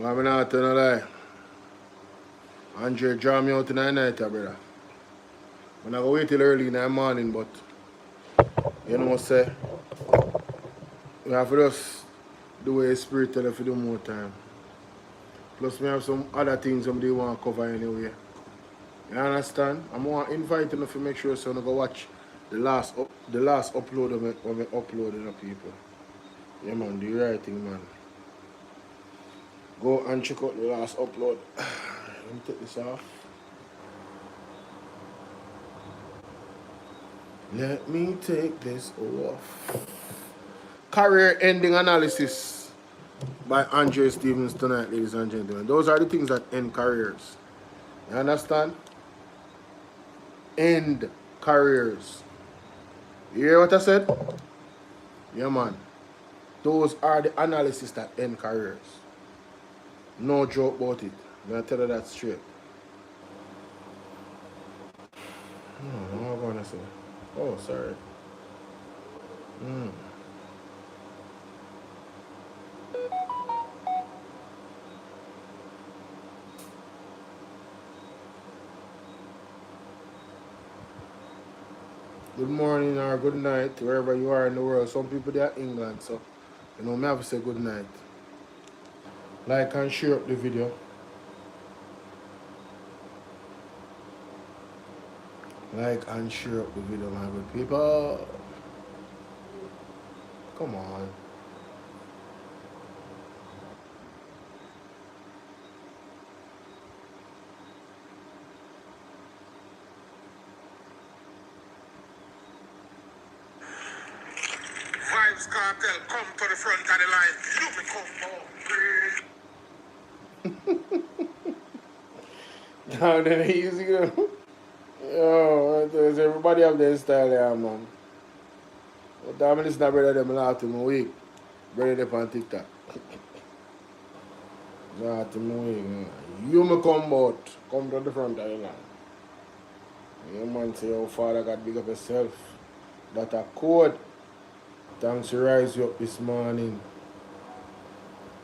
I'm not telling a lie. Andre draw me out in the night, brother. I'm not going to wait till early in the morning, but you know what I say? We have to just do what the spirit tell us to do more time. Plus, we have some other things somebody want to cover anyway. You understand? I'm going to invite you to make sure so you go watch the last upload of it when we uploading the people. Yeah, man, do the right thing, man. Go and check out the last upload. Let me take this off. Let me take this off. Career ending analysis by Andre Stevens tonight, ladies and gentlemen. Those are the things that end careers. You understand? End careers. You hear what I said? Yeah, man. Those are the analysis that end careers. No joke about it. I'm going to tell you that straight. What am I going to say? Oh, sorry. Good morning or good night, wherever you are in the world. Some people they are in England, so you know, me have to say good night. Like and share up the video. Like and share up the video, my good people. Come on. Vibes Cartel, come to the front of the line. You become more. Down there, easy go. Yo, everybody have their style there, man. But damn, listen to brother them laugh to me week. Brother them on TikTok. Laugh to me week. You me come out. Come to the front of the line. Your man say, oh, Father God, big up yourself. That a code. Thanks to rise you up this morning.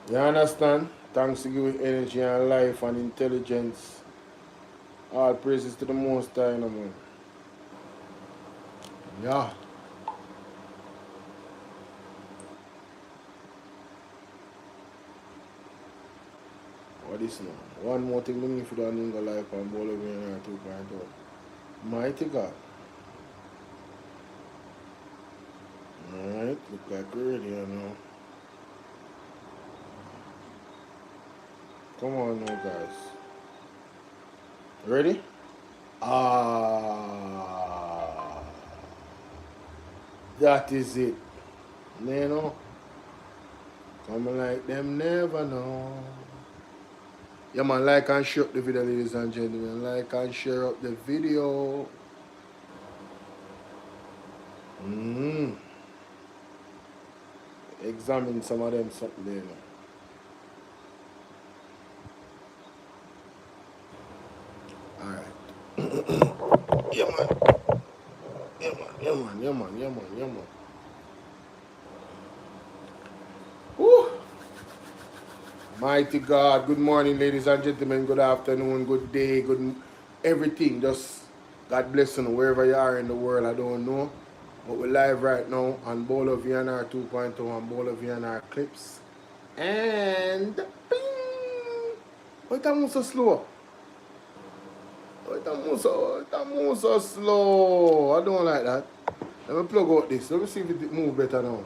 You understand? Thanks to give you energy and life and intelligence. All praises to the Most High, man. Yeah. What is now? One more thing we need for the Ninga life and Bolo and 2.0. Mighty God. Alright, look like we're ready now. Come on now, guys. Ready? That is it. You know? Coming like them never know. Yeah, man, like and share up the video, ladies and gentlemen. Like and share up the video. Examine some of them something there. Alright. Yeah, man. Yeah, man. Woo! Mighty God. Good morning, ladies and gentlemen. Good afternoon, good day, good everything. Just God bless you wherever you are in the world. I don't know. But we're live right now on Bolo VNR 2.0 and Bolo VNR Clips. And ping! Why that move so slow? Why that move so slow? I don't like that. Let me plug out this. Let me see if it moves better now.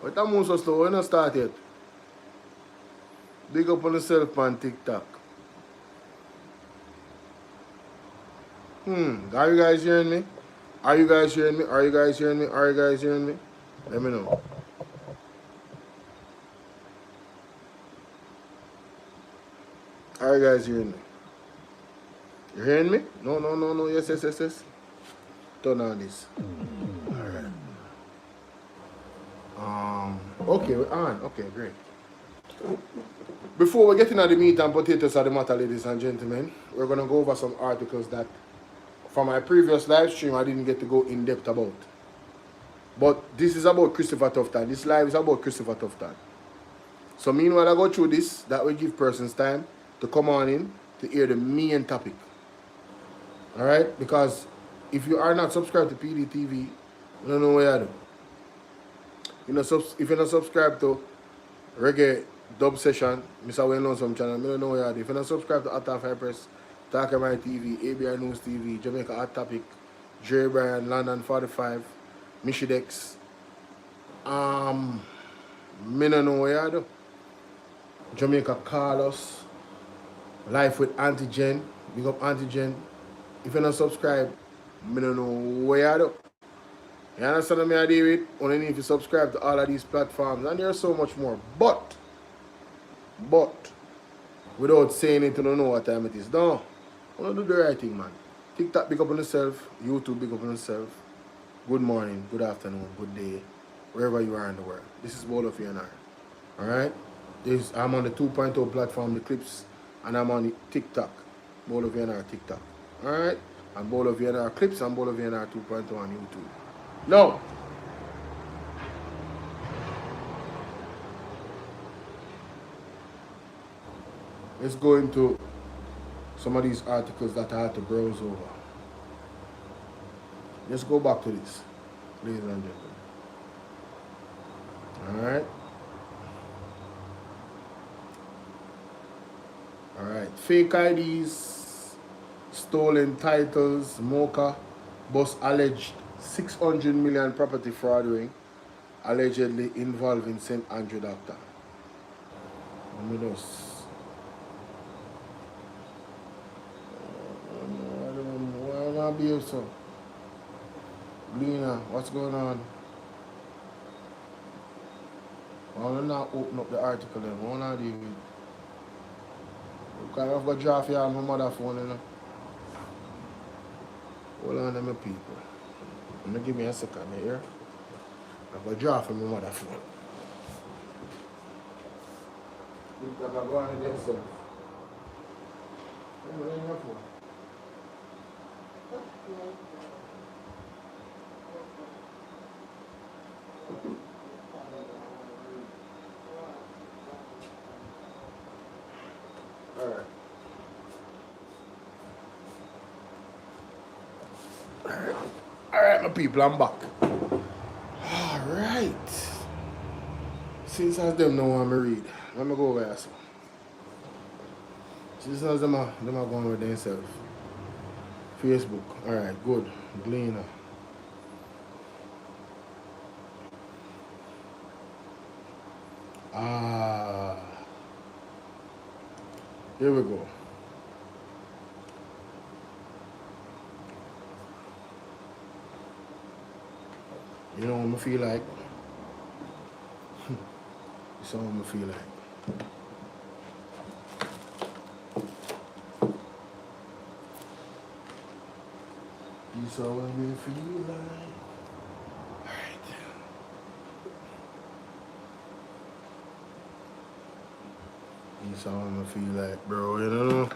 Why that move so slow? We're not start yet. Big up on yourself on TikTok. Are you guys hearing me? Are you guys hearing me? Are you guys hearing me? Are you guys hearing me? Let me know. Are you guys hearing me? You hearing me? No. Yes. Turn on this. Alright. Okay, we're on. Okay, great. Before we get into the meat and potatoes of the matter, ladies and gentlemen, we're going to go over some articles that from my previous live stream I didn't get to go in depth about. But this is about Christopher Tufton. This live is about Christopher Tufton. So meanwhile I go through this, that will give persons time to come on in to hear the main topic. Alright? Because if you are not subscribed to PDTV, you don't know what you do. If you're not subscribed to Reggae Dub Session, Mr. Well Known Some Channel, I don't know what you do. If you're not subscribed to Hot High Press, Talk My TV, ABR News TV, Jamaica Hot Topic, Jerry Bryan, London 45, Mishidex, me don't know what you do. Jamaica Carlos, Life with Antigen, big up Antigen. If you're not subscribed, me don't know what you do. You understand what I deal with? Only need to subscribe to all of these platforms, and there's so much more. But, without saying it, you don't know what time it is. No, I want to do the right thing, man. TikTok, big up on yourself. YouTube, big up on yourself. Good morning, good afternoon, good day, wherever you are in the world. This is Bolo VNR. Alright? I'm on the 2.0 platform, the Clips, and I'm on the TikTok. Bolo VNR TikTok. Alright? And Bolo VNR Clips and Bolo VNR 2.0 on YouTube. No! Let's go into some of these articles that I had to browse over. Let's go back to this, ladies and gentlemen. Alright? Alright. Fake IDs, stolen titles, Mocha, boss alleged 600 million property fraud ring, allegedly involving St. Andrew Doctor. Let me just... Why not be so? Lena, what's going on? I want to not open up the article then. I want to deal with it. Because I've got to draft here on my mother phone, you know. Hold on, my people. Give me a second here. I've got to draft on my mother phone. I've got to go on with themselves. Where are your phone? Alright, my people, I'm back. Alright. Since as them know I'm read, let me go over here. Since as them are going with themselves. Facebook. Alright, good. Gleaner. Here we go. You know what I feel like? This is what I feel like. This is what I feel like. Alright. This is how I feel like, bro, you know?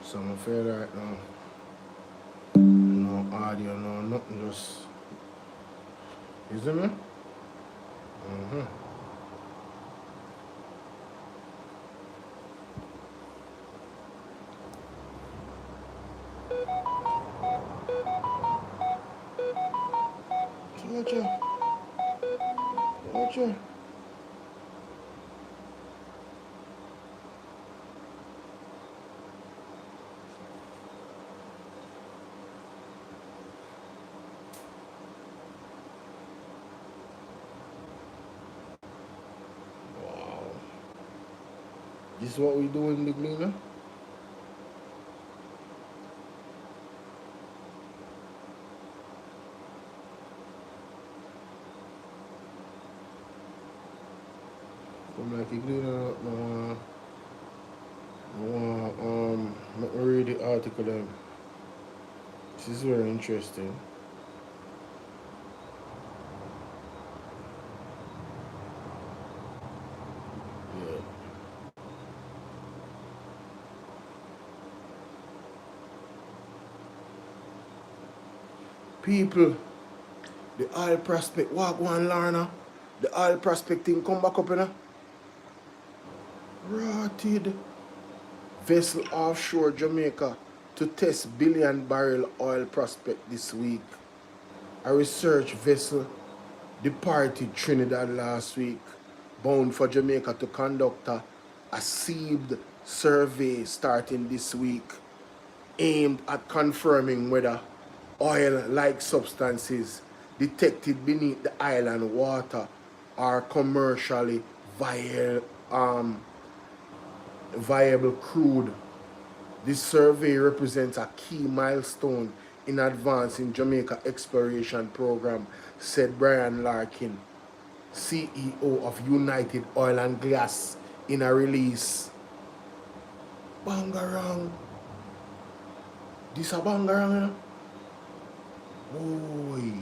So I'm feel right now. No audio, no nothing, just... You see me? Watcha. This is what we do in the Gleaner. I'm like a Gleaner, let me read the article then. This is very interesting. People, the oil prospect, walk one Lorna. The oil prospecting come back up, you know. Rotted. Vessel offshore Jamaica to test billion-barrel oil prospect this week. A research vessel departed Trinidad last week, bound for Jamaica to conduct a sealed survey starting this week, aimed at confirming whether oil-like substances detected beneath the island water are commercially viable crude. This survey represents a key milestone in advancing Jamaica exploration program, said Brian Larkin, CEO of United Oil and Gas, in a release. Bangarang. This a bangarang, boy.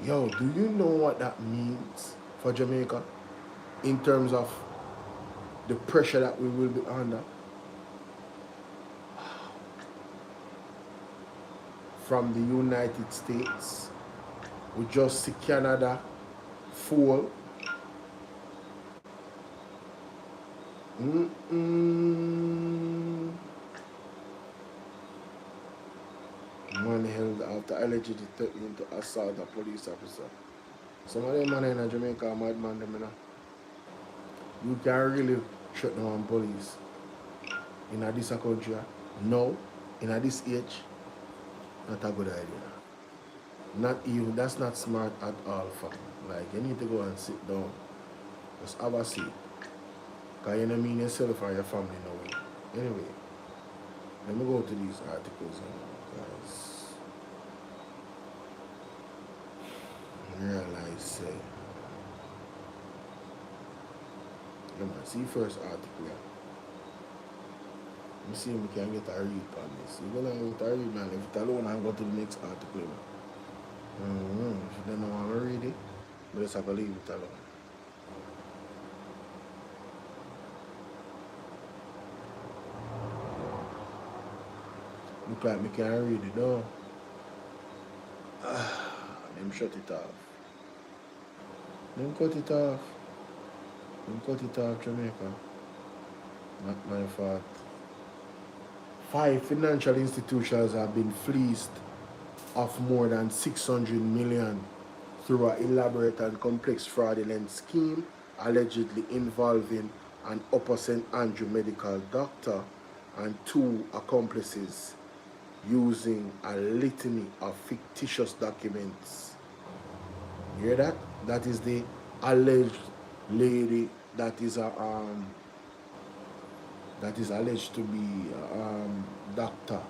Yo, do you know what that means for Jamaica in terms of the pressure that we will be under? From the United States, we just see Canada fall. Man held after allegedly threatening to assault a police officer. Some of them man in Jamaica are madman, them, you know. You can't really shut down police in this country. No, in this age, not a good idea. Not even, that's not smart at all, fam. Like, you need to go and sit down. Just have a seat. Because you don't mean yourself or your family no way. Anyway, let me go to these articles, guys. Realize, say. Come on, see first article. Let me see if we can get a read on this. You're going to get a read, man. If it's alone, I'll go to the next article, man. If you don't know how to read it, but just have to leave it alone. Look like me can't read it, though. Them shut it off. Them cut it off. Them cut it off, Jamaica. Not my fault. 5 financial institutions have been fleeced of more than 600 million through an elaborate and complex fraudulent scheme allegedly involving an Upper St. Andrew medical doctor and 2 accomplices using a litany of fictitious documents. You hear that? That is the alleged lady that is alleged to be a doctor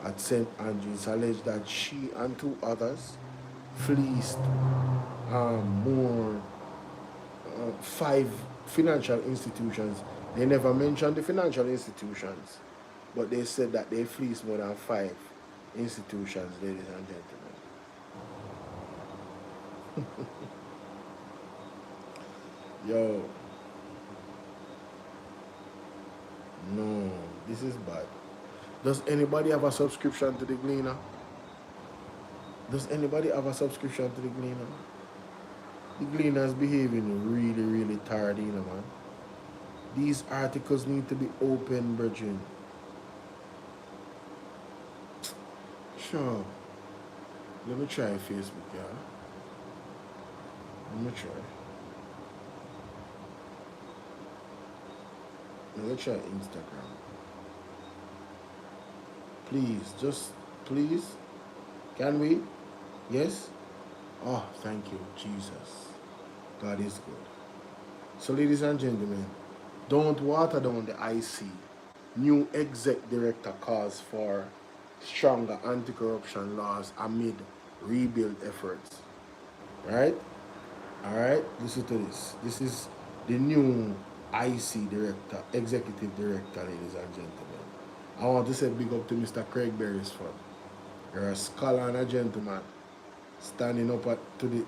at St. Andrews. It's alleged that she and 2 others fleeced 5 financial institutions. They never mentioned the financial institutions, but they said that they fleeced more than 5 institutions, ladies and gentlemen. Yo. No, this is bad. Does anybody have a subscription to the Gleaner? Does anybody have a subscription to the Gleaner? The Gleaner is behaving really, really tired, you know, man. These articles need to be open, brethren. Sure. Let me try Facebook, yeah. Let me try. Let's try Instagram. Please, just please. Can we? Yes? Oh, thank you, Jesus. God is good. So, ladies and gentlemen, don't water down the IC. New exec director calls for stronger anti-corruption laws amid rebuild efforts. Right? Alright, listen to this. This is the new IC director, executive director, ladies and gentlemen. I want to say big up to Mr. Craig Beresford. You're a scholar and a gentleman, standing up to the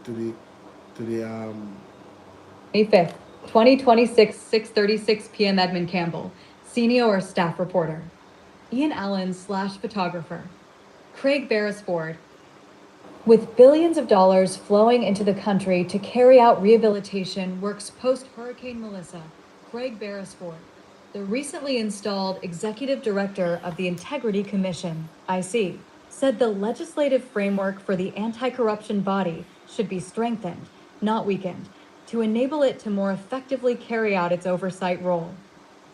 25th, 2026, 6:36 p.m. Edmund Campbell. senior staff reporter, Ian Allen/photographer, Craig Beresford. With billions of dollars flowing into the country to carry out rehabilitation works post-Hurricane Melissa, Craig Beresford, the recently installed executive director of the Integrity Commission, IC, said the legislative framework for the anti-corruption body should be strengthened, not weakened, to enable it to more effectively carry out its oversight role.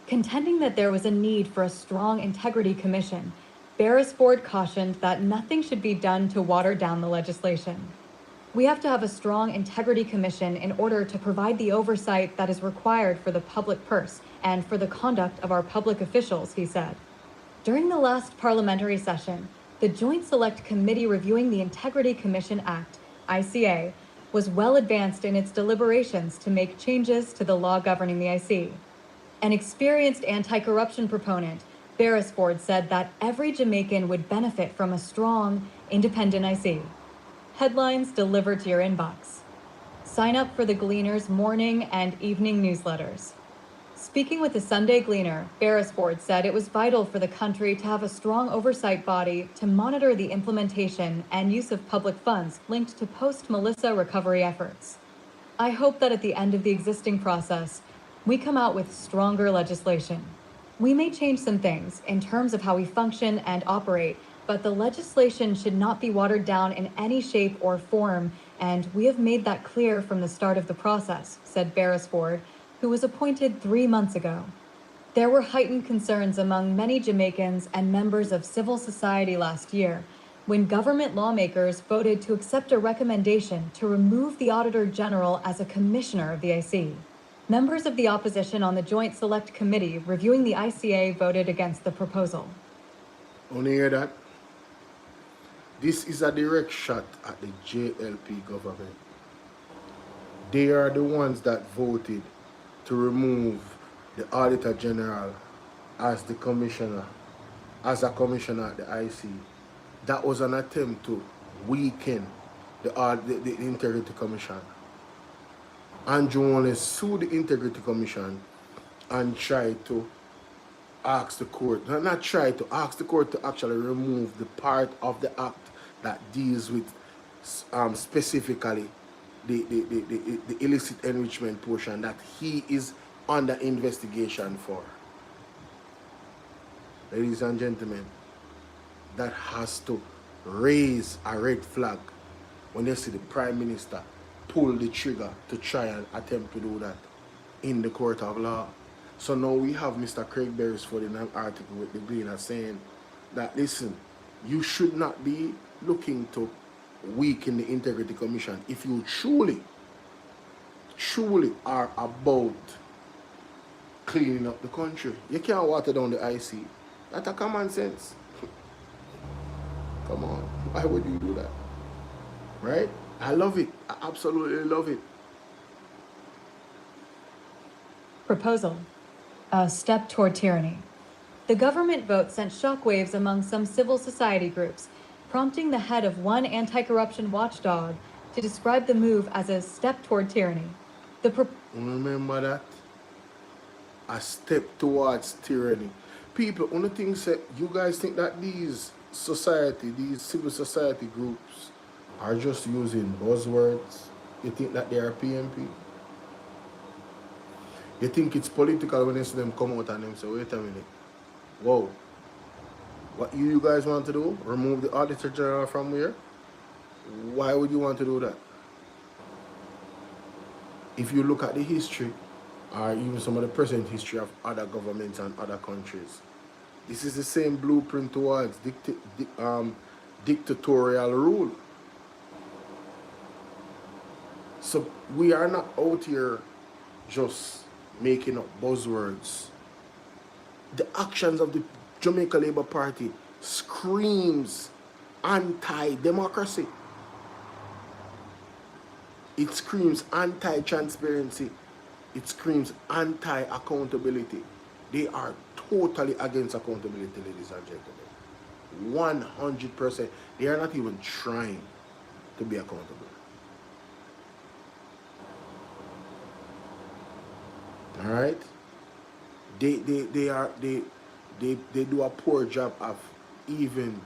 Contending that there was a need for a strong integrity commission, Beresford cautioned that nothing should be done to water down the legislation. We have to have a strong integrity commission in order to provide the oversight that is required for the public purse and for the conduct of our public officials, he said. During the last parliamentary session, the Joint Select Committee reviewing the Integrity Commission Act, ICA, was well advanced in its deliberations to make changes to the law governing the IC. An experienced anti-corruption proponent, Beresford said that every Jamaican would benefit from a strong, independent IC. Headlines delivered to your inbox. Sign up for the Gleaner's morning and evening newsletters. Speaking with the Sunday Gleaner, Beresford said it was vital for the country to have a strong oversight body to monitor the implementation and use of public funds linked to post-Melissa recovery efforts. I hope that at the end of the existing process, we come out with stronger legislation. We may change some things in terms of how we function and operate, but the legislation should not be watered down in any shape or form, and we have made that clear from the start of the process, said Beresford, who was appointed 3 months ago. There were heightened concerns among many Jamaicans and members of civil society last year, when government lawmakers voted to accept a recommendation to remove the Auditor General as a commissioner of the IC. Members of the opposition on the Joint Select Committee reviewing the ICA voted against the proposal. Only hear that? This is a direct shot at the JLP government. They are the ones that voted to remove the Auditor General as the commissioner, as a commissioner at the IC. That was an attempt to weaken the Integrity Commission. Andrew only sued the Integrity Commission and tried to ask the court, not try to ask the court to actually remove the part of the act that deals with specifically the illicit enrichment portion that he is under investigation for. Ladies and gentlemen, that has to raise a red flag when you see the Prime Minister pull the trigger to try and attempt to do that in the court of law. So now we have Mr. Craig Beresford in an article with the Gleaner saying that, listen, you should not be looking to weaken the Integrity Commission if you truly are about cleaning up the country. You can't water down the IC. That's a common sense. Come on, why would you do that? Right? I love it. I absolutely love it. Proposal. A step toward tyranny. The government vote sent shockwaves among some civil society groups, prompting the head of one anti-corruption watchdog to describe the move as a step toward tyranny. Remember that? A step towards tyranny. People, only thing say, you guys think that these civil society groups are just using buzzwords? You think that they are PMP? You think it's political when you see them come out and them say, wait a minute, whoa, what you guys want to do? Remove the Auditor General from where? Why would you want to do that? If you look at the history, or even some of the present history of other governments and other countries, this is the same blueprint towards dictatorial rule. So we are not out here just making up buzzwords. The actions of the Jamaica Labour Party screams anti-democracy. It screams anti-transparency. It screams anti-accountability. They are totally against accountability, ladies and gentlemen. 100%. They are not even trying to be accountable. Alright? they do a poor job of even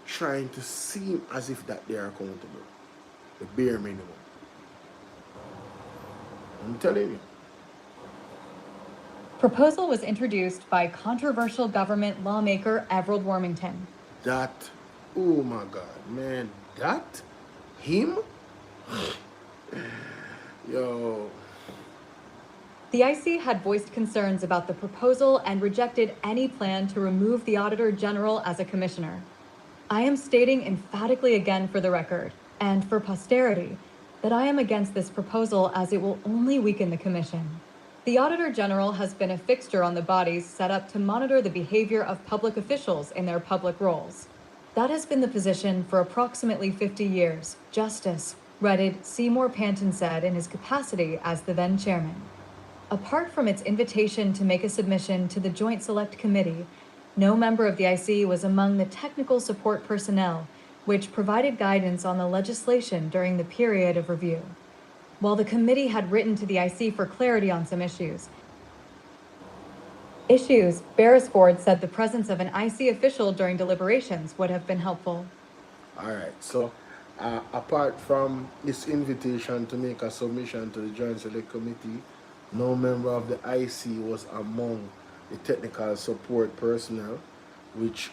trying to seem as if that they are accountable. The bare minimum. I'm telling you. Proposal was introduced by controversial government lawmaker Everald Wormington. That, oh my God, man, that, him, yo. The IC had voiced concerns about the proposal and rejected any plan to remove the Auditor General as a commissioner. I am stating emphatically again for the record, and for posterity, that I am against this proposal as it will only weaken the Commission. The Auditor General has been a fixture on the bodies set up to monitor the behavior of public officials in their public roles. That has been the position for approximately 50 years, Justice Reddit Seymour Panton said in his capacity as the then chairman. Apart from its invitation to make a submission to the Joint Select Committee, no member of the IC was among the technical support personnel, which provided guidance on the legislation during the period of review. While the committee had written to the IC for clarity on some issues, Beresford said the presence of an IC official during deliberations would have been helpful. All right, so apart from this invitation to make a submission to the Joint Select Committee, no member of the IC was among the technical support personnel which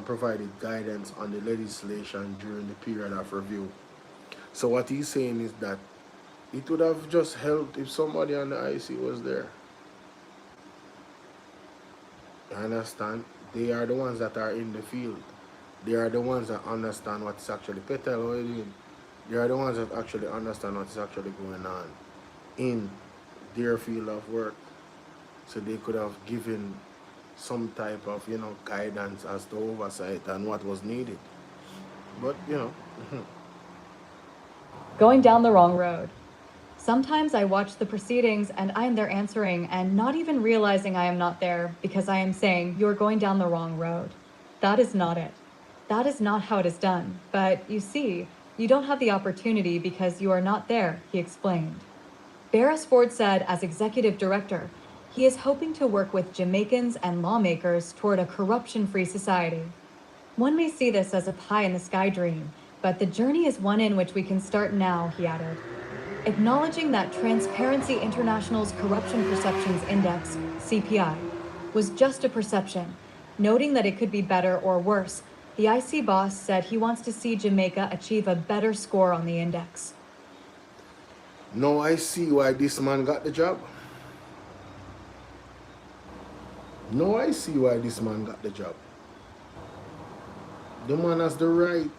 provided guidance on the legislation during the period of review. So what he's saying is that it would have just helped if somebody on the IC was there. I understand? They are the ones that are in the field. They are the ones that understand what's actually petal. They are the ones that actually understand what's actually going on in their field of work. So they could have given some type of, guidance as to oversight and what was needed. But, Going down the wrong road. Sometimes I watch the proceedings and I am there answering and not even realizing I am not there because I am saying you're going down the wrong road. That is not it. That is not how it is done. But you see, you don't have the opportunity because you are not there, he explained. Beresford said as executive director, he is hoping to work with Jamaicans and lawmakers toward a corruption-free society. One may see this as a pie-in-the-sky dream, but the journey is one in which we can start now, he added. Acknowledging that Transparency International's Corruption Perceptions Index, CPI, was just a perception, noting that it could be better or worse, the IC boss said he wants to see Jamaica achieve a better score on the index. Now I see why this man got the job. Now I see why this man got the job. The man has the right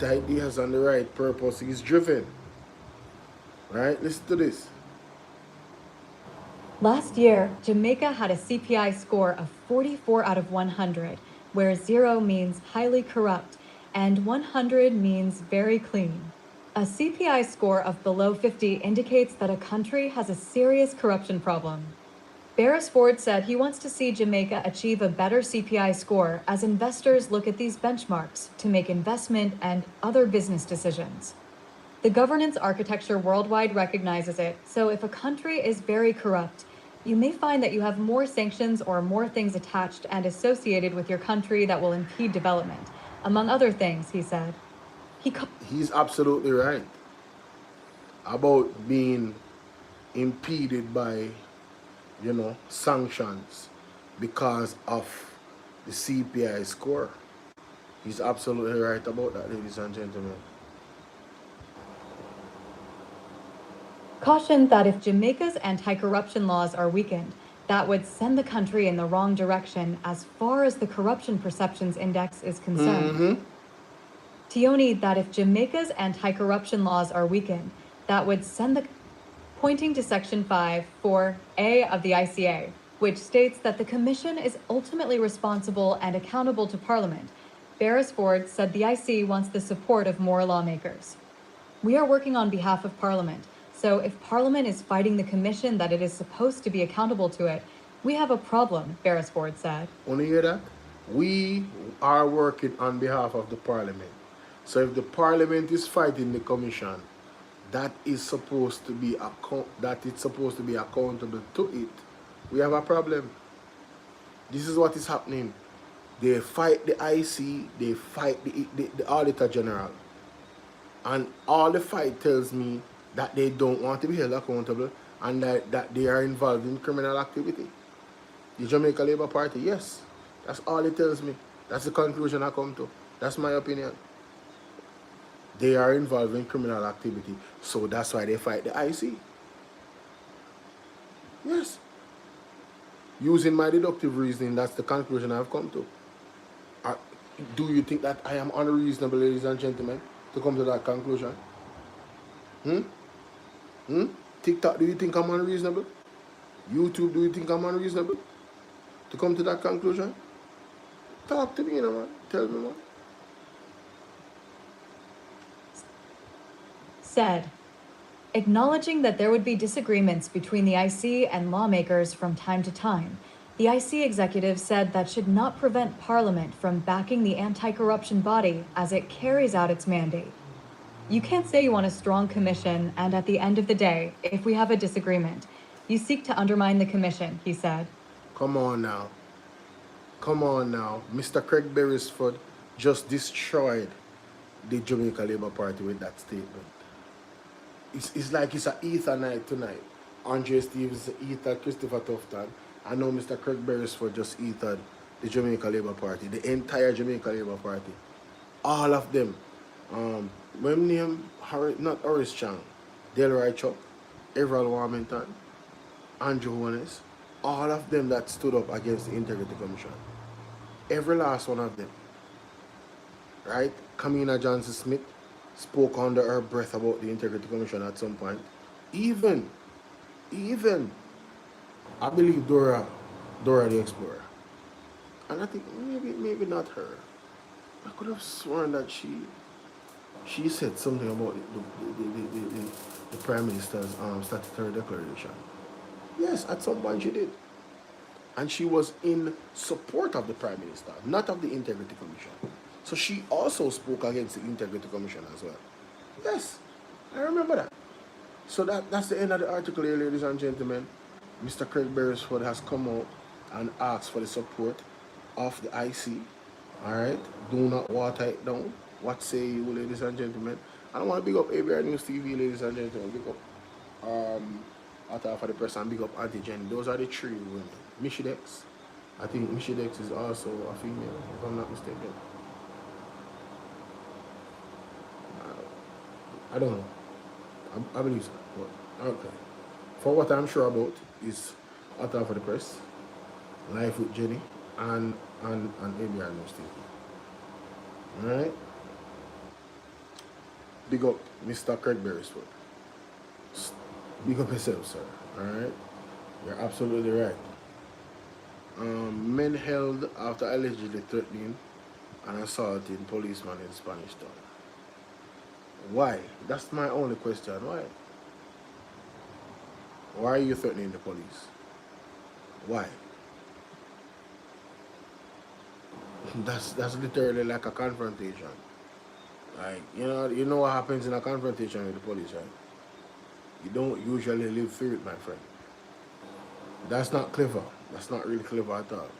ideas and the right purpose. He's driven. Right? Listen to this. Last year, Jamaica had a CPI score of 44 out of 100, where 0 means highly corrupt and 100 means very clean. A CPI score of below 50 indicates that a country has a serious corruption problem. Beresford said he wants to see Jamaica achieve a better CPI score as investors look at these benchmarks to make investment and other business decisions. The governance architecture worldwide recognizes it, so if a country is very corrupt, you may find that you have more sanctions or more things attached and associated with your country that will impede development, among other things, he said. He's absolutely right about being impeded by, sanctions because of the CPI score. He's absolutely right about that, ladies and gentlemen. Cautioned that if Jamaica's anti-corruption laws are weakened, that would send the country in the wrong direction as far as the Corruption Perceptions Index is concerned. Tioni that if Jamaica's anti-corruption laws are weakened, that would send the... Pointing to Section 5, 4A of the ICA, which states that the Commission is ultimately responsible and accountable to Parliament, Beresford said the IC wants the support of more lawmakers. We are working on behalf of Parliament, so if Parliament is fighting the Commission that it is supposed to be accountable to it, we have a problem, Beresford said. Want to hear that? We are working on behalf of the Parliament. So if the Parliament is fighting the Commission, that is supposed to be accountable to it, we have a problem. This is what is happening. They fight the IC, they fight the Auditor General. And all the fight tells me that they don't want to be held accountable and that they are involved in criminal activity. The Jamaica Labour Party, yes. That's all it tells me. That's the conclusion I come to. That's my opinion. They are involved in criminal activity. So that's why they fight the IC. Yes. Using my deductive reasoning, that's the conclusion I've come to. Do you think that I am unreasonable, ladies and gentlemen, to come to that conclusion? TikTok, do you think I'm unreasonable? YouTube, do you think I'm unreasonable to come to that conclusion? Talk to me, man. Tell me, man. Said, acknowledging that there would be disagreements between the IC and lawmakers from time to time, the IC executive said that should not prevent Parliament from backing the anti-corruption body as it carries out its mandate. You can't say you want a strong commission, and at the end of the day, if we have a disagreement, you seek to undermine the commission, he said. Come on now. Come on now. Mr. Craig Beresford just destroyed the Jamaica Labour Party with that statement. It's like it's an ether night tonight. Andre Stevens ethered Christopher Tufton. I know Mr. Craig Beresford just ethered the Jamaica Labour Party, the entire Jamaica Labour Party. All of them. When name, not Horace Chang, Delroy Chuck, Everald Warmington, Andrew Holness, all of them that stood up against the Integrity Commission. Every last one of them. Right? Kamina Johnson-Smith spoke under her breath about the Integrity Commission at some point. Even, I believe Dora the Explorer. And I think maybe not her. I could have sworn that she said something about the Prime Minister's statutory declaration. Yes, at some point she did. And she was in support of the Prime Minister, not of the Integrity Commission. So she also spoke against the Integrity Commission as well. Yes, I remember that. So that's the end of the article here, ladies and gentlemen. Mr. Craig Beresford has come out and asked for the support of the IC. Alright, do not water it down. What say you, ladies and gentlemen? I don't want to big up ABR News TV, ladies and gentlemen. Big up Atta for the Press and big up Auntie Jenny. Those are the three women. Mishidex. I think Mishidex is also a female, if I'm not mistaken. I don't know. I believe so. But, okay. For what I'm sure about is Atta for the Press, Life with Jenny, and ABR News TV. Alright? Big up Mr. Craig Beresford. Big up yourself, sir. Alright? You're absolutely right. Men held after allegedly threatening and assaulting policeman in Spanish Town. Why? That's my only question. Why? Why are you threatening the police? Why? That's literally like a confrontation. Like, you know what happens in a confrontation with the police, right? You don't usually live through it, my friend. That's not clever. That's not really clever at all.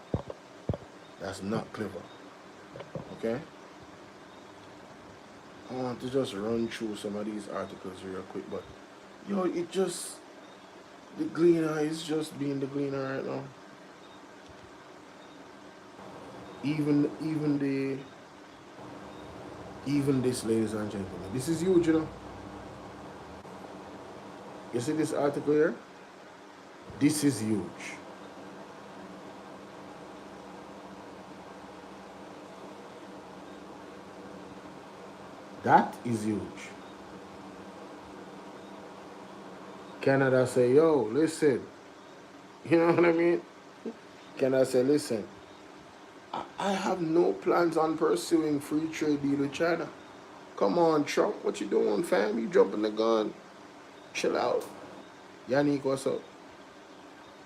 That's not clever. Okay? I want to just run through some of these articles real quick, but the Gleaner is just being the Gleaner right now. Even this, ladies and gentlemen, this is huge, You see this article here? This is huge. That is huge. Canada say, yo, listen. You know what I mean? Canada say, listen. I have no plans on pursuing free trade deal with China. Come on, Trump, what you doing, fam? You jumping the gun. Chill out. Yannick, what's up?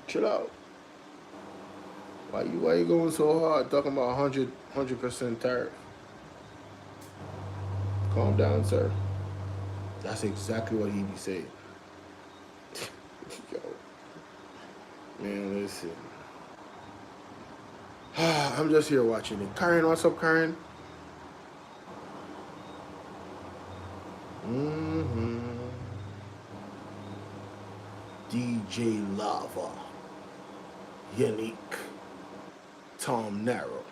Chill out. Why you going so hard talking about 100% tariff? Calm down, sir. That's exactly what he be saying. Yo, man, listen. I'm just here watching it. Karen, what's up, Karen? Mm-hmm. DJ Lava, Unique, Tom Narrow.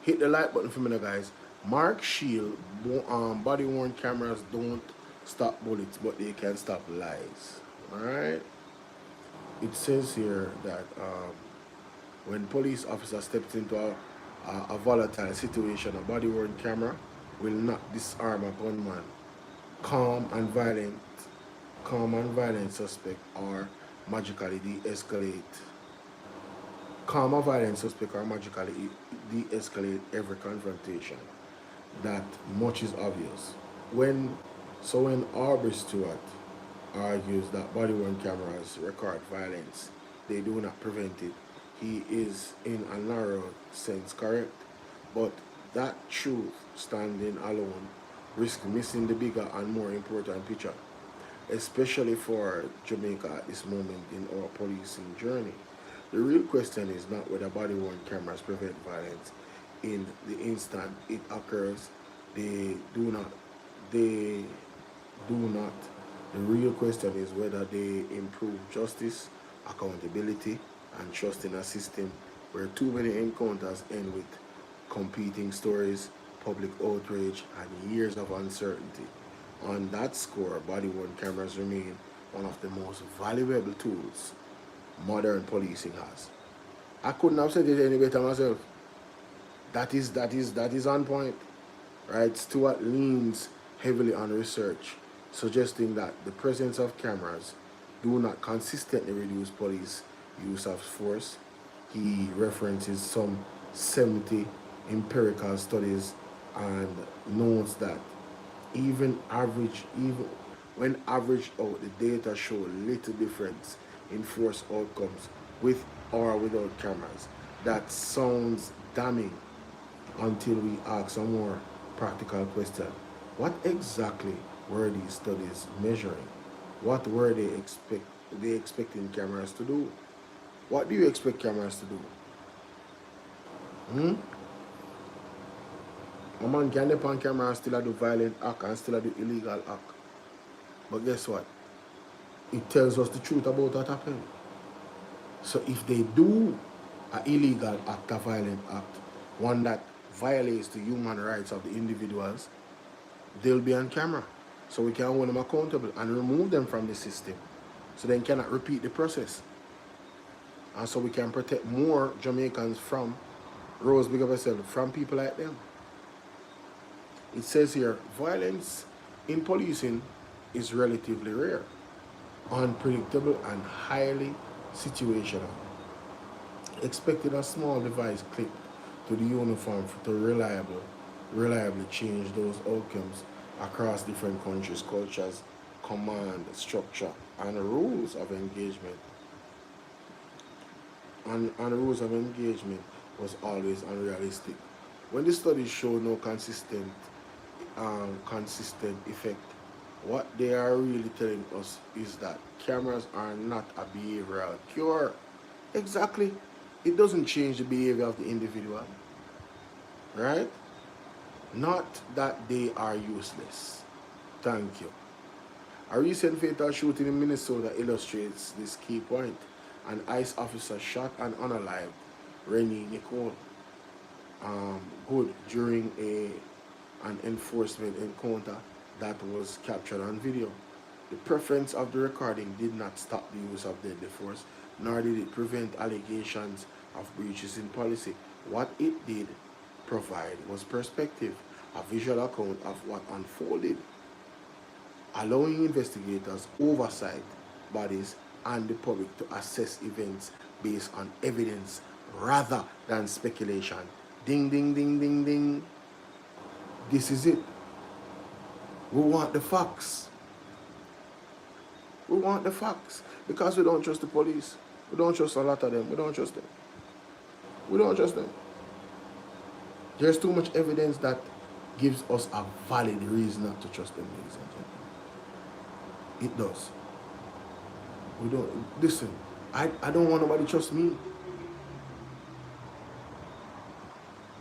Hit the like button for me now, guys. Mark Shield, body worn cameras don't stop bullets, but they can stop lies. Alright? It says here that when police officer steps into a volatile situation, a body worn camera will not disarm a gunman. Calm and violent, calm and violent suspect or magically de-escalate. Calm and violent suspect or magically de-escalate every confrontation. That much is obvious. When Aubrey Stewart argues that body-worn cameras record violence, they do not prevent it, he is in a narrow sense correct. But that truth standing alone risks missing the bigger and more important picture, especially for Jamaica at this moment in our policing journey. The real question is not whether body-worn cameras prevent violence in the instant it occurs. They do not. They do not. The real question is whether they improve justice, accountability, and trust in a system where too many encounters end with competing stories, public outrage, and years of uncertainty. On that score, body-worn cameras remain one of the most valuable tools modern policing has. I couldn't have said it any better myself. That is on point, right? Stewart leans heavily on research, suggesting that the presence of cameras do not consistently reduce police use of force. He references some 70 empirical studies and notes that even when averaged out, the data show little difference in force outcomes with or without cameras. That sounds damning until we ask a more practical question. What exactly were these studies measuring? What were they expecting cameras to do? What do you expect cameras to do? Hmm? A man can depend on camera and still do violent act and still do illegal act. But guess what? It tells us the truth about what happened. So if they do an illegal act, a violent act, one that violates the human rights of the individuals, they'll be on camera. So we can hold them accountable and remove them from the system. So they cannot repeat the process. And so we can protect more Jamaicans from, Rose big up herself, from people like them. It says here, violence in policing is relatively rare, unpredictable, and highly situational. Expecting a small device clipped to the uniform to reliably change those outcomes across different countries, cultures, command, structure, and rules of engagement. And rules of engagement was always unrealistic. When the studies show no consistent effect, what they are really telling us is that cameras are not a behavioral cure. Exactly. It doesn't change the behavior of the individual, right? Not that they are useless. Thank you. A recent fatal shooting in Minnesota illustrates this key point. An ICE officer shot and unalived Rennie Nicole Good during an enforcement encounter that was captured on video. The preference of the recording did not stop the use of deadly force, nor did it prevent allegations of breaches in policy. What it did provide was perspective, a visual account of what unfolded, allowing investigators, oversight bodies, and the public to assess events based on evidence rather than speculation. Ding, ding, ding, ding, ding. This is it. We want the facts. We want the facts. Because we don't trust the police. We don't trust a lot of them. We don't trust them. We don't trust them. There's too much evidence that gives us a valid reason not to trust them, ladies and gentlemen. It does. We don't listen. I don't want nobody to trust me.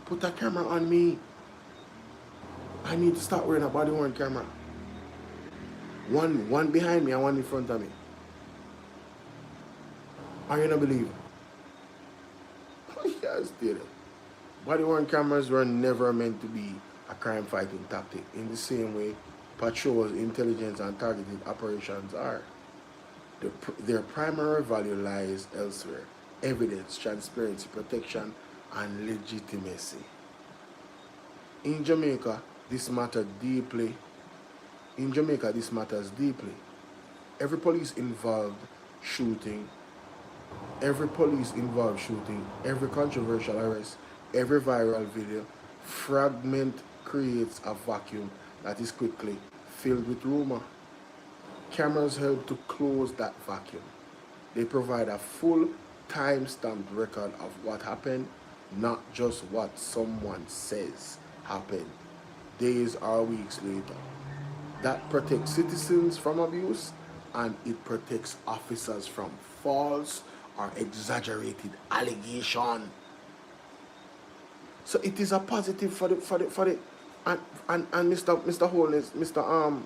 Put that camera on me. I need to start wearing a body worn camera. One behind me and one in front of me. Are you not believe? Yes, did it. Body worn cameras were never meant to be a crime fighting tactic in the same way patrols, intelligence, and targeted operations are. Their primary value lies elsewhere: evidence, transparency, protection, and legitimacy. In Jamaica, this matters deeply. This matters deeply. Every police involved shooting, every controversial arrest, every viral video, fragment creates a vacuum that is quickly filled with rumor. Cameras help to close that vacuum. They provide a full time-stamped record of what happened, not just what someone says happened days or weeks later. That protects citizens from abuse, and it protects officers from false or exaggerated allegation. So it is a positive for the and Mr. Holness, Mr.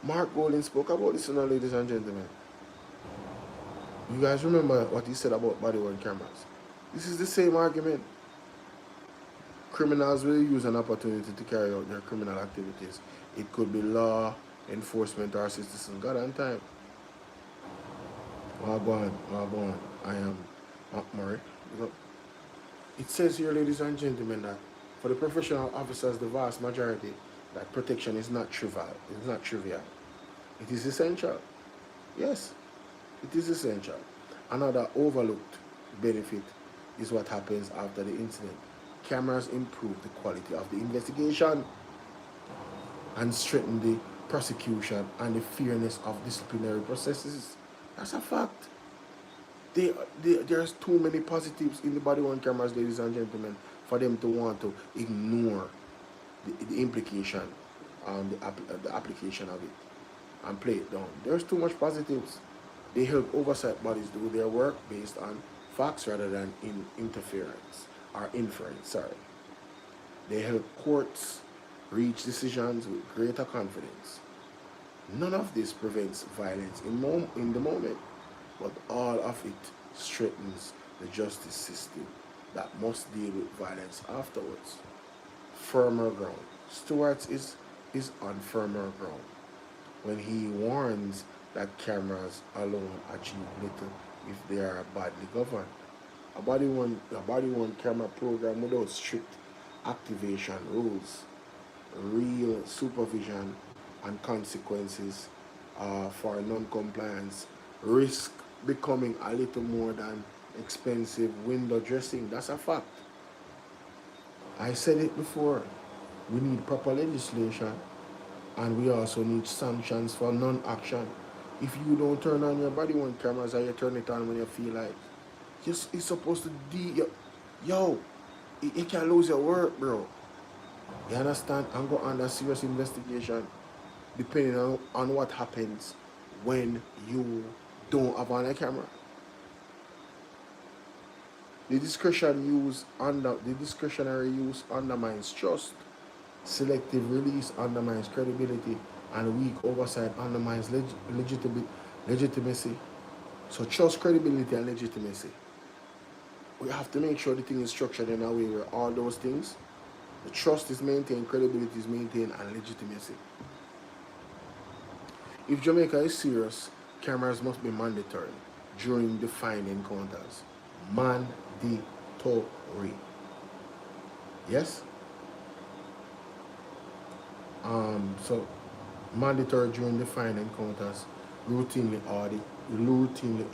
Mark Golden spoke about this, ladies and gentlemen. You guys remember what he said about body worn cameras? This is the same argument. Criminals will use an opportunity to carry out their criminal activities. It could be law enforcement or citizen. God and time. Go on. I am Mark Murray. It says here, ladies and gentlemen, that for the professional officers, the vast majority, that protection is not trivial. It's not trivial. It is essential. Yes, it is essential. Another overlooked benefit is what happens after the incident. Cameras improve the quality of the investigation and strengthen the prosecution and the fairness of disciplinary processes. That's a fact. There's too many positives in the body worn cameras, ladies and gentlemen, for them to want to ignore the implication and the application of it and play it down. There's too much positives. They help oversight bodies do their work based on facts rather than interference or inference. They help courts reach decisions with greater confidence. None of this prevents violence in the moment, but all of it strengthens the justice system that must deal with violence afterwards. Firmer ground. Stewart is on firmer ground when he warns that cameras alone achieve little if they are badly governed. A body-worn camera program without strict activation rules, real supervision, and consequences for non-compliance risk becoming a little more than expensive window dressing. That's a fact. I said it before. We need proper legislation, and we also need sanctions for non-action. If you don't turn on your body-worn cameras or you turn it on when you feel like, it's supposed to you can lose your work, bro. You understand? And go under serious investigation depending on what happens when you don't have on a camera. The discretionary use undermines trust. Selective release undermines credibility, and weak oversight undermines legitimacy. So trust, credibility, and legitimacy. We have to make sure the thing is structured in a way where all those things, the trust is maintained, credibility is maintained, and legitimacy. If Jamaica is serious, cameras must be mandatory during defined encounters. Mandatory. Yes? So mandatory during defined encounters, routinely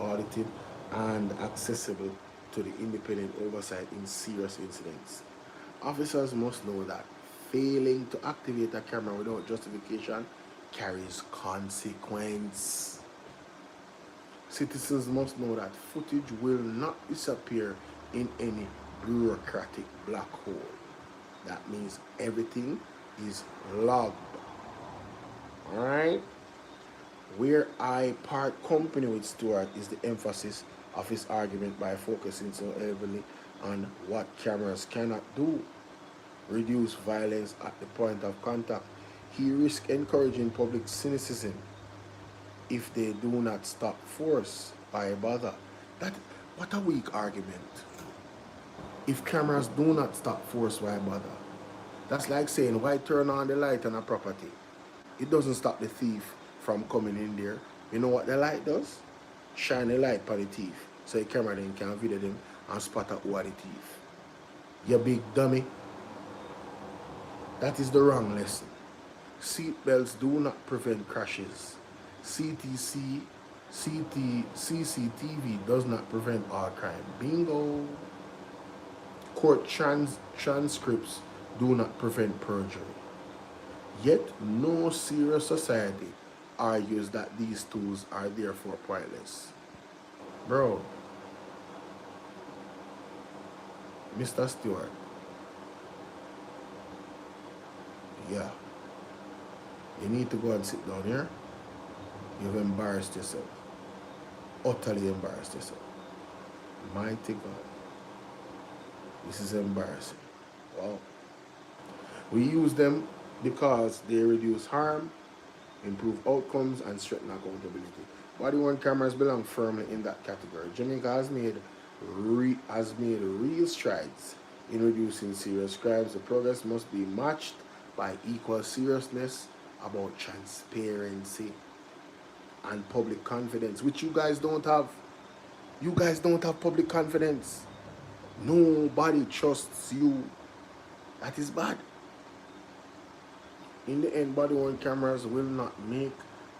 audited and accessible to the independent oversight in serious incidents. Officers must know that failing to activate a camera without justification carries consequence. Citizens must know that footage will not disappear in any bureaucratic black hole. That means everything is logged. Alright? Where I part company with Stewart is the emphasis of his argument by focusing so heavily on what cameras cannot do: reduce violence at the point of contact. He risks encouraging public cynicism if they do not stop force. Why bother? That what a weak argument. If cameras do not stop force, why bother? That's like saying why turn on the light on a property? It doesn't stop the thief from coming in there. You know what the light does? Shine a light on the thief so the camera then can video them and spot out who are the thief. You big dummy. That is the wrong lesson. Seatbelts do not prevent crashes. CCTV does not prevent all crime. Bingo. Court transcripts do not prevent perjury. Yet no serious society argues that these tools are therefore pointless. Bro, Mr. Stewart, yeah, you need to go and sit down here. You've embarrassed yourself. Utterly embarrassed yourself. Mighty God. This is embarrassing. Wow. We use them because they reduce harm, improve outcomes, and strengthen accountability. Body worn cameras belong firmly in that category. Jamaica has made real strides in reducing serious crimes. The progress must be matched by equal seriousness about transparency and public confidence, which you guys don't have. You guys don't have public confidence. Nobody trusts you. That is bad. In the end, body-worn cameras will not make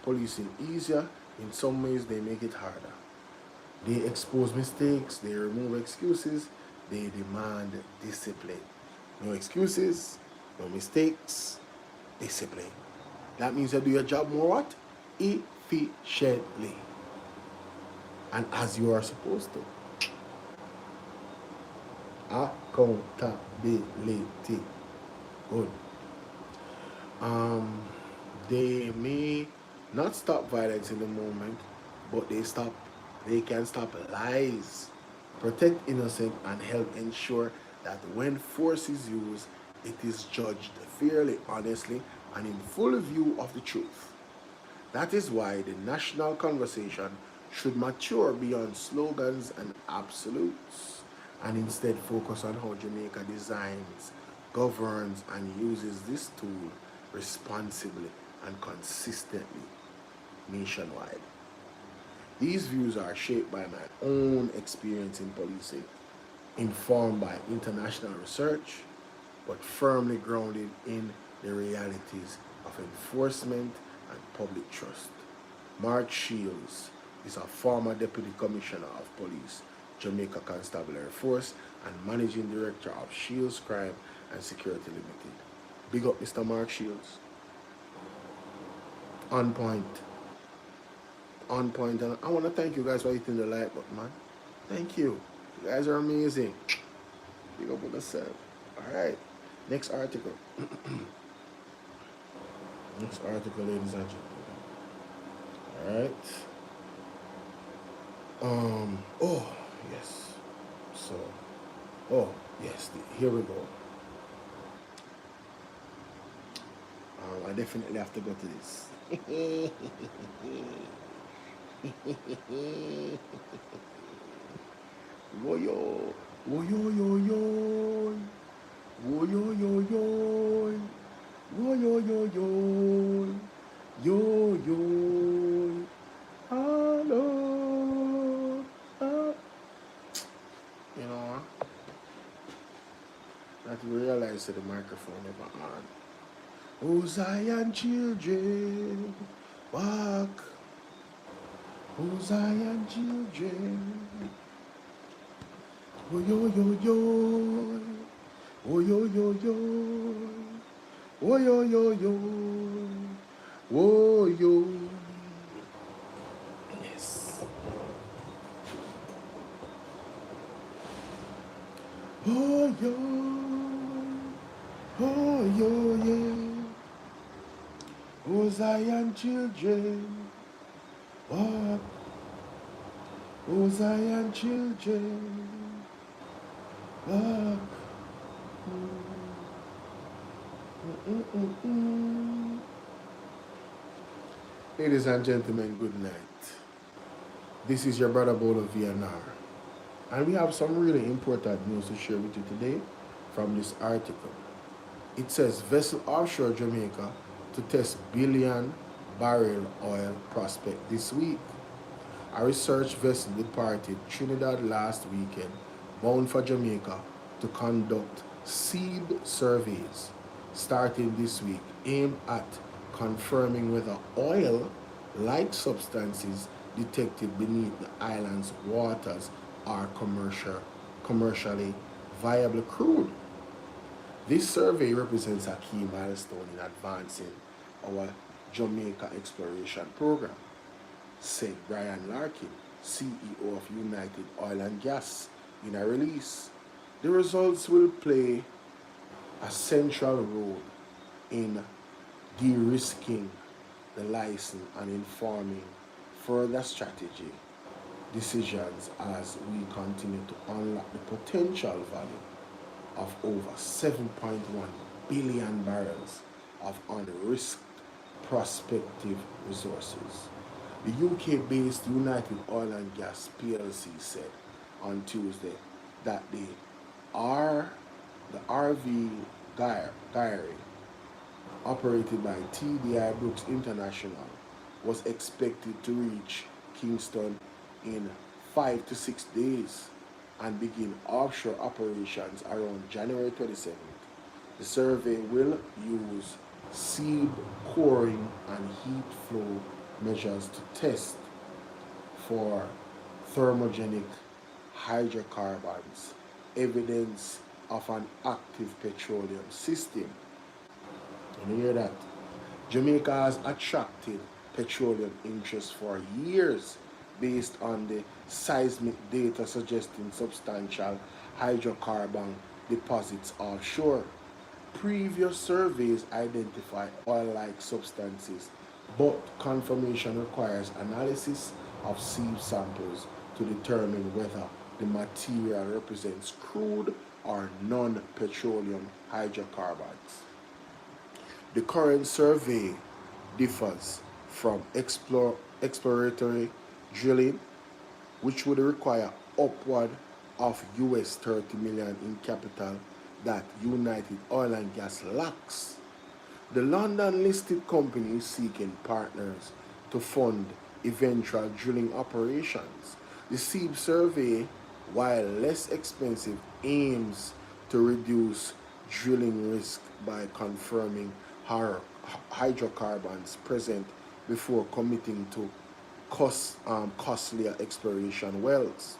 policing easier. In some ways, they make it harder. They expose mistakes, they remove excuses, they demand discipline. No excuses, no mistakes, discipline. That means you do your job more what? Efficiently. And as you are supposed to. Accountability. Good. They may not stop violence in the moment, but they can stop lies, protect innocent, and help ensure that when force is used, it is judged fairly, honestly, and in full view of the truth. That is why the national conversation should mature beyond slogans and absolutes, and instead focus on how Jamaica designs, governs, and uses this tool responsibly and consistently nationwide. These views are shaped by my own experience in policing, informed by international research, but firmly grounded in the realities of enforcement and public trust. Mark Shields is a former Deputy Commissioner of Police, Jamaica Constabulary Force, and Managing Director of Shields Crime and Security Limited. Big up Mr. Mark Shields. On point. On point. And I want to thank you guys for hitting the like button, man. Thank you. You guys are amazing. Big up on yourself. Alright. Next article. Next article, ladies and gentlemen. Alright. Oh, yes. So, oh, yes, here we go. I definitely have to go to this. Woyo, woyo, yo, yo, woyo, yo, yo, woyo, yo, yo, yo, yo, hello, you know, that you realize that the microphone never on. Oh, Zion children, walk. Oh, Zion children. Oh, yo, yo, yo. Oh, yo, yo, yo. Oh, yo, yo, yo. Oh, yo. Yes. Oh, yo. Oh, yo, yeah. Oh, Zion children, What? Oh, Zion children. What? Ladies and gentlemen, good night. This is your brother Bolo VNR. And we have some really important news to share with you today from this article. It says vessel offshore Jamaica to test billion barrel oil prospect this week. A research vessel departed Trinidad last weekend, bound for Jamaica to conduct seed surveys starting this week, aimed at confirming whether oil-like substances detected beneath the island's waters are commercially viable crude. This survey represents a key milestone in advancing our Jamaica exploration program, said Brian Larkin, CEO of United Oil and Gas, in a release. The results will play a central role in de-risking the license and informing further strategy decisions as we continue to unlock the potential value of over 7.1 billion barrels of unrisked prospective resources. The UK-based United Oil and Gas plc said on Tuesday that the RV Diary, operated by TDI Brooks International, was expected to reach Kingston in 5 to 6 days and begin offshore operations around January 27th. The survey will use seed coring and heat flow measures to test for thermogenic hydrocarbons, evidence of an active petroleum system. You hear that? Jamaica has attracted petroleum interest for years based on the seismic data suggesting substantial hydrocarbon deposits offshore. Previous surveys identify oil-like substances, but confirmation requires analysis of seed samples to determine whether the material represents crude or non-petroleum hydrocarbons. The current survey differs from exploratory drilling, which would require upward of US 30 million in capital that United Oil and Gas lacks. The London-listed company is seeking partners to fund eventual drilling operations. The SEEB survey, while less expensive, aims to reduce drilling risk by confirming hydrocarbons present before committing to costlier exploration wells.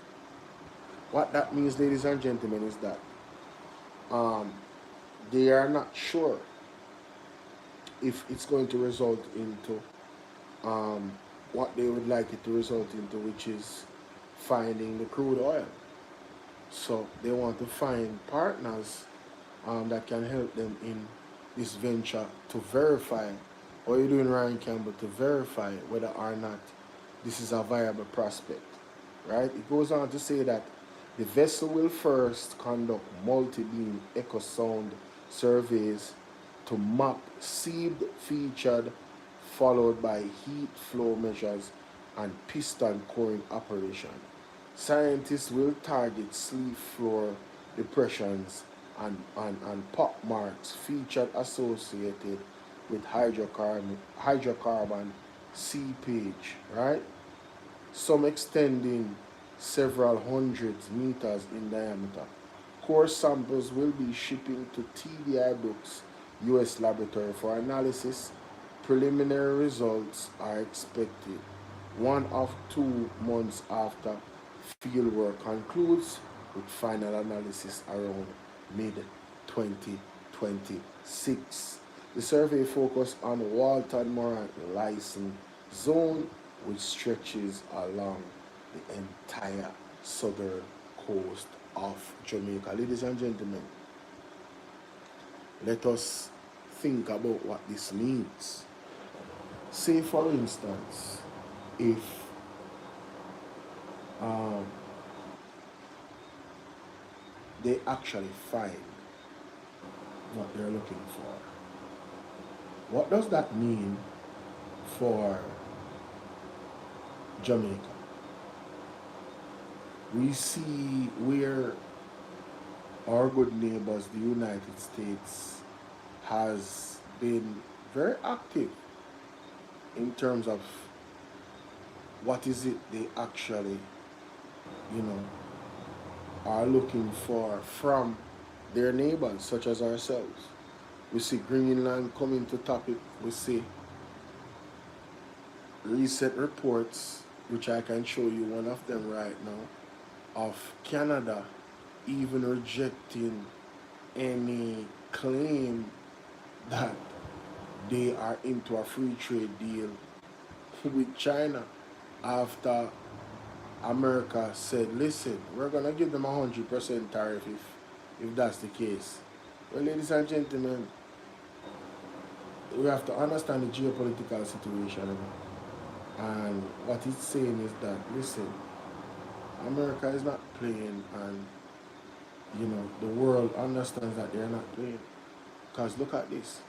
What that means, ladies and gentlemen, is that they are not sure if it's going to result into what they would like it to result into, which is finding the crude oil. So they want to find partners that can help them in this venture to verify what you're doing, Ryan Campbell, to verify whether or not this is a viable prospect, right? It goes on to say that the vessel will first conduct multi-beam echo sound surveys to map seed featured, followed by heat flow measures and piston coring operation. Scientists will target sleeve floor depressions and pop marks featured associated with hydrocarbon seepage, right? Some extending several hundreds meters in diameter. Core samples will be shipping to TDI Brooks US laboratory for analysis. Preliminary results are expected 1 or 2 months after fieldwork concludes, with final analysis around mid-2026. The survey focused on Walton Morant license zone, which stretches along the entire southern coast of Jamaica. Ladies and gentlemen, let us think about what this means. Say, for instance, if they actually find what they're looking for. What does that mean for Jamaica? We see where our good neighbors, the United States, has been very active in terms of what is it they actually, are looking for from their neighbors, such as ourselves. We see Greenland coming to topic. We see recent reports, which I can show you one of them right now, of Canada even rejecting any claim that they are into a free trade deal with China after America said, listen, we're going to give them 100% tariff if that's the case. Well, ladies and gentlemen, we have to understand the geopolitical situation. And what it's saying is that, listen, America is not playing, and the world understands that they're not playing. Because look at this.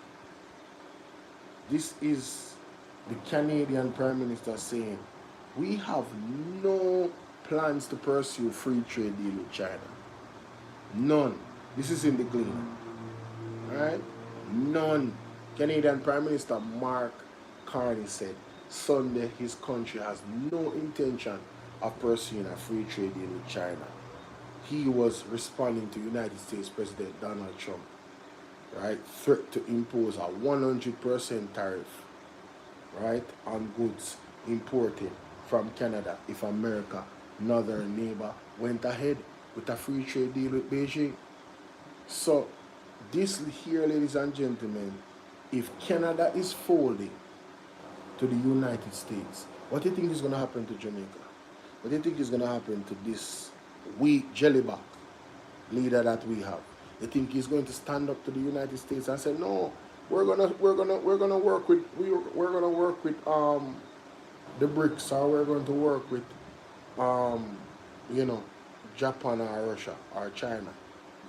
This is the Canadian Prime Minister saying, we have no plans to pursue free trade deal with China. None. This is in the Gleaner. Right? None. Canadian Prime Minister Mark Carney said Sunday his country has no intention of pursuing a free trade deal with China. He was responding to United States President Donald Trump, right, threat to impose a 100% tariff, right, on goods imported from Canada if America, northern neighbor, went ahead with a free trade deal with Beijing. So this here, ladies and gentlemen, if Canada is folding to the United States, what do you think is going to happen to Jamaica? What do you think is going to happen to this weak jellyback leader that we have? You think he's going to stand up to the United States and say, no, we're gonna work with the BRICS, or we're going to work with Japan or Russia or China?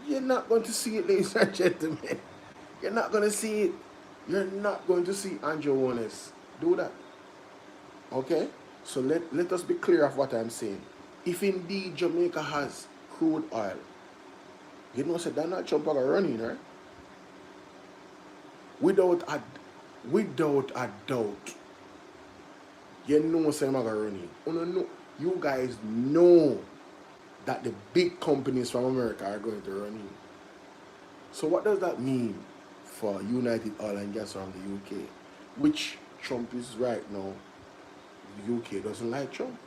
You're not going to see it, ladies and gentlemen. You're not going to see it. You're not going to see Andrew Warnes do that. Okay? So let us be clear of what I'm saying. If indeed Jamaica has crude oil, you know, say Donald Trump are running, right? Without a doubt. You know, say I'm running. You guys know that the big companies from America are going to run in. So what does that mean for United Oil and Gas from the UK? Which Trump is right now. The UK doesn't like Trump.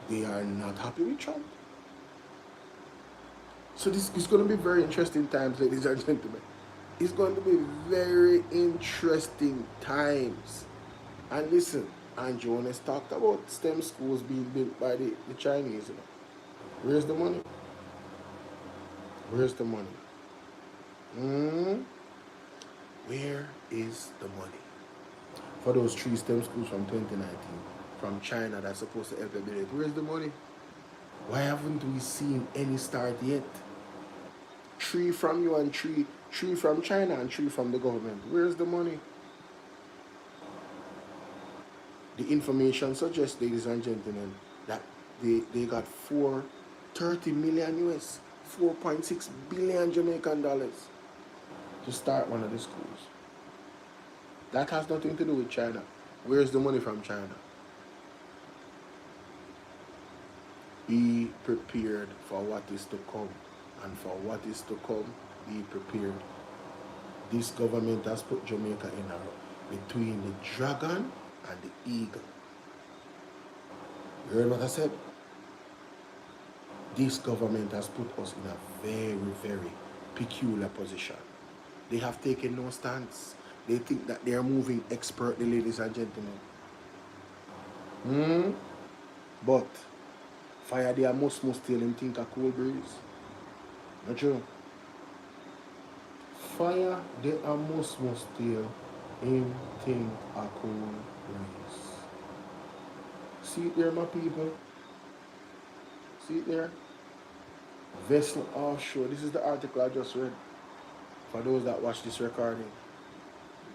They are not happy with Trump. So this is going to be very interesting times, ladies and gentlemen. It's going to be very interesting times. And listen, Andrew has talked about STEM schools being built by the Chinese. Where's the money? Where's the money? Where is the money? For those 3 STEM schools from 2019 from China that's supposed to help build it, where's the money? Why haven't we seen any start yet? 3 from you and 3 from China and 3 from the government. Where's the money? The information suggests, ladies and gentlemen, that they got 430 million US, 4.6 billion Jamaican dollars to start one of the schools. That has nothing to do with China. Where's the money from China? Be prepared for what is to come. And for what is to come, be prepared. This government has put Jamaica in between the dragon and the eagle. You heard what I said? This government has put us in a very, very peculiar position. They have taken no stance. They think that they are moving expertly, ladies and gentlemen. But fire there must still him think a cool breeze. Not true. Fire there must still him think a cool Nice. See it there, my people? See it there? Vessel offshore. This is the article I just read. For those that watch this recording,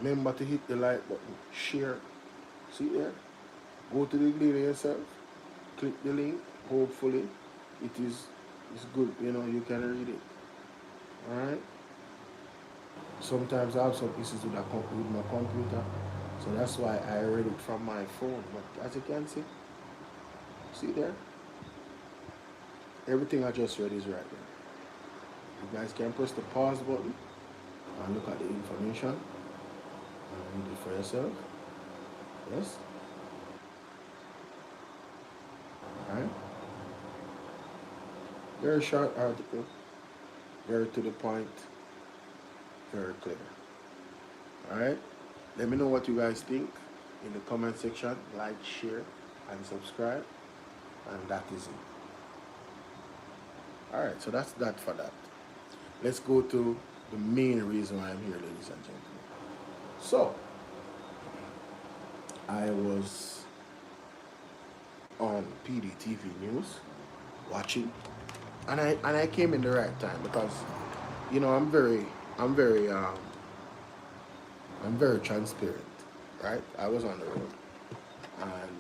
remember to hit the like button, share. See there? Go to the video yourself, click the link. Hopefully, it's good. You know, you can read it. All right. Sometimes I have some issues with my computer, so that's why I read it from my phone. But as you can see there, everything I just read is right there. You guys can press the pause button and look at the information and read it for yourself. Yes? Alright? Very short article, very to the point, very clear. Alright? Let me know what you guys think in the comment section. Like, share, and subscribe. And that is it. Alright, so that's that for that. Let's go to the main reason why I'm here, ladies and gentlemen. So, I was on PDTV News watching, and I came in the right time because, you know, I'm very transparent, right? I was on the road, and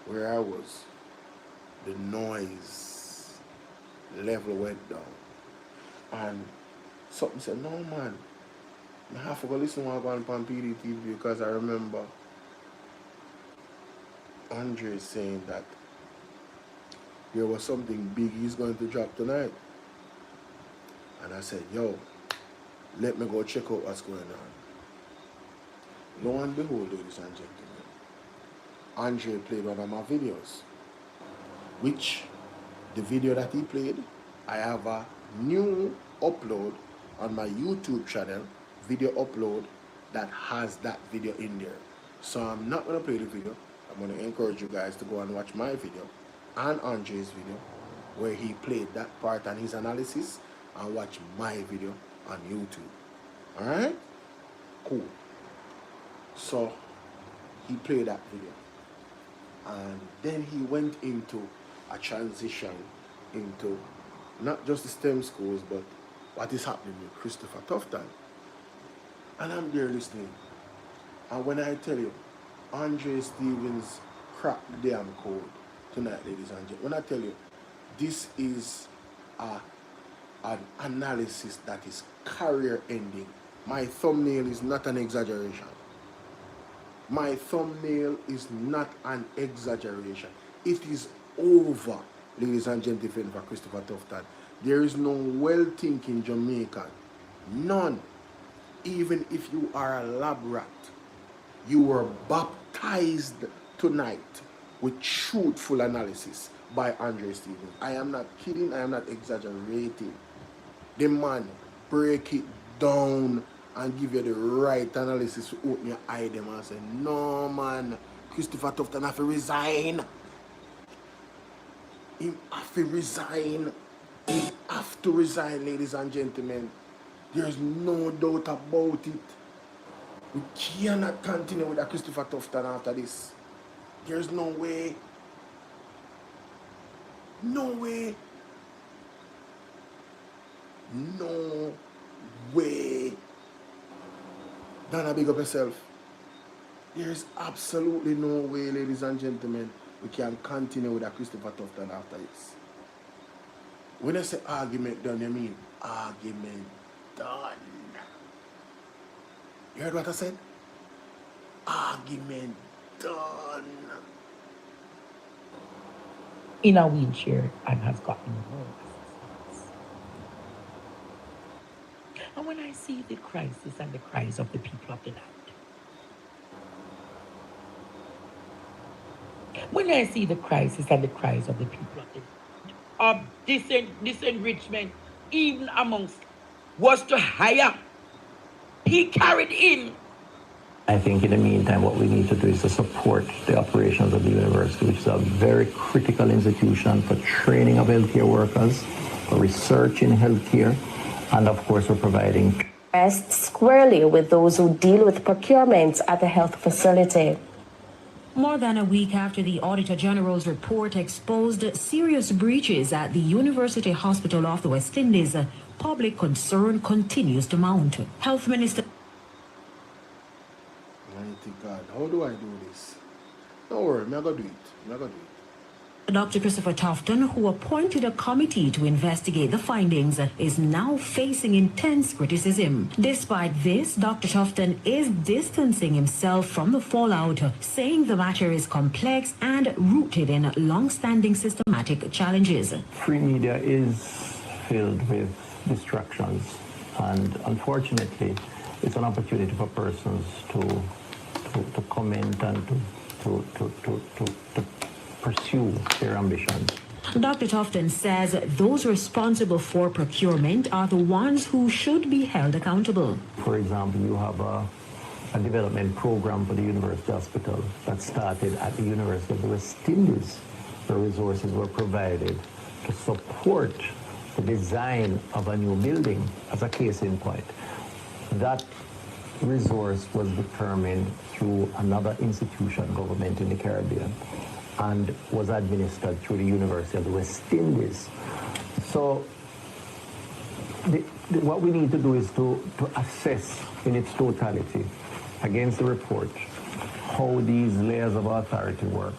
where I was, the noise level went down, and something said, no man, I have to go listen to one on PDTV because I remember Andre saying that there was something big he's going to drop tonight. And I said, yo, let me go check out what's going on. Lo and behold, ladies and gentlemen, Andre played one of my videos, which the video that he played, I have a new upload on my YouTube channel, video upload, that has that video in there. So I'm not going to play the video. I'm going to encourage you guys to go and watch my video and Andre's video where he played that part and his analysis, and watch my video on YouTube. Alright? Cool. So he played that video. And then he went into a transition into not just the STEM schools, but what is happening with Christopher Tufton. And I'm there listening. And when I tell you, Andre Stevens cracked the damn code tonight, ladies and gentlemen. When I tell you, this is an analysis that is career ending. My thumbnail is not an exaggeration. My thumbnail is not an exaggeration. It is over, ladies and gentlemen, for Christopher Tufton. There is no well-thinking Jamaican. None. Even if you are a lab rat, you were baptized tonight with truthful analysis by Andre Stevens. I am not kidding, I am not exaggerating. The man break it down and give you the right analysis to open your eye them and say, no man, Christopher Tufton have to resign. He have to resign. He have to resign, ladies and gentlemen. There's no doubt about it. We cannot continue with that Christopher Tufton after this. There's no way. No way. No way. Donna, big up yourself. There's absolutely no way, ladies and gentlemen, we can continue with that Christopher Tufton after this. When I say argument done, you mean argument done. You heard what I said? Argument done. In a wheelchair and has gotten worse. And when I see the crisis and the cries of the people of the land, when I see the crisis and the cries of the people of the land, of disenrichment, even amongst, was to hire, he carried in. I think in the meantime, what we need to do is to support the operations of the university, which is a very critical institution for training of healthcare workers, for research in healthcare, and of course, we're providing squarely with those who deal with procurement at the health facility. More than a week after the Auditor General's report exposed serious breaches at the University Hospital of the West Indies, public concern continues to mount. Health Minister Mighty God, how do I do this? Don't worry, I'm gonna do it. Dr. Christopher Tufton, who appointed a committee to investigate the findings, is now facing intense criticism. Despite this, Dr. Tufton is distancing himself from the fallout, saying the matter is complex and rooted in long-standing systematic challenges. Free media is filled with distractions, and unfortunately, it's an opportunity for persons to comment and to pursue their ambitions. Dr. Tufton says those responsible for procurement are the ones who should be held accountable. For example, you have a development program for the University Hospital that started at the University of the West Indies, where resources were provided to support the design of a new building, as a case in point. That resource was determined through another institution, government in the Caribbean, and was administered through the University of the West Indies. So what we need to do is to assess in its totality against the report how these layers of authority work.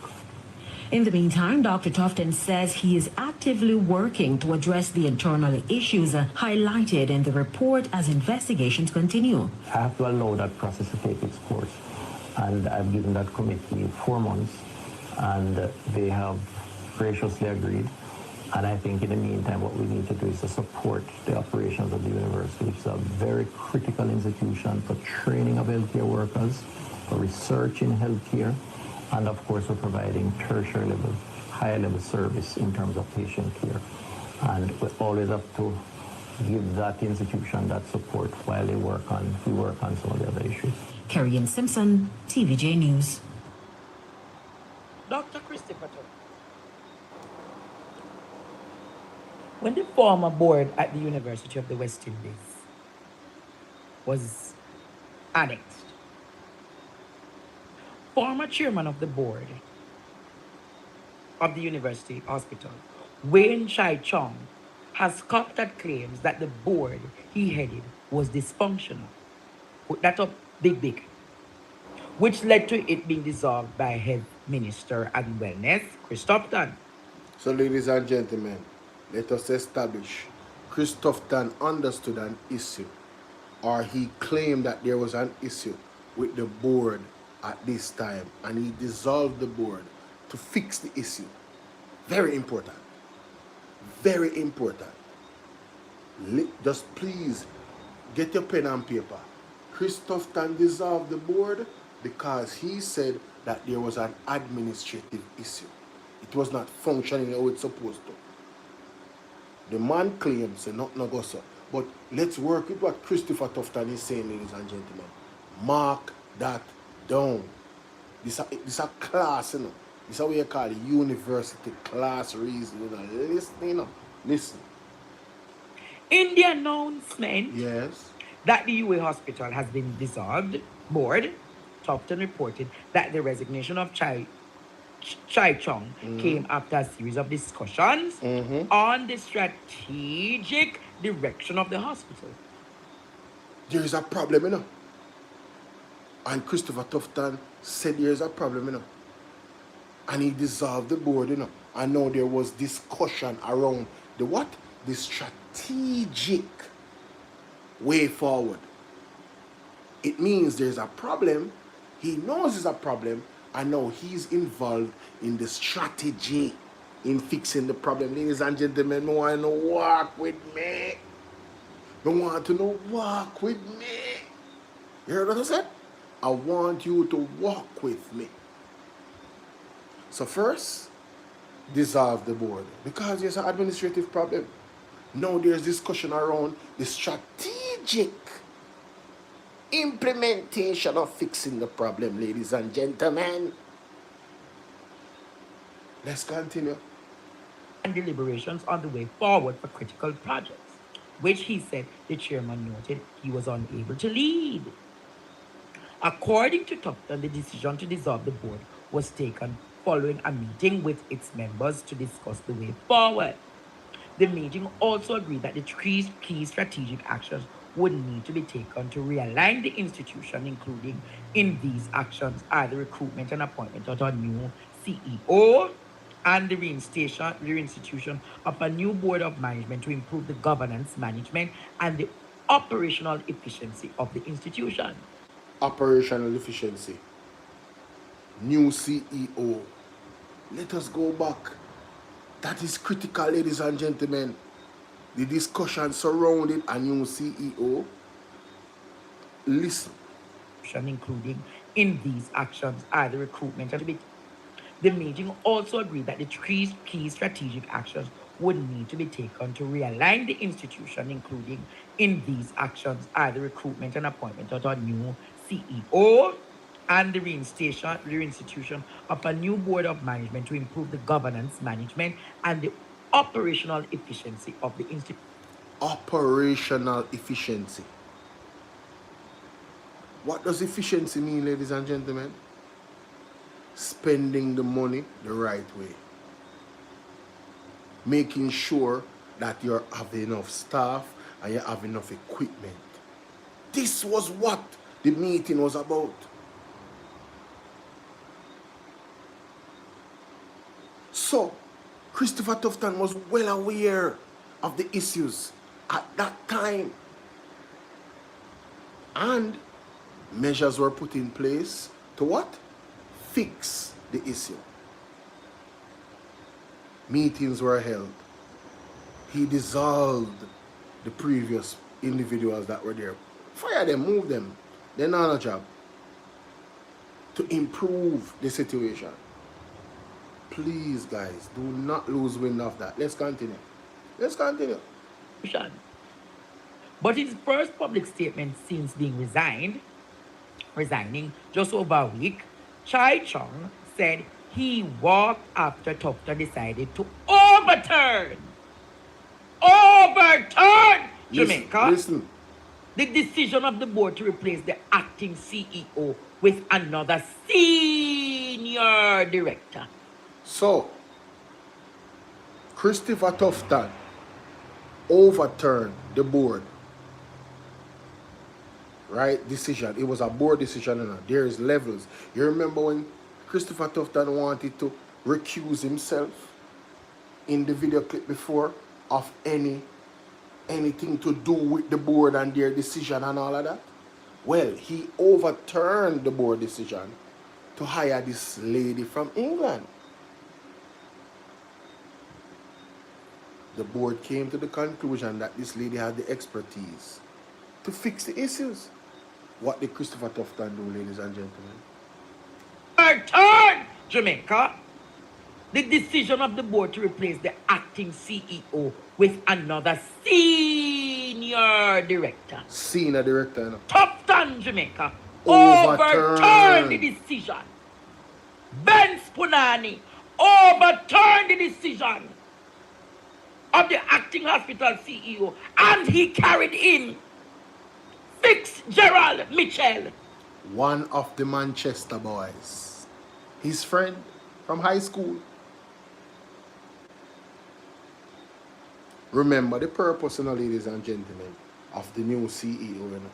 In the meantime, Dr. Tufton says he is actively working to address the internal issues highlighted in the report as investigations continue. I have to allow that process to take its course, and I've given that committee 4 months, and they have graciously agreed. And I think in the meantime, what we need to do is to support the operations of the university, which is a very critical institution for training of healthcare workers, for research in healthcare, and of course we're providing tertiary level, higher level service in terms of patient care. And we always have to give that institution that support while we work on some of the other issues. Carrie Ann Simpson, TVJ News. Dr. Christopher Tufton, when the former board at the University of the West Indies was annexed, former chairman of the board of the University Hospital, Wayne Chai Chong, has scoffed at claims that the board he headed was dysfunctional. Put that up big, which led to it being dissolved by Health Minister and Wellness, Chris Tufton. So, ladies and gentlemen, let us establish Chris Tufton understood an issue, or he claimed that there was an issue with the board at this time, and he dissolved the board to fix the issue. Very important. Very important. Just please get your pen and paper. Chris Tufton dissolved the board because he said that there was an administrative issue. It was not functioning how it's supposed to. The man claims not go so. But let's work with what Christopher Tufton is saying, ladies and gentlemen. Mark that down. This a class, you know. This is what we call university class reason. You know. Listen, you know. Listen. In the announcement Yes. that the UA hospital has been dissolved, board, Tufton reported that the resignation of Chai Chong came after a series of discussions on the strategic direction of the hospital. There is a problem, you know. And Christopher Tufton said there is a problem, you know. And he dissolved the board, you know. And now there was discussion around the what? The strategic way forward. It means there's a problem. He knows there's a problem. And now he's involved in the strategy in fixing the problem. Ladies and gentlemen, I want to walk with me. I want to know walk with me. You heard what I said? I want you to walk with me. So first, dissolve the board because there's an administrative problem. Now there's discussion around the strategic implementation of fixing the problem, ladies and gentlemen. Let's continue. And deliberations on the way forward for critical projects, which he said the chairman noted he was unable to lead. According to Tufton, the decision to dissolve the board was taken following a meeting with its members to discuss the way forward. The meeting also agreed that the three key strategic actions would need to be taken to realign the institution, including in these actions are the recruitment and appointment of a new CEO and the reinstitution of a new board of management to improve the governance, management, and the operational efficiency of the institution. Operational efficiency. New CEO. Let us go back. That is critical, ladies and gentlemen. The discussion surrounding a new CEO. Listen. Including in these actions are the recruitment and the meeting also agreed that the three key strategic actions would need to be taken to realign the institution, including in these actions are the recruitment and appointment of a new CEO and the reinstitution of a new board of management to improve the governance, management, and the operational efficiency of the institution. Operational efficiency. What does efficiency mean, ladies and gentlemen? Spending the money the right way. Making sure that you have enough staff and you have enough equipment. This was what the meeting was about. So, Christopher Tufton was well aware of the issues at that time. And measures were put in place to what? Fix the issue. Meetings were held. He dissolved the previous individuals that were there. Fire them, move them. They're not a job. To improve the situation. Please, guys, do not lose wind of that. Let's continue. Let's continue. But his first public statement since being resigning just over a week, Chai Chong said he walked after Tufton decided to overturn Jamaica, listen. the decision of the board to replace the acting CEO with another senior director. So, Christopher Tufton overturned the board. Right? Decision. It was a board decision and there is levels. You remember when Christopher Tufton wanted to recuse himself in the video clip before of anything to do with the board and their decision and all of that? Well, he overturned the board decision to hire this lady from England. The board came to the conclusion that this lady had the expertise to fix the issues. What did Christopher Tufton do, ladies and gentlemen? Overturn Jamaica, the decision of the board to replace the acting CEO with another senior director. Senior director, you know. Tufton Jamaica overturned the decision. Ben Spunani overturned the decision of the acting hospital CEO, and he carried in Fitzgerald Mitchell, one of the Manchester boys, his friend from high school. Remember the purpose, you know, ladies and gentlemen, of the new CEO, you know,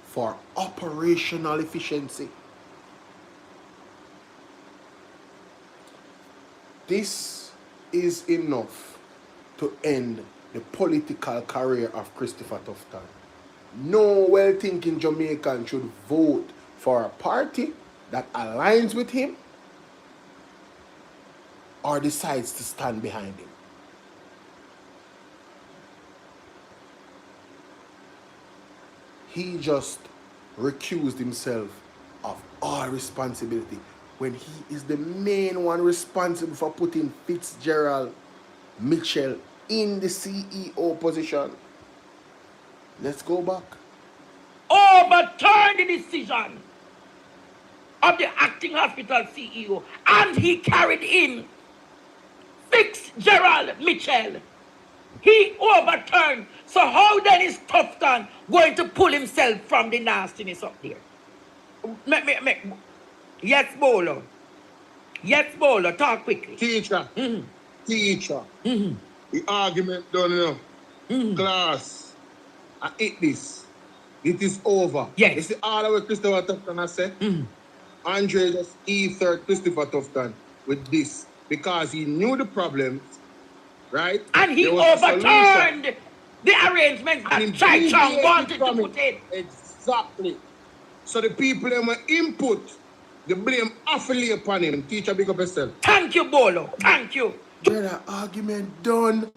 for operational efficiency. This is enough to end the political career of Christopher Tufton. No well-thinking Jamaican should vote for a party that aligns with him or decides to stand behind him. He just recused himself of all responsibility when he is the main one responsible for putting Fitzgerald Mitchell in the CEO position. Let's go back. Overturned the decision of the acting hospital CEO, and he carried in Fitzgerald Mitchell. He overturned. So how then is Tufton going to pull himself from the nastiness up there? Yes, Bolo. Yes, Bolo, talk quickly. Teacher, Mm-hmm. teacher. Mm-hmm. The argument done, you know. Mm-hmm. Class, I hit this. It is over. Yes. You see all the way Christopher Tufton I said? Mm-hmm. Andre just ethered Christopher Tufton with this because he knew the problems, right? And he There was a solution. overturned the arrangements And that he Chai Chong deviated wanted to from put in. Exactly. So the people that were input, the blame affiliate upon him. Teacher, big up yourself. Thank you, Bolo. Thank you. Brother, argument done.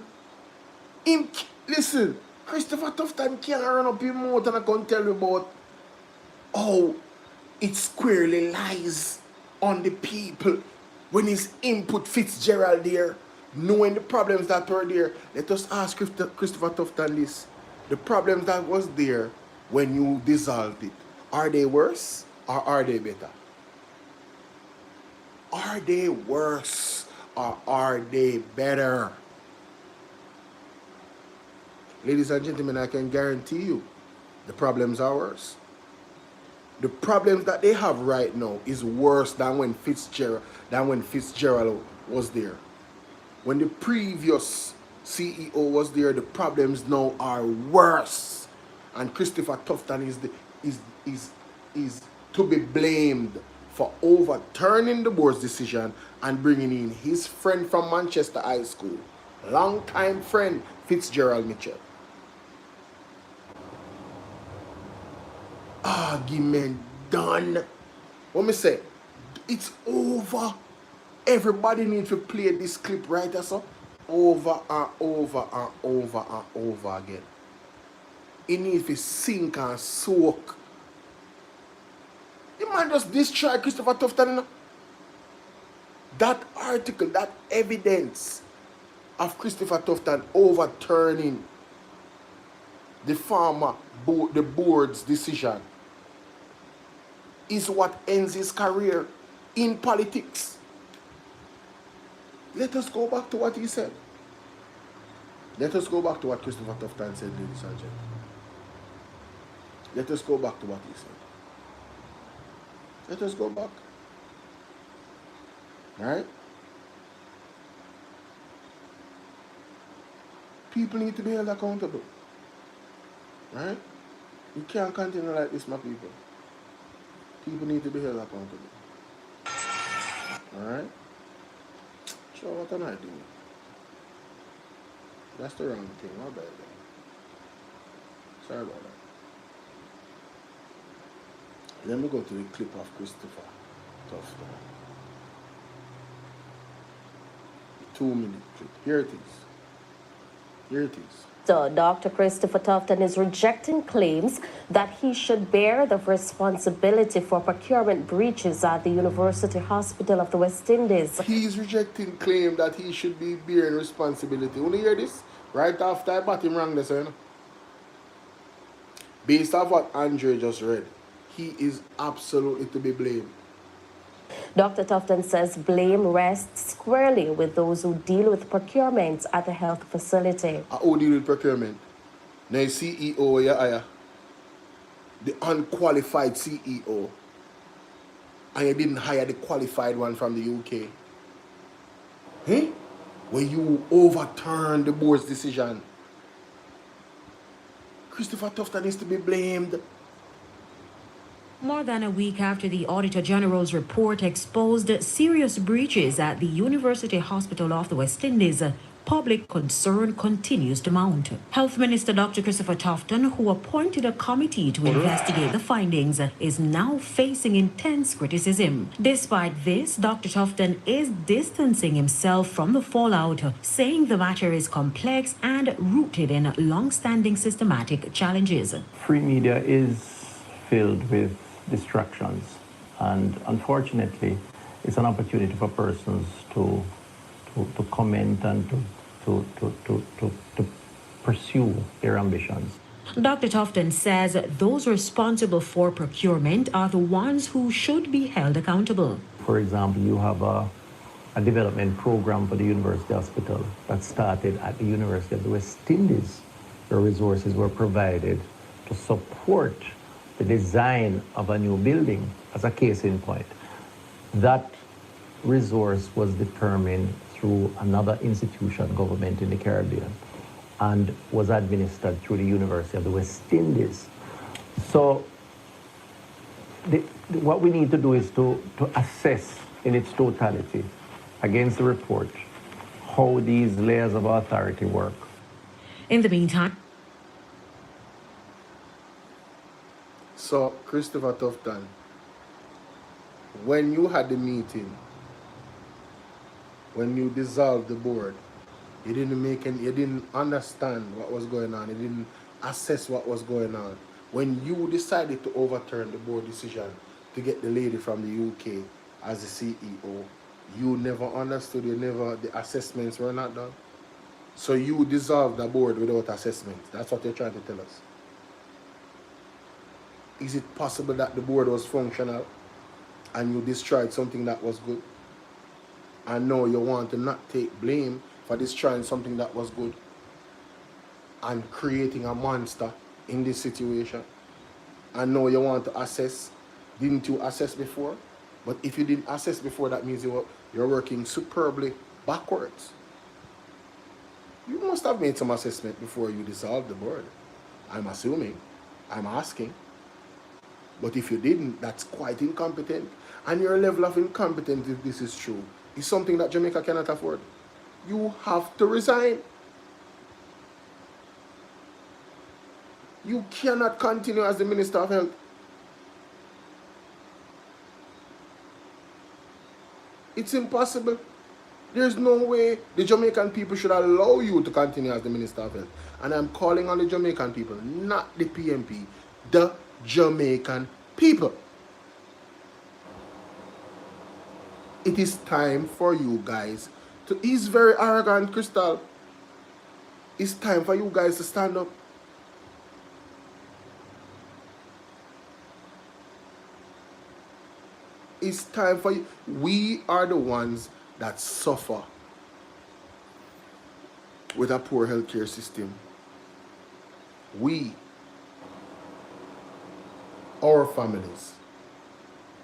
Listen, Christopher Tufton can't run up his mouth and I can't tell you about how it squarely lies on the people when his input Fitzgerald there, knowing the problems that were there. Let us ask Christopher Tufton this. The problems that was there when you dissolved it, are they worse or are they better? Are they worse or are they better? Ladies and gentlemen, I can guarantee you the problems are worse. The problems that they have right now is worse than when Fitzgerald was there. When the previous CEO was there, the problems now are worse. And Christopher Tufton is to be blamed for overturning the board's decision and bringing in his friend from Manchester High School, longtime friend Fitzgerald Mitchell. Argument done. What me say? It's over. Everybody needs to play this clip right as so over and over and over and over again. It needs to sink and soak. The man just destroy Christopher Tufton. That article, that evidence of Christopher Tufton overturning the the board's decision is what ends his career in politics. Let us go back to what he said. Let us go back to what Christopher Tufton said, ladies and gentlemen. Let us go back to what he said. Let us go back. Right? People need to be held accountable. Right? You can't continue like this, my people. People need to be held accountable. Alright? Sure, what am I doing? That's the wrong thing. My bad. Sorry about that. Let me go to the clip of Christopher Tufton. The 2-minute clip. Here it is. Here it is. So Dr. Christopher Tufton is rejecting claims that he should bear the responsibility for procurement breaches at the University Hospital of the West Indies. He is rejecting claim that he should be bearing responsibility. When you hear this? Right after I bought him wrong this, you know? Based off what Andre just read, he is absolutely to be blamed. Dr. Tufton says blame rests squarely with those who deal with procurement at the health facility. Who deal with procurement? Now CEO, yeah, the unqualified CEO, and you didn't hire the qualified one from the UK. Huh? When you overturn the board's decision. Christopher Tufton is to be blamed. More than a week after the Auditor General's report exposed serious breaches at the University Hospital of the West Indies, public concern continues to mount. Health Minister Dr. Christopher Tufton, who appointed a committee to investigate the findings, is now facing intense criticism. Despite this, Dr. Tufton is distancing himself from the fallout, saying the matter is complex and rooted in long-standing systematic challenges. Free media is filled with distractions, and unfortunately it's an opportunity for persons to comment and to pursue their ambitions. Dr. Tufton says those responsible for procurement are the ones who should be held accountable. For example, you have a development program for the University Hospital that started at the University of the West Indies, where resources were provided to support the design of a new building, as a case in point. That resource was determined through another institution, government in the Caribbean, and was administered through the University of the West Indies. So what we need to do is to assess in its totality against the report how these layers of authority work. In the meantime, So, Christopher Tufton, when you had the meeting, when you dissolved the board, you didn't understand what was going on, you didn't assess what was going on. When you decided to overturn the board decision to get the lady from the UK as the CEO, you never understood, the assessments were not done. So you dissolved the board without assessment. That's what you're trying to tell us. Is it possible that the board was functional and you destroyed something that was good? And now you want to not take blame for destroying something that was good and creating a monster in this situation? And now you want to assess. Didn't you assess before? But if you didn't assess before, that means you're working superbly backwards. You must have made some assessment before you dissolved the board. I'm assuming. I'm asking. But if you didn't, that's quite incompetent. And your level of incompetence, if this is true, is something that Jamaica cannot afford. You have to resign. You cannot continue as the Minister of Health. It's impossible. There's no way the Jamaican people should allow you to continue as the Minister of Health. And I'm calling on the Jamaican people, not the PMP, the Jamaican people. It is time for you guys to, he's very arrogant, Crystal. It's time for you guys to stand up. It's time for you. We are the ones that suffer with a poor healthcare system. We, our families,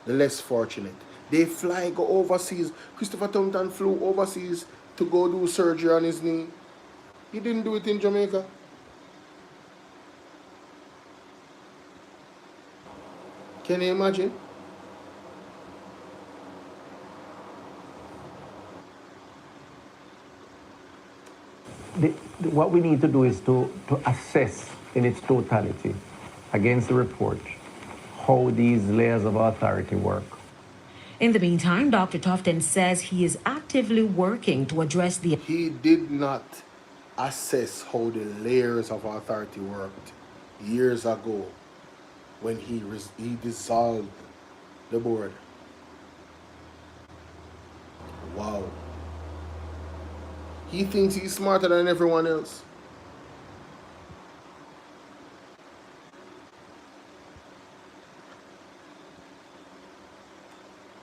the less fortunate, they go overseas. Christopher Tufton flew overseas to go do surgery on his knee. He didn't do it in Jamaica. Can you imagine? What we need to do is to assess in its totality against the report how these layers of authority work. in the meantime, Dr. Tufton says he is actively working to address the... He did not assess how the layers of authority worked years ago when he dissolved the board. Wow. He thinks he's smarter than everyone else.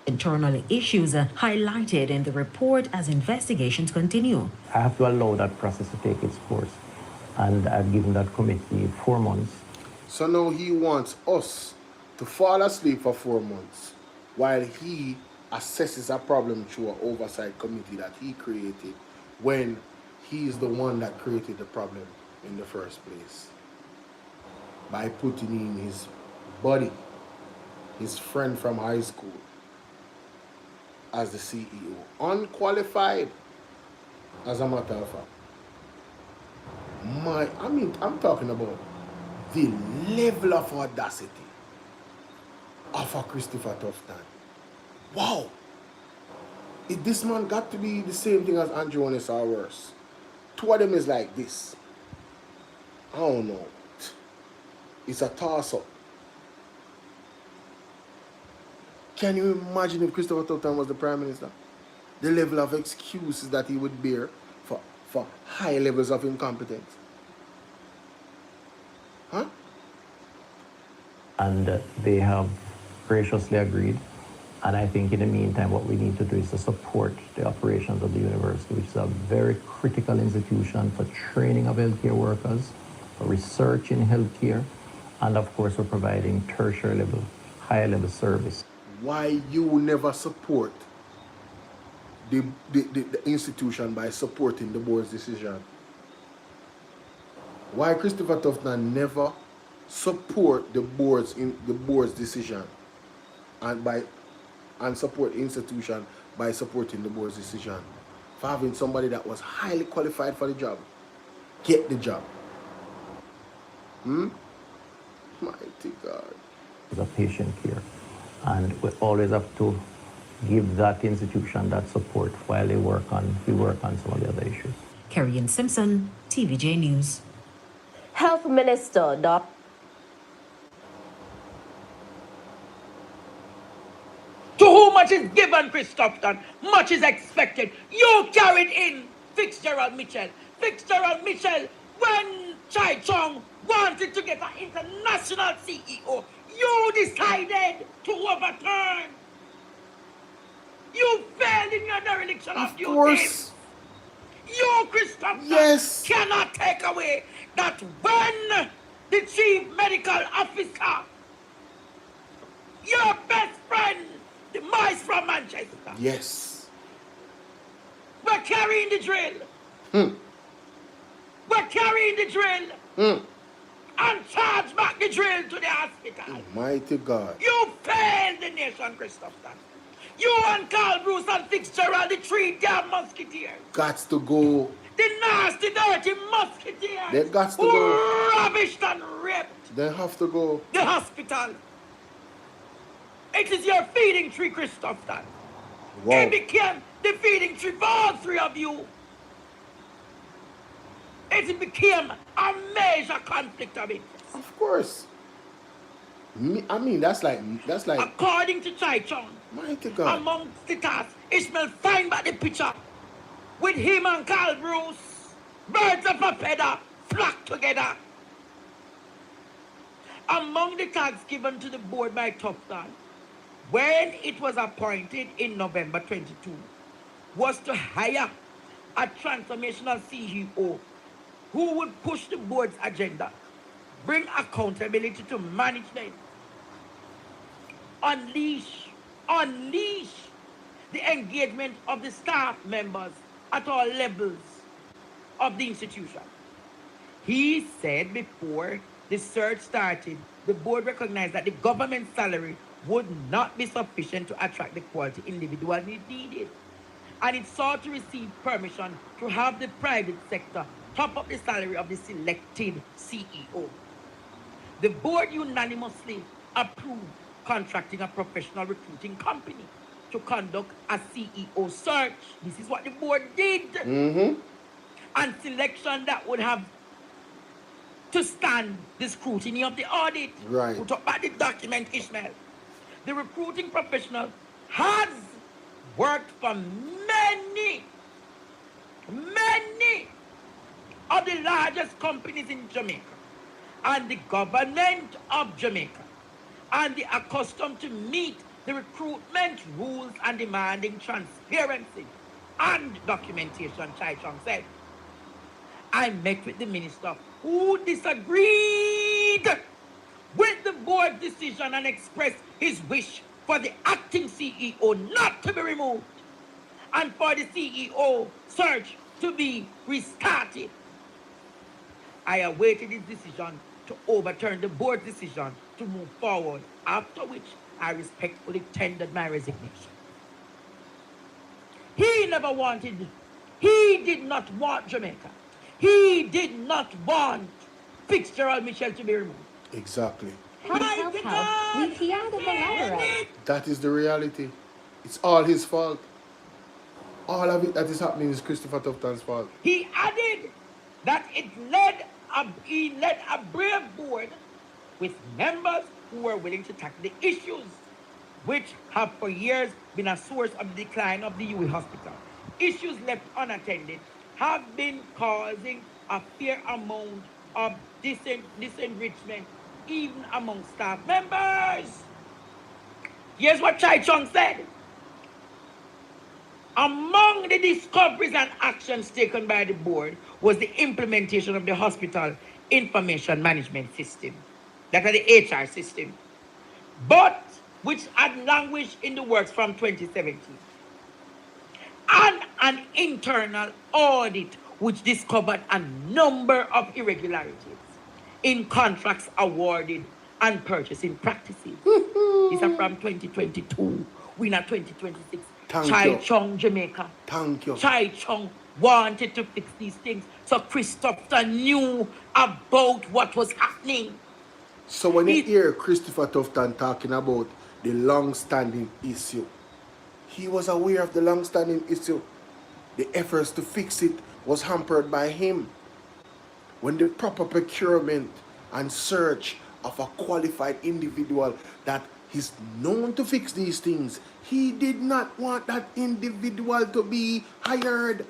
internal issues highlighted in the report as investigations continue. I have to allow that process to take its course, and I've given that committee 4 months. So now he wants us to fall asleep for 4 months while he assesses a problem through an oversight committee that he created when he is the one that created the problem in the first place by putting in his buddy, his friend from high school, as the CEO, unqualified, as a matter of fact. I'm talking about the level of audacity of a Christopher Tufton. Wow! This man got to be the same thing as Andrew Honest or worse. Two of them is like this. I don't know. It's a toss-up. Can you imagine if Christopher Tufton was the Prime Minister? The level of excuses that he would bear for high levels of incompetence. Huh? And they have graciously agreed. And I think in the meantime, what we need to do is to support the operations of the university, which is a very critical institution for training of healthcare workers, for research in healthcare, and of course, for providing tertiary level, higher level service. Why you never support the institution by supporting the board's decision. Why Christopher Tufton never support the board's decision and support the institution by supporting the board's decision? For having somebody that was highly qualified for the job get the job. Mighty God. The patient care. And we always have to give that institution that support while we work on some of the other issues. Kerry-Ann Simpson, TVJ News. Health Minister Dr. To whom much is given, Chris Tufton, much is expected. You carried in Fitzgerald Mitchell. Fitzgerald Mitchell, when Chai Chong wanted to get an international CEO, you decided to overturn. You failed in your dereliction of duty. Of course. You, Chris Tufton, Yes. cannot take away that when the chief medical officer, your best friend, the mice from Manchester, Yes. we're carrying the drill. We're carrying the drill and charge back the drill to the hospital. Mighty God. You failed the nation, Christopher. You and Carl Bruce and Fitzgerald, the three damn musketeers. Gots to go. The nasty, dirty musketeers. They gots to who go. ravished and raped They have to go. the hospital. It is your feeding tree, Christopher. Wow. It became the feeding tree for all three of you. It became a major conflict of interest. Of course. I mean, that's like According to Chai Chong, mighty God. amongst the tasks, Ishmael find back the picture with him and Carl Bruce, birds of a feather, flock together. Among the tasks given to the board by Tufton, when it was appointed in November 22, was to hire a transformational CEO who would push the board's agenda, bring accountability to management, unleash the engagement of the staff members at all levels of the institution. He said before the search started, the board recognized that the government salary would not be sufficient to attract the quality individuals it needed, and it sought to receive permission to have the private sector top up the salary of the selected CEO. The board unanimously approved contracting a professional recruiting company to conduct a CEO search. This is what the board did. And selection that would have to stand the scrutiny of the audit. Right. Put up by the document, Ishmael. The recruiting professional has worked for many of the largest companies in Jamaica and the government of Jamaica, and they are accustomed to meet the recruitment rules and demanding transparency and documentation, Chai Chong said. I met with the minister who disagreed with the board decision and expressed his wish for the acting CEO not to be removed and for the CEO search to be restarted. I awaited his decision to overturn the board's decision to move forward, after which I respectfully tendered my resignation. He did not want Jamaica. He did not want Fitzgerald Mitchell to be removed. Exactly. That That is the reality. It's all his fault. All of it that is happening is Christopher Tufton's fault. He added that he led a brave board with members who were willing to tackle the issues which have for years been a source of the decline of the UWI hospital. Issues left unattended have been causing a fair amount of disenrichment even among staff members. Here's what Chai Chong said. Among the discoveries and actions taken by the board was the implementation of the hospital information management system, that is the HR system, but which had languished in the works from 2017. And an internal audit which discovered a number of irregularities in contracts awarded and purchasing practices. These are from 2022. We're in 2026. Thank Chai you. Chong, Jamaica. Thank you. Chai Chong wanted to fix these things, so Christopher knew about what was happening. So when you hear Christopher Tufton talking about the long-standing issue, he was aware of the long-standing issue. The efforts to fix it was hampered by him. When the proper procurement and search of a qualified individual that is known to fix these things, he did not want that individual to be hired.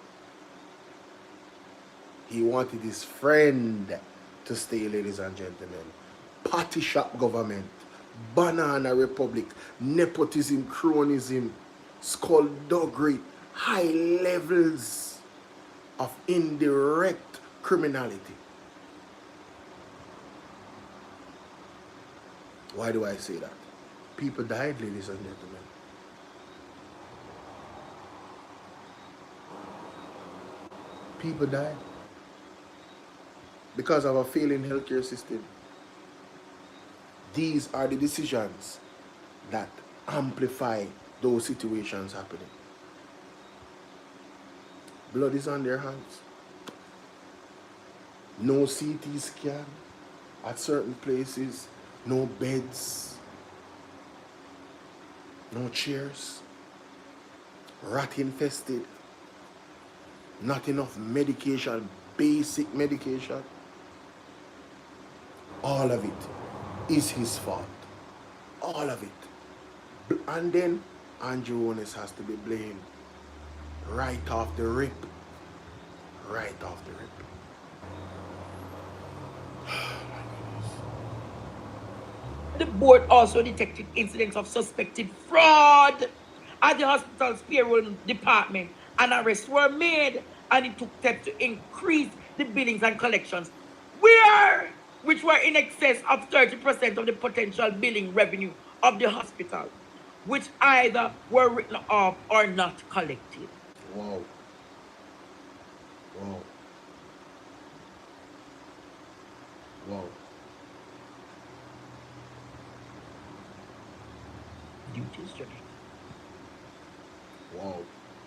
He wanted his friend to stay, ladies and gentlemen. Party shop government, banana republic, nepotism, cronyism, skullduggery, high levels of indirect criminality. Why do I say that? People died, ladies and gentlemen. People died because of a failing healthcare system. These are the decisions that amplify those situations happening. Blood is on their hands. No CT scan at certain places, no beds, no chairs, rat infested, not enough medication, basic medication. All of it is his fault. All of it. And then Andrew Onis has to be blamed right off the rip. Right off the rip. The board also detected incidents of suspected fraud at the hospital's payroll department, and arrests were made, and it took steps to increase the billings and collections, which were in excess of 30% of the potential billing revenue of the hospital, which either were written off or not collected. Wow. Wow. Wow. Duties, Judge. Wow.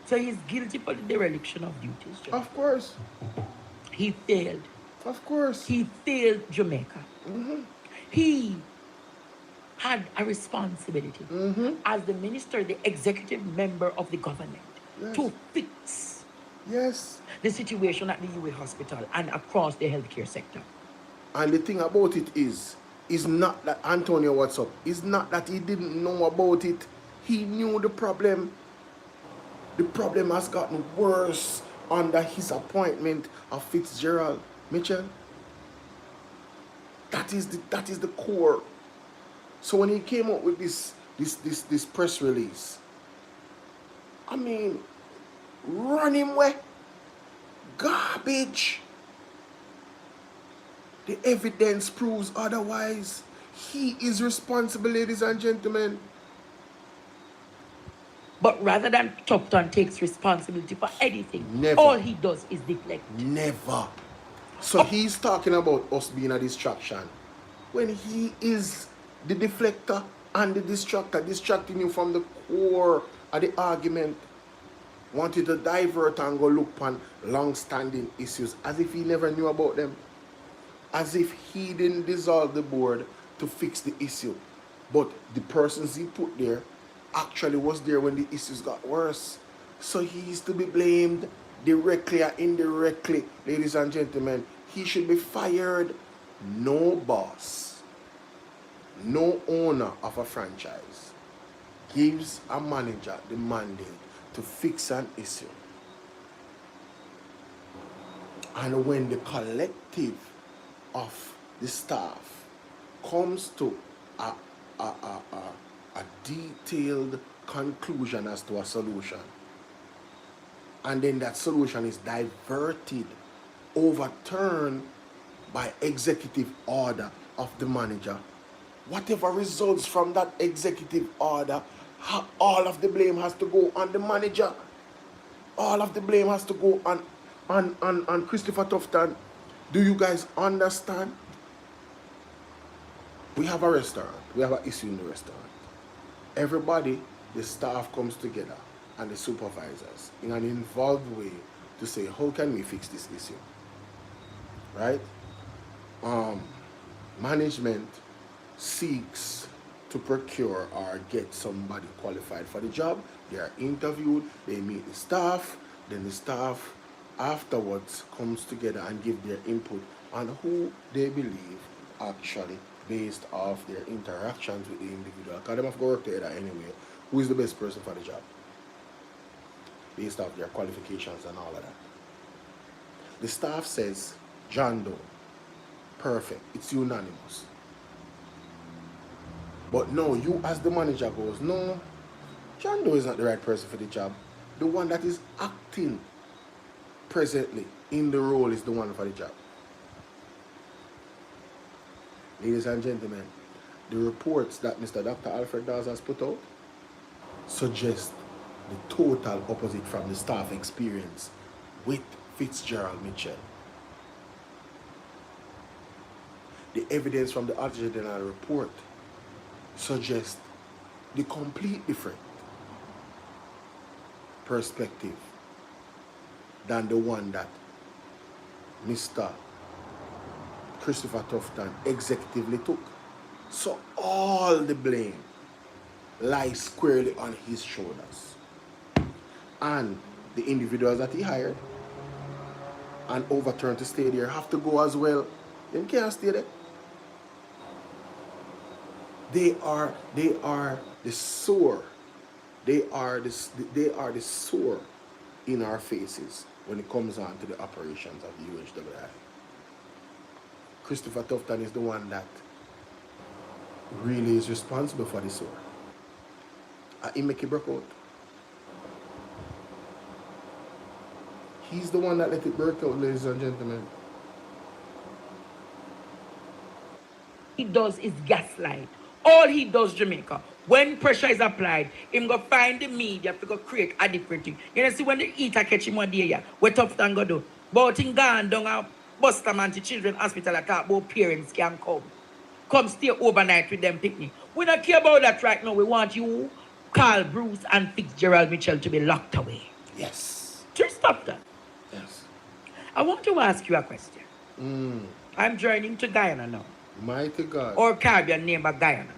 So he's guilty for the dereliction of duties, Judge. Of course. He failed. Of course. He failed Jamaica. He had a responsibility as the minister, the executive member of the government, to fix the situation at the UA hospital and across the healthcare sector. And the thing about it is not that Antonio, what's up? It's not that he didn't know about it. He knew the problem. The problem has gotten worse under his appointment of Fitzgerald Mitchell. That is the core. So when he came up with this press release, I mean, run him away. Garbage. The evidence proves otherwise. He is responsible, ladies and gentlemen. But rather than Tufton takes responsibility for anything, Never. all he does is deflect. Never. So he's talking about us being a distraction, when he is the deflector and the distractor, distracting you from the core of the argument, wanted to divert and go look upon long-standing issues as if he never knew about them, as if he didn't dissolve the board to fix the issue. But the persons he put there actually was there when the issues got worse. So he is to be blamed directly or indirectly, ladies and gentlemen. He should be fired. No boss, no owner of a franchise gives a manager the mandate to fix an issue. And when the collective of the staff comes to a detailed conclusion as to a solution, and then that solution is diverted, overturned by executive order of the manager, whatever results from that executive order, all of the blame has to go on the manager. all of the blame has to go on Christopher Tufton. Do you guys understand? We have a restaurant. We have an issue in the restaurant. Everybody, the staff comes together and the supervisors in an involved way to say, how can we fix this issue? Right? Management seeks to procure or get somebody qualified for the job. They are interviewed, they meet the staff, then the staff afterwards comes together and give their input on who they believe actually, based off their interactions with the individual, because they have to work together anyway, who is the best person for the job, based off their qualifications and all of that. The staff says, John Doe, perfect, it's unanimous. But no, you as the manager goes, no, John Doe is not the right person for the job. The one that is acting presently in the role is the one for the job. Ladies and gentlemen, the reports that Mr. Dr. Alfred Dawes has put out suggest the total opposite from the staff experience with Fitzgerald Mitchell. The evidence from the Auditor General report suggests the complete different perspective than the one that Mr. Christopher Tufton executively took. So all the blame lies squarely on his shoulders. And the individuals that he hired and overturned to stay there have to go as well. They can't stay there. They are the sore. They are the sore in our faces when it comes on to the operations of the UHWI. Christopher Tufton is the one that really is responsible for the sore. He make it break out. He's the one that let it break out, ladies and gentlemen. He does is gaslight. All he does, Jamaica, when pressure is applied, him go find the media to go create a different thing. You know, see when the eater catch him one day, yeah, what Tufton go do? But him gone down a Buster man to Children's Hospital and talk about parents can come stay overnight with them picnic. We don't care about that right now. We want you, Carl Bruce and Fitzgerald Mitchell, to be locked away. Yes. Just stop that. Yes. I want to ask you a question. I'm journeying to Guyana now. Mighty God. Or Caribbean neighbor Guyana.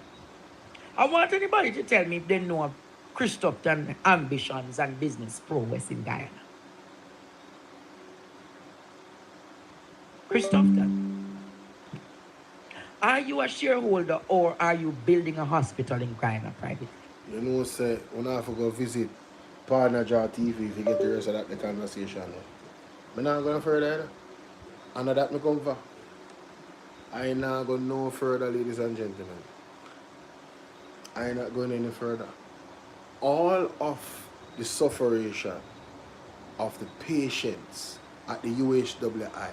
I want anybody to tell me if they know of Tufton ambitions and business progress in Guyana. Tufton, are you a shareholder or are you building a hospital in Guyana privately? You know, say, when I have to go visit Partner Jaw TV if you get the rest of that the conversation. I'm not going further. I know that me come for. I ain't not going no further, ladies and gentlemen. I ain't not going any further. All of the sufferation of the patients at the UHWI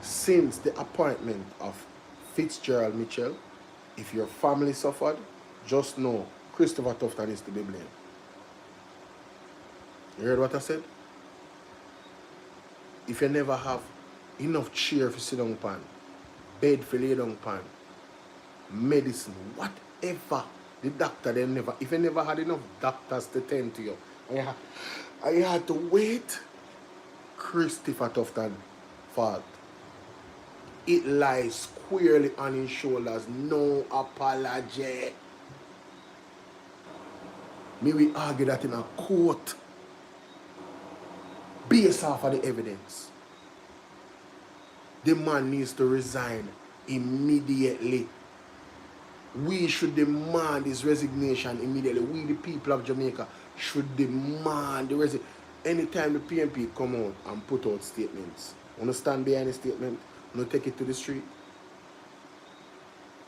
since the appointment of Fitzgerald Mitchell, if your family suffered, just know Christopher Tufton is to be blamed. You heard what I said? If you never have enough chair for sit down pan, bed for lay down pan, medicine, whatever, the doctor they never, if you never had enough doctors to tend to you, and you had to wait, Christopher Tufton fault. It lies squarely on his shoulders. No apology. Me we argue that in a court based off of the evidence. The man needs to resign immediately. We should demand his resignation immediately. We, the people of Jamaica, should demand the resignation. Anytime the PNP come out and put out statements, want to stand behind the statement, want to take it to the street.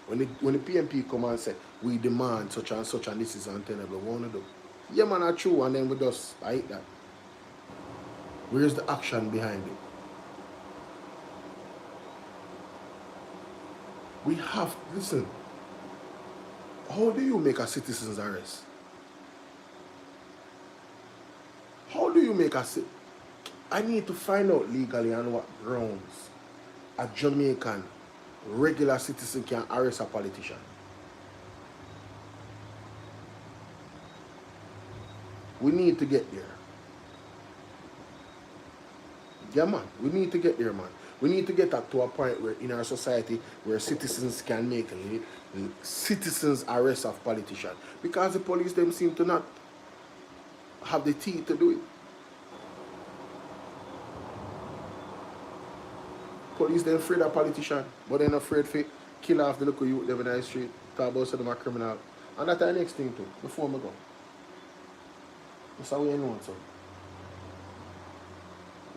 When the PNP come and say, we demand such and this is untenable, what want to do? Yeah, man, are true, and then we just hate that. Where's the action behind it? We have, listen, how do you make a citizen's arrest? How do you make Jamaica, I need to find out legally on what grounds a Jamaican regular citizen can arrest a politician. We need to get there. Yeah, man. We need to get there, man. We need to get that to a point where in our society where citizens can make citizens arrest of politicians. Because the police them seem to not have the teeth to do it. Police them afraid of politician, but they're not afraid to kill off the local youth them in the street, talk about some of them are criminal. And that's the next thing too, before I go. That's how we know so.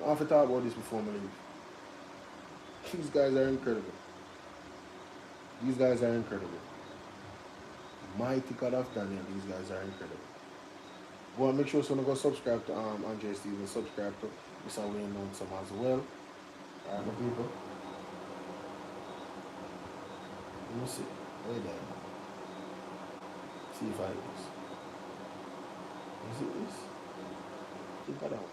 I have to talk about this before I leave. These guys are incredible. These guys are incredible. Mighty God of Daniel, these guys are incredible. Go and make sure someone go subscribe to Andre Stevens, subscribe to Mr. Wayne Lonesome as well. Alright, my people. Let me see. Wait there. See if I use. Is it this? Think of that one.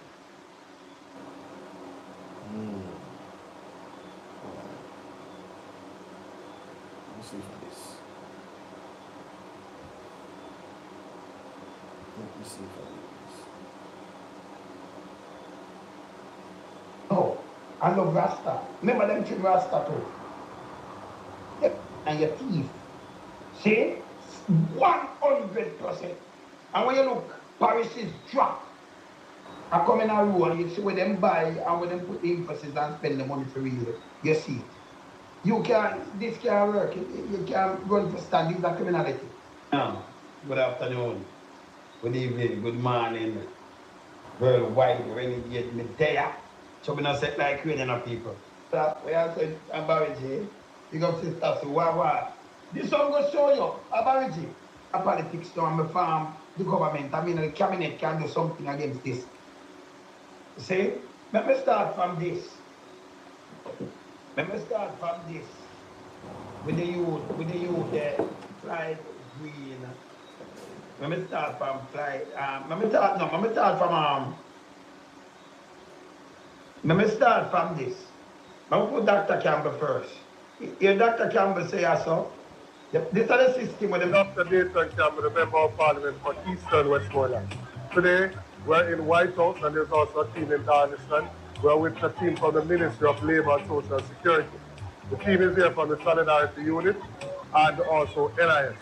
Alright. Let me see for this. Let me see for this. Oh, I love Rasta. Remember them three Rasta too? Yep. And your teeth. See? 100%. And when you look, Paris is drop. I come in a road, you see where them buy and where them put the emphasis and spend the money for real. You see it. You can't, this can't work. You can't run for stand. This is a criminality. Good afternoon. Good evening. Good morning. Worldwide renegade me there. So we not set like creating of people. We are saying Abarigi. You got sister so what? This song will show you Abarigi. A politics now, me farm, the government, I mean the cabinet can do something against this. See? Let me start from this. Let me start from this. With the youth there, fly green. Let me start from fly, let me start from this. Let me put Dr. Campbell first. Hear Dr. Campbell say so. This is the system with the Dr. Nathan Campbell, the Member of Parliament for Eastern Westmoreland. Today, we're in White House and there's also a team in Darniston. We're with a team from the Ministry of Labour and Social Security. The team is here from the Solidarity Unit and also NIS.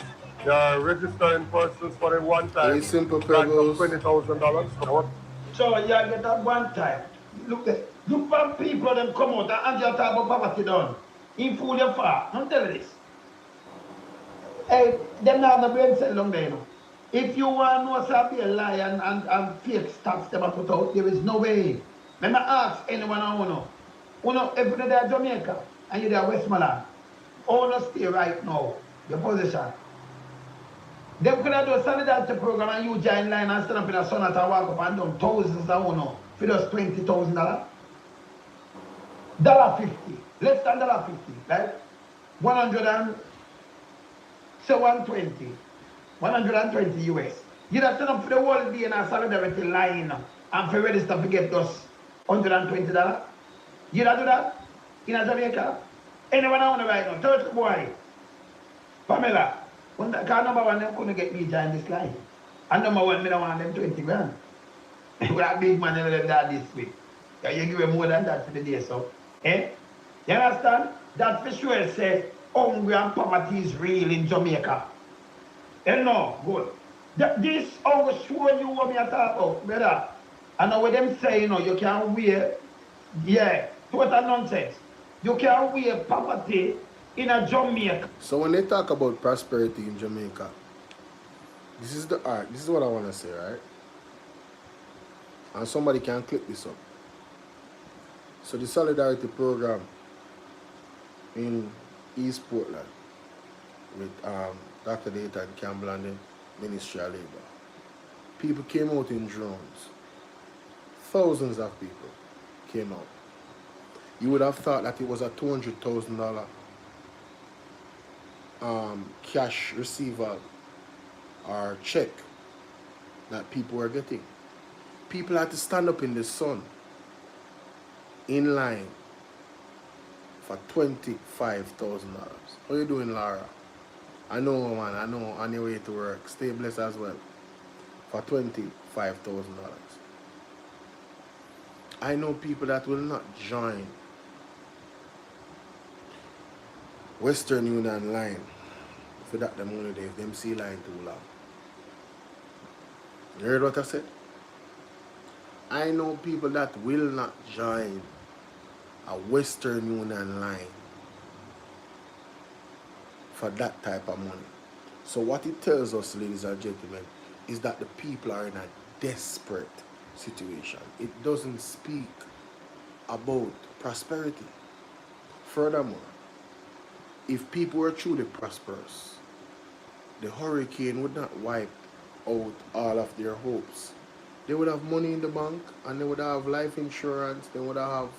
They are registering persons for a one-time grant of $20,000. So you get that one time. Look for people them come out and you talk about poverty done. In fool your far. Don't tell me this. Hey, them not have the brain cell long there, you know. If you want to know what's be a lie and fake stats them put out, there is no way. Let me ask anyone I know. You know, if you're there Jamaica and you're there Westmoreland, how you stay right now, your position. They could have done a solidarity program and you join line and stand up in a sun and walk up and down thousands of $1 for just $20,000. $50. Less than $50, right? 100 and say 120 US. You have to stand up for the whole day in a solidarity line and for register to get just $120. You don't do that in a Jamaica? Anyone I want to right now? Third boy. Pamela. Because number one, them couldn't get me join this line. And number one, I don't want them 20 grand. With a big man in that this week. Yeah, you give them more than that for the day, so. Eh? You understand? That for sure say hungry and poverty is real in Jamaica. Eh no, good. This hunger sure you want me to talk about, brother. And now what them say, you know, you can't wear, yeah, total nonsense. You can't wear poverty in a Jamaica. So when they talk about prosperity in Jamaica, this is the art. This is what I want to say, right? And somebody can click this up. So the Solidarity Program in East Portland with Dr. Nathan Campbell and the Ministry of Labour. People came out in drones. Thousands of people came out. You would have thought that it was a $200,000 cash receiver or check that people were getting. People had to stand up in the sun, in line, for $25,000. How you doing, Laura? I know, man, I know, on your way to work. Stay blessed as well. For $25,000. I know people that will not join Western Union line for that them only day if them see line too long. You heard what I said? I know people that will not join a Western Union line for that type of money. So what it tells us, ladies and gentlemen, is that the people are in a desperate situation. It doesn't speak about prosperity. Furthermore, if people were truly prosperous, the hurricane would not wipe out all of their hopes. They would have money in the bank, and they would have life insurance, they would have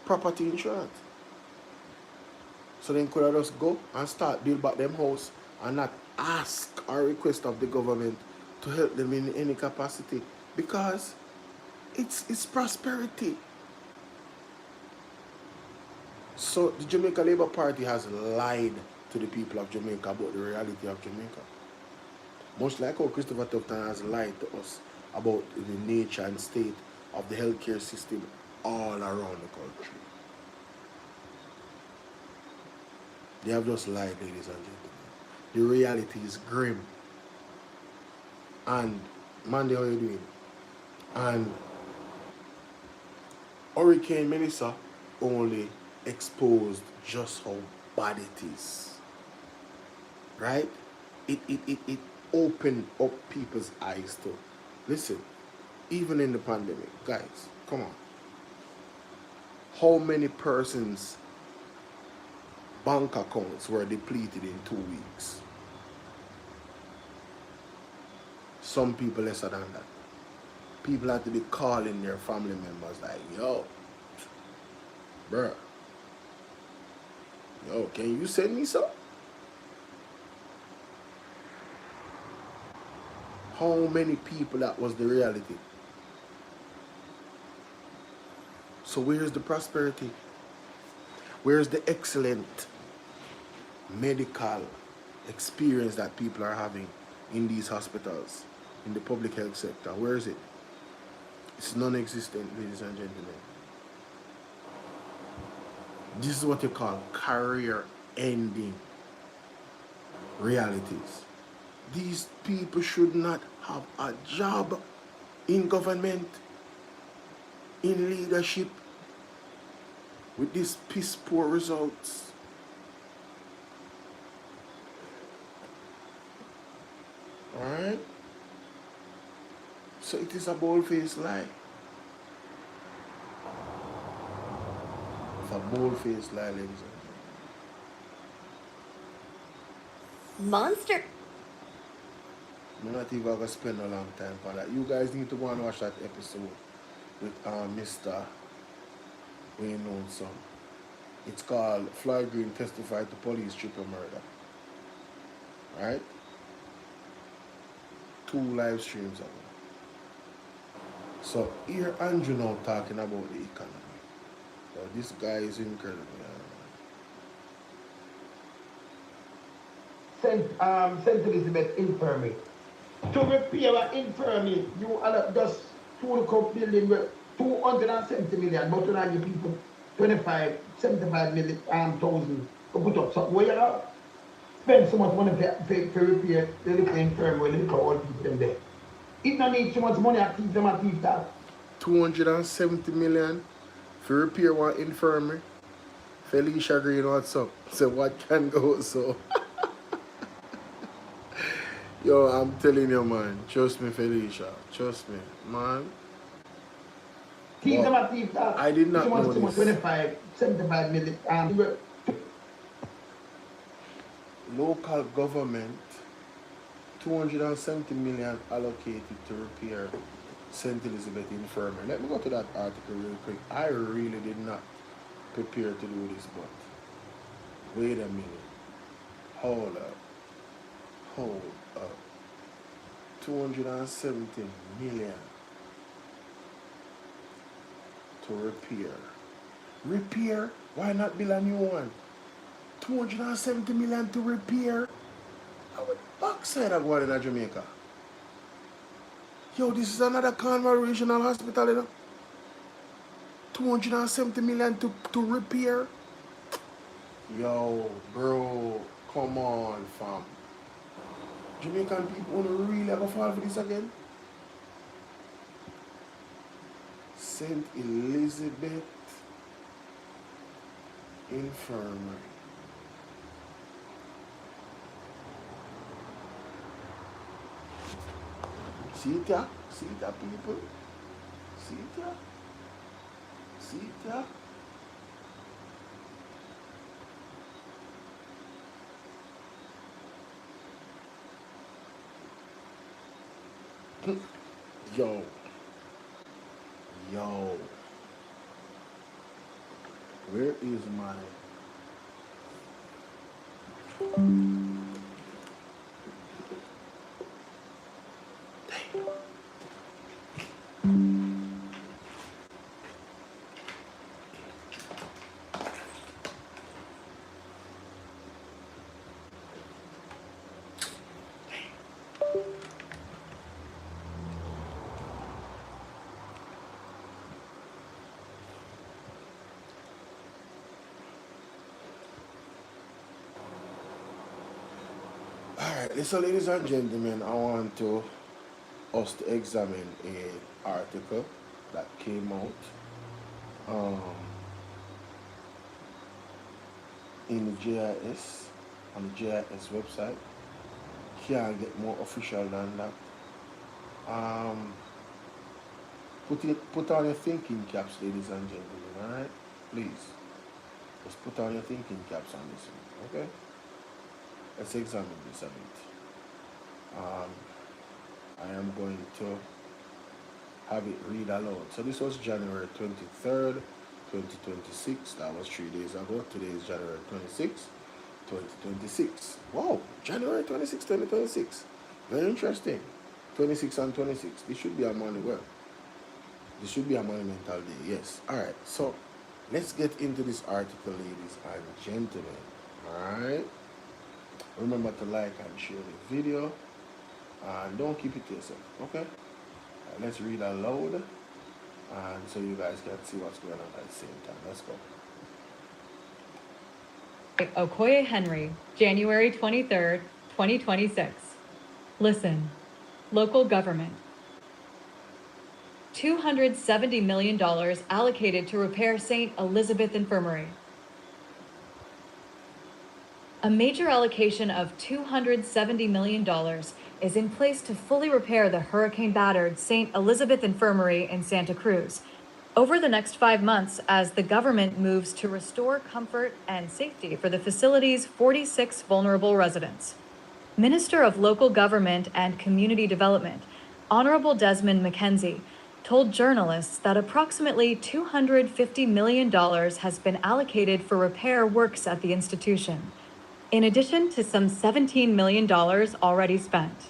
property insurance. So they could have just go and start build back them house and not ask or request of the government to help them in any capacity, because it's prosperity. So the Jamaica Labour Party has lied to the people of Jamaica about the reality of Jamaica. Much like how Christopher Tufton has lied to us about the nature and state of the healthcare system all around the country. They have just lied, ladies and gentlemen. The reality is grim. And Mandy, how you doing? And Hurricane Melissa only exposed just how bad it is. Right? It opened up people's eyes to, listen, even in the pandemic, guys, come on. How many persons' bank accounts were depleted in 2 weeks? Some people lesser than that. People had to be calling their family members like, yo, bruh, yo, can you send me some? How many people that was the reality? So where's the prosperity? Where's the excellent medical experience that people are having in these hospitals, in the public health sector? Where is it? It's non-existent, ladies and gentlemen. This is what you call career-ending realities. These people should not have a job in government, in leadership, with these piss poor results. Alright? So it is a bold-faced lie. It's a bold-faced lie, ladies and gentlemen. Monster. I'm not even going to spend a long time for that. You guys need to go and watch that episode with Mr. Wayne Nonson. It's called Floyd Green Testified to Police Triple Murder. Right? 2 live streams of it. So here Andrew now talking about the economy. So this guy is incredible. St. Elizabeth Infirmary. To repair an infirmary, you just full cup building with 270 million, but to give people 75 million thousand to put up. So where you are, spend so much money to repair the little infirmary, the little old people in there. It don't need so much money to keep them at keep that. 270 million for repair one infirmary. Felicia Green, what's up? So what can go so? Yo, I'm telling you, man. Trust me, Felicia. Trust me, man. Keep them at keep that. I did not know this. 75 million. Local government, 270 million allocated to repair St. Elizabeth Infirmary. Let me go to that article real quick. I really did not prepare to do this, but wait a minute. Hold up. 270 million to repair. Repair? Why not build a new one? 270 million to repair? How the backside of one in Jamaica? Yo, this is another Cornwall Regional Hospital, you know? 270 million to repair? Yo, bro, come on, fam. Jamaican people wanna really have a fall for this again? St. Elizabeth Infirmary. See it, yeah? See it, yeah, people? See it, yeah? See it, yeah? Yo. Yo. Where is my... Alright, so ladies and gentlemen, I want us to examine an article that came out in the JIS, on the JIS website. Can't get more official than that. Put on your thinking caps, ladies and gentlemen, alright? Please. Just put on your thinking caps on this one, okay? Let's examine this a bit. I am going to have it read aloud. So this was January 23rd, 2026. That was 3 days ago. Today is January 26th, 2026. Wow, January 26th, 2026. Very interesting. 26 and 26. This should be a this should be a monumental day, yes. Alright, so let's get into this article, ladies and gentlemen. Alright. Remember to like and share the video. And don't keep it to yourself, okay? Let's read aloud. And so you guys can see what's going on at the same time. Let's go. Okoye Henry, January 23rd, 2026. Listen, local government. $270 million allocated to repair St. Elizabeth Infirmary. A major allocation of $270 million is in place to fully repair the hurricane-battered St. Elizabeth Infirmary in Santa Cruz over the next 5 months as the government moves to restore comfort and safety for the facility's 46 vulnerable residents. Minister of Local Government and Community Development, Honorable Desmond McKenzie, told journalists that approximately $250 million has been allocated for repair works at the institution, in addition to some $17 million already spent.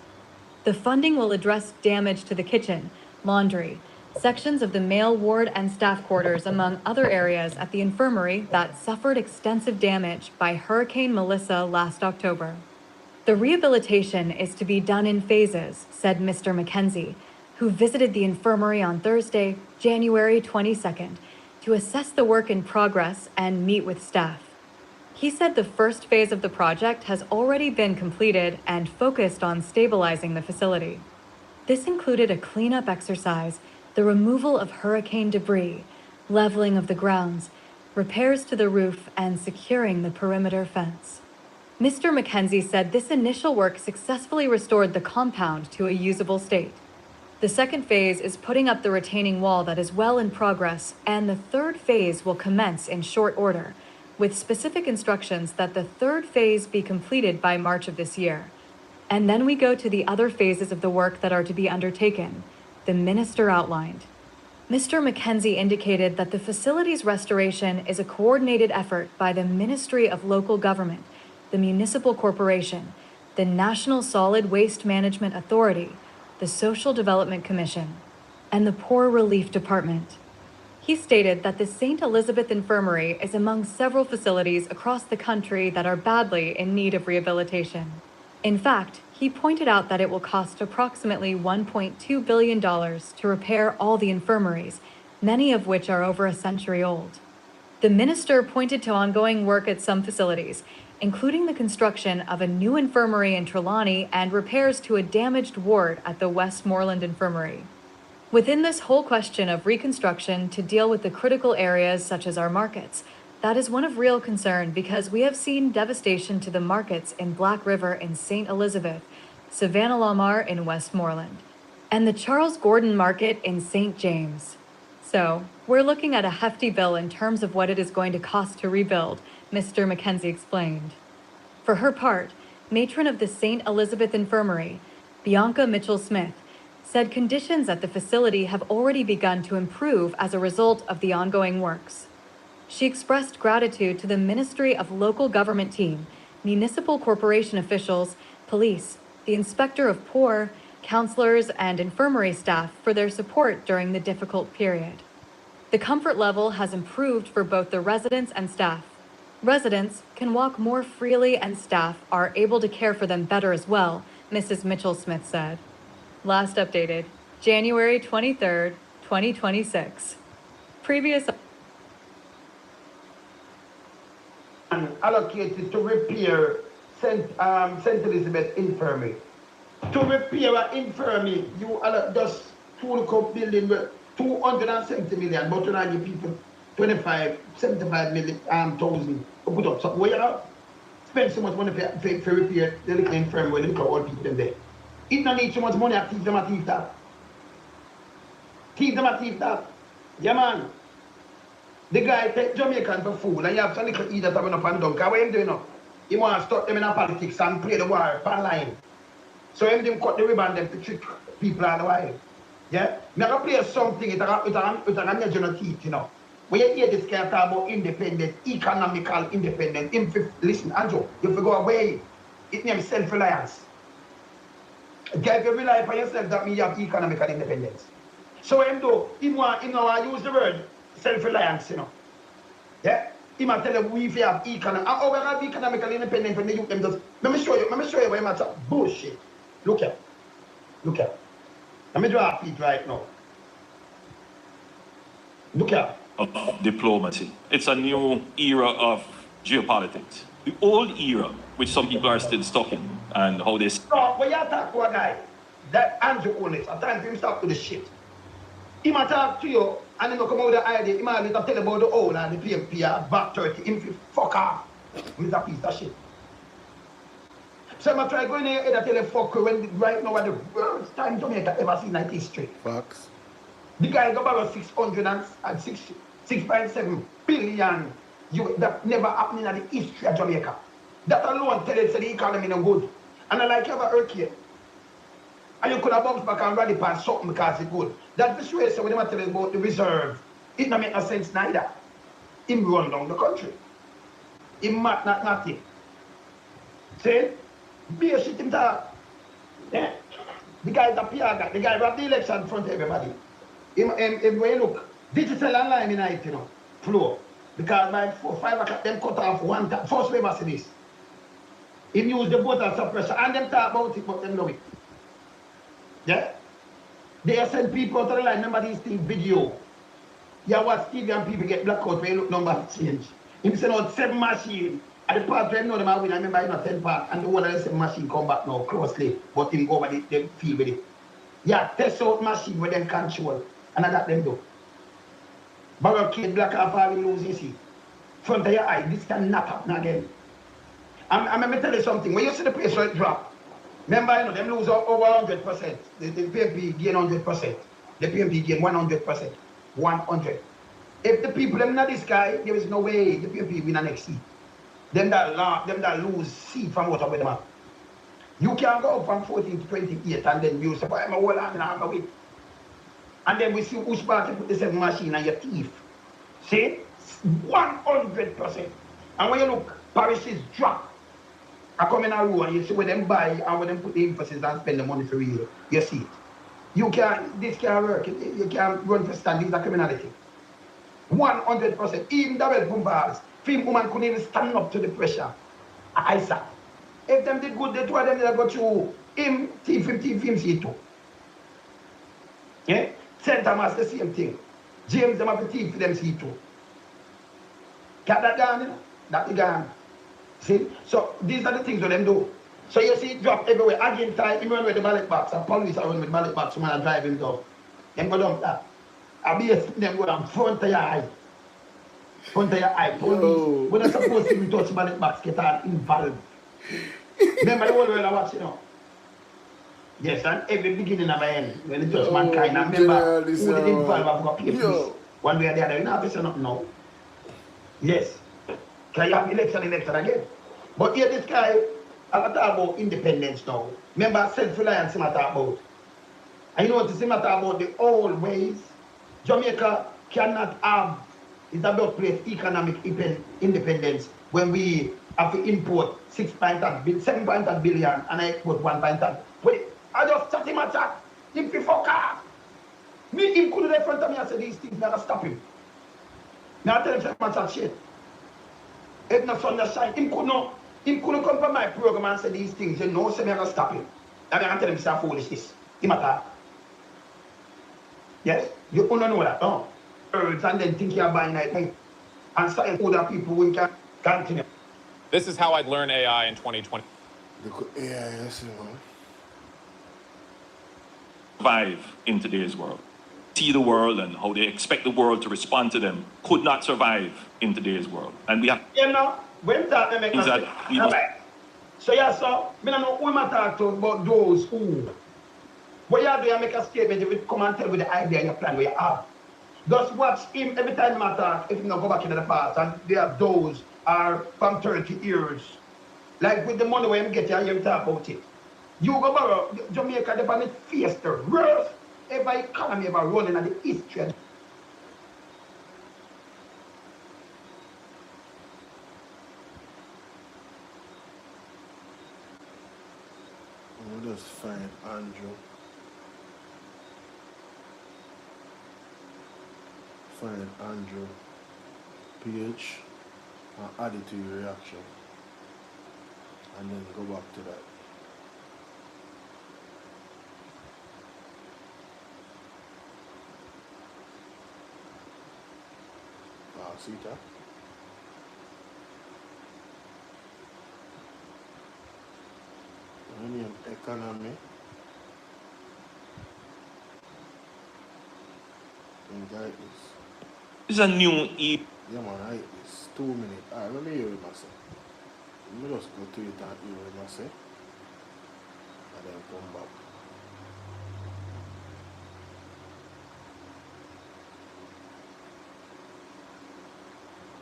The funding will address damage to the kitchen, laundry, sections of the male ward and staff quarters, among other areas at the infirmary that suffered extensive damage by Hurricane Melissa last October. The rehabilitation is to be done in phases, said Mr. McKenzie, who visited the infirmary on Thursday, January 22nd, to assess the work in progress and meet with staff. He said the first phase of the project has already been completed and focused on stabilizing the facility. This included a cleanup exercise, the removal of hurricane debris, leveling of the grounds, repairs to the roof, and securing the perimeter fence. Mr. McKenzie said this initial work successfully restored the compound to a usable state. The second phase is putting up the retaining wall that is well in progress, and the third phase will commence in short order, with specific instructions that the third phase be completed by March of this year. And then we go to the other phases of the work that are to be undertaken, the minister outlined. Mr. McKenzie indicated that the facility's restoration is a coordinated effort by the Ministry of Local Government, the Municipal Corporation, the National Solid Waste Management Authority, the Social Development Commission, and the Poor Relief Department. He stated that the St. Elizabeth Infirmary is among several facilities across the country that are badly in need of rehabilitation. In fact, he pointed out that it will cost approximately $1.2 billion to repair all the infirmaries, many of which are over a century old. The minister pointed to ongoing work at some facilities, including the construction of a new infirmary in Trelawney and repairs to a damaged ward at the Westmoreland Infirmary. Within this whole question of reconstruction to deal with the critical areas such as our markets, that is one of real concern because we have seen devastation to the markets in Black River in St. Elizabeth, Savannah Lamar in Westmoreland, and the Charles Gordon Market in St. James. So, we're looking at a hefty bill in terms of what it is going to cost to rebuild, Mr. McKenzie explained. For her part, matron of the St. Elizabeth Infirmary, Bianca Mitchell-Smith, said conditions at the facility have already begun to improve as a result of the ongoing works. She expressed gratitude to the Ministry of Local Government team, municipal corporation officials, police, the Inspector of Poor, counselors, and infirmary staff for their support during the difficult period. The comfort level has improved for both the residents and staff. Residents can walk more freely and staff are able to care for them better as well, Mrs. Mitchell-Smith said. Last updated, January 23rd, 2026. Previous allocated to repair St. Elizabeth Infirmary. To repair an infirmary, you just full cup building with 270 million, but you give people 75 million thousand to put up. So where you have spend so much money for repair the little infirmary where the little old people in there. It don't need so much money to teach them a thief that. Teach them a thief that. Yeah, man. The guy take Jamaican for fool and you have some little idiot coming up and down. Because what him doing now? He want to start them in a politics and play the war online. So him cut the ribbon them to trick people all the while. Yeah? Me I play something with a national teeth, you know. When you hear this guy talk about independent, economical independence, listen, Andrew, you have to go away. It names self-reliance. If you rely on yourself, that means you have economical independence. So him do, he want to use the word self-reliance, you know. Yeah? He might tell you we have economic. How we have economical independence when they use them just. Let me show you where you matter. Bullshit. Look here. Look here. Let me draw a feet right now. Look here. Of diplomacy. It's a new era of geopolitics. The old era, which some people are still stuck in, and how they... So, when you talk to a guy, that Andrew Owens, at times he stop to the shit. He might talk to you, and then come out with the idea, he might tell you about the old and the PMP, back 30, him fuck off. With a piece of shit. So I try going there and tell you fuck when right now at the worst time Jamaica ever seen in history. Facts. The guy got about 6.7 billion that never happened in the history of Jamaica. That alone tell you the economy no good. And I like you have a hurricane. And you could have bounced back and rally past something because it's good. That's the way so when they tell you about the reserve, it don't make no sense neither. Him run down the country. Him not nothing. See? Be a shit him talk. Yeah. The guy is a PR guy. The guy ran the election in front of everybody. When you look, digital online in night, you know, flow. Because by 4, 5 o'clock, them cut off one time. First we must see this. He used the voter suppression and them talk about it, but them know it. Yeah? They send people out of the line. Remember these things video. You watch TV and people get blackout when you look number change. He send out 7 machines. At the part where know them are winning, I remember you know 10 parts, and the one of the 7 machine come back now closely, but him go over the field with it. Yeah, test out machine with them control, and I got them do. Barricade black off all him losing seat. Front of your eye, this can not happen again. I'm going to tell you something, when you see the place where it drop, remember you know them lose over 100%. The PMP gain 100%. The PMP gain 100%. 100. If the people them not this guy, there is no way the PMP win the next seat. Them that lose seat from out of them. You can go from 14 to 28 and then you say, I'm a whole army and I'm going to win. And then we see which party put the 7 machine on your teeth. See? 100%. And when you look, parishes drop. I come in a row and you see where them buy and where them put the emphasis and spend the money for real. You see it. You can't, this can't work. You can't run for stand. This is a criminality. 100%. Even double bombers, film woman couldn't even stand up to the pressure. I said, if them did good, they told them they go to him, T50 film see too. Yeah? St. Thomas, the same thing. James, them have a T for them see too. Got that gone, you know? That is gone. See? So these are the things that them do. So you see it drop everywhere. Again, time, him run with the ballot box. And police are running with the ballot box. Someone drive him down. Them go down that. I be them go down front of your eye. Front of your eye. Police. We're not supposed to be touch the ballot box, get all involved. Remember the whole world I watch, you know? Yes, and every beginning of my end, when it touch mankind, and remember who did involve, I've got people. One way or the other, you know, have to say nothing now. Yes. Can you have election again? But here this guy, I talk about independence now. Remember self-reliance I talk about. And you know what I talk about the old ways. Jamaica cannot have, it's a birthplace economic independence when we have to import 7 billion and I export 1. Wait, I just chat him a chat. Him fi fuck off. Me, him could have in front of me and say these things never stop him. Now I tell him say man chat shit. If not sun just shine, him couldn't come from my program and say these things. You know, say me never stop him. And I tell him say foolishness. Him a talk. Yes? You don't know that, no? Birds and then think you're buying at night. And certain other people who can continue. This is how I'd learn AI in 2020. AI, yes, man. Survive in today's world. See the world and how they expect the world to respond to them could not survive in today's world. And we have... You know, when that make us say, so yeah, so, I don't know who am I talking about those who... What you do, you make a statement, if you come and tell me the idea and your plan where you have. Just watch him every time I talk, if you not go back into the past, and they have those are from 30 years. Like with the money where you get you, you talk about it. You go borrow, Jamaica, they've been face the worst ever economy ever running at the history. We'll just find Andrew. Find Andrew page and add it to your reaction. And then go back to that. See that? Economy. And that is. This is a new Yeah man, I it's 2 minutes. Alright, let me hear it myself. Let me just go to it and hear it myself. And then come back.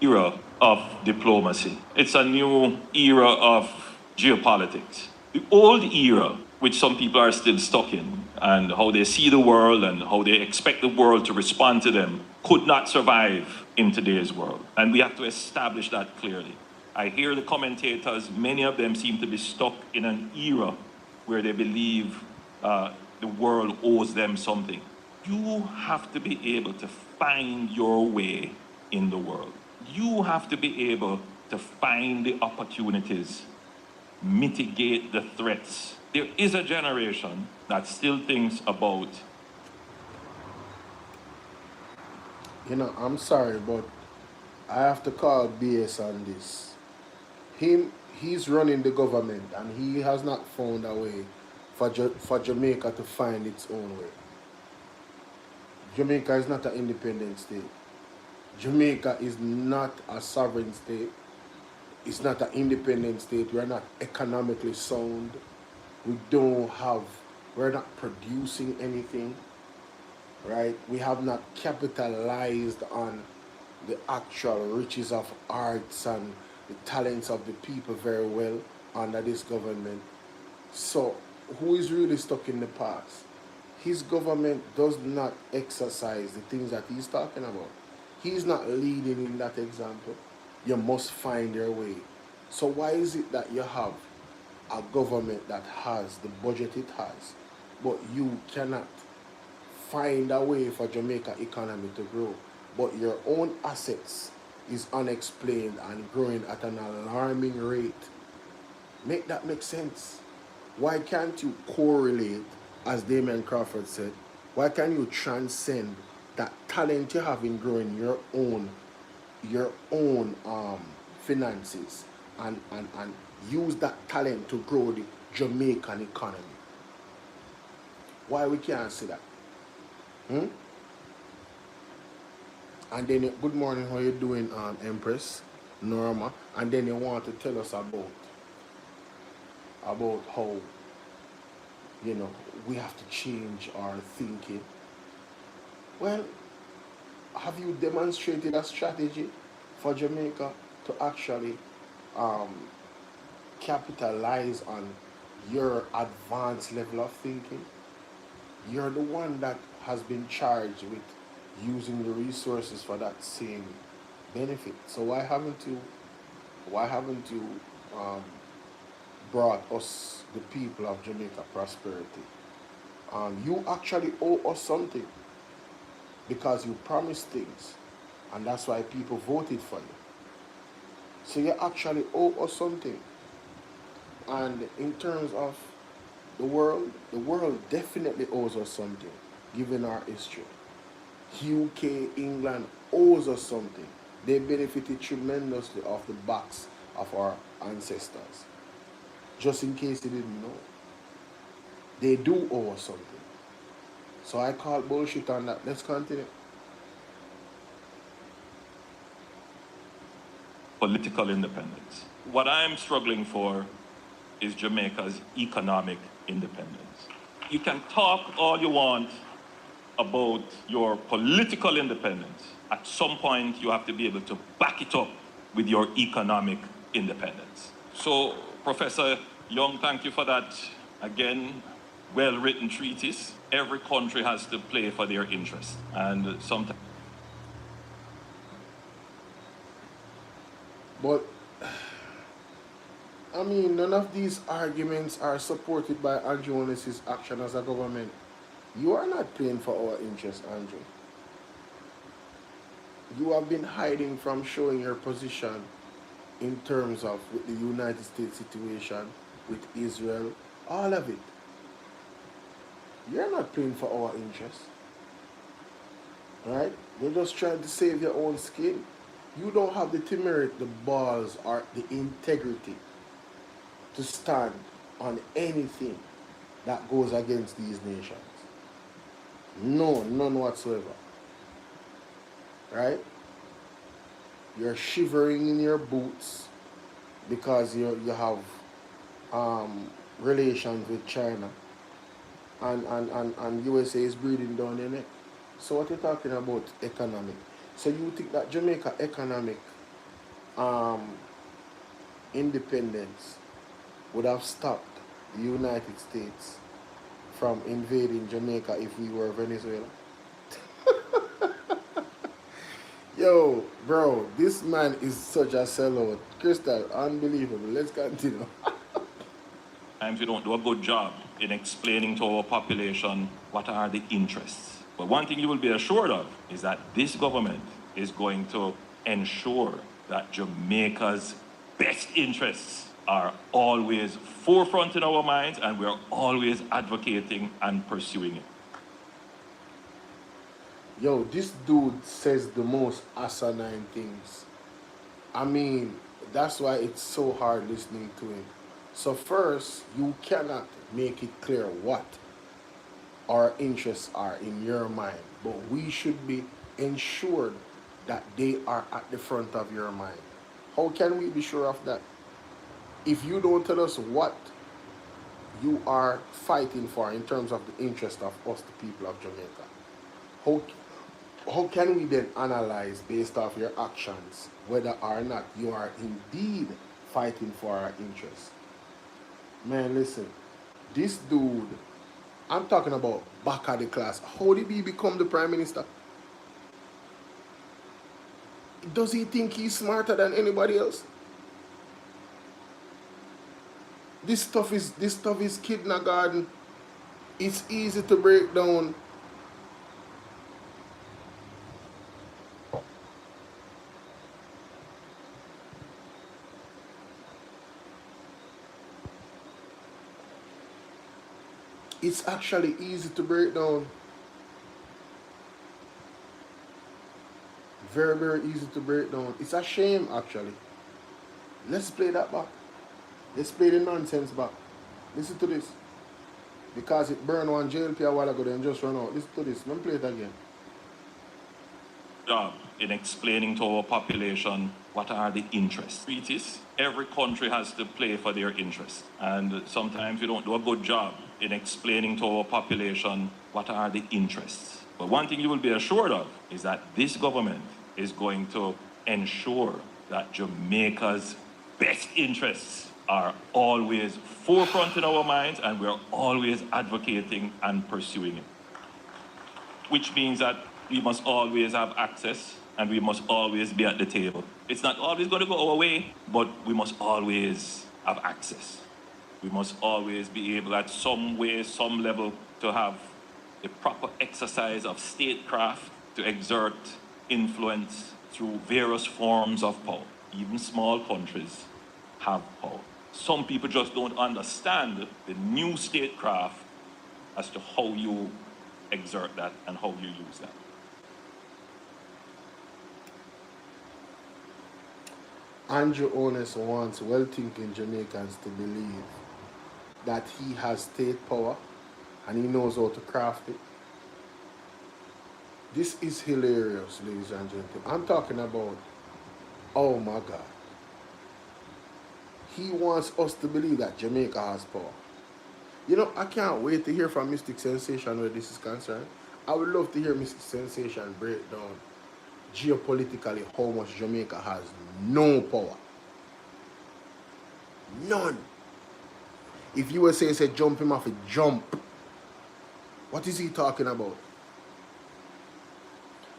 Era of diplomacy. It's a new era of geopolitics. The old era, which some people are still stuck in, and how they see the world and how they expect the world to respond to them, could not survive in today's world. And we have to establish that clearly. I hear the commentators, many of them seem to be stuck in an era where they believe the world owes them something. You have to be able to find your way in the world. You have to be able to find the opportunities, mitigate the threats. There is a generation that still thinks about... You know, I'm sorry, but I have to call BS on this. He's running the government and he has not found a way for Jamaica to find its own way. Jamaica is not an independent state. Jamaica is not a sovereign state. It's not an independent state. We're not economically sound. We're not producing anything, right? We have not capitalized on the actual riches of arts and the talents of the people very well under this government. So who is really stuck in the past? His government does not exercise the things that he's talking about. He's not leading in that example. You must find your way. So why is it that you have a government that has the budget it has, but you cannot find a way for Jamaica economy to grow? but your own assets is unexplained and growing at an alarming rate. Make that make sense. Why can't you correlate, as Damian Crawford said, why can't you transcend that talent you have in growing your own finances and use that talent to grow the Jamaican economy? Why we can't see that? And then, good morning, how you doing, Empress, Norma? And then you want to tell us about how, you know, we have to change our thinking. Well, have you demonstrated a strategy for Jamaica to actually capitalize on your advanced level of thinking? You're the one that has been charged with using the resources for that same benefit. So why haven't you brought us, the people of Jamaica, prosperity? You actually owe us something because you promised things, and that's why people voted for you. So you actually owe us something. And in terms of the world definitely owes us something, given our history. UK, England owes us something. They benefited tremendously off the backs of our ancestors. Just in case you didn't know, they do owe us something. So I call bullshit on that. Let's continue. Political independence. What I'm struggling for is Jamaica's economic independence. You can talk all you want about your political independence. At some point, you have to be able to back it up with your economic independence. So, Professor Young, thank you for that, again, well-written treatise. Every country has to play for their interests. And sometimes... But, I mean, none of these arguments are supported by Andrew Holness's action as a government. You are not playing for our interests, Andrew. You have been hiding from showing your position in terms of with the United States situation, with Israel, all of it. You're not playing for our interests. Right? You're just trying to save your own skin. You don't have the temerity, the balls, or the integrity to stand on anything that goes against these nations. No, none whatsoever. Right? You're shivering in your boots because you have relations with China, and USA is breathing down your neck. So what you're talking about economic? So you think that Jamaica economic independence would have stopped the United States from invading Jamaica if we were Venezuela? Yo, bro, this man is such a sellout. Crystal, unbelievable. Let's continue. Sometimes we don't do a good job in explaining to our population what are the interests. But one thing you will be assured of is that this government is going to ensure that Jamaica's best interests are always forefront in our minds, and we're always advocating and pursuing it. Yo, this dude says the most asinine things. I mean, that's why it's so hard listening to him. So first, you cannot make it clear what our interests are in your mind, but we should be ensured that they are at the front of your mind. How can we be sure of that? If you don't tell us what you are fighting for in terms of the interest of us, the people of Jamaica, how can we then analyze based off your actions whether or not you are indeed fighting for our interests? Man, listen, this dude, I'm talking about back of the class. How did he become the prime minister? Does he think he's smarter than anybody else? This stuff is kindergarten. It's easy to break down. It's actually easy to break down. Very, very easy to break down. It's a shame, actually. Let's play that back. Let's play the nonsense back. Listen to this. Because it burned one JLP a while ago, then just run out. Listen to this. Let me play it again. Job in explaining to our population what are the interests. Treaties, every country has to play for their interests. And sometimes we don't do a good job in explaining to our population what are the interests. But one thing you will be assured of is that this government is going to ensure that Jamaica's best interests are always forefront in our minds, and we're always advocating and pursuing it. Which means that we must always have access and we must always be at the table. It's not always going to go our way, but we must always have access. We must always be able at some way, some level, to have the proper exercise of statecraft to exert influence through various forms of power. Even small countries have power. Some people just don't understand the new statecraft as to how you exert that and how you use that. Andrew Onus wants well-thinking Jamaicans to believe that he has state power and he knows how to craft it. This is hilarious, ladies and gentlemen. I'm talking about, oh my God. He wants us to believe that Jamaica has power. You know, I can't wait to hear from Mystic Sensation where this is concerned. I would love to hear Mystic Sensation break down geopolitically how much Jamaica has no power. None. If you were say jump him off a jump, what is he talking about?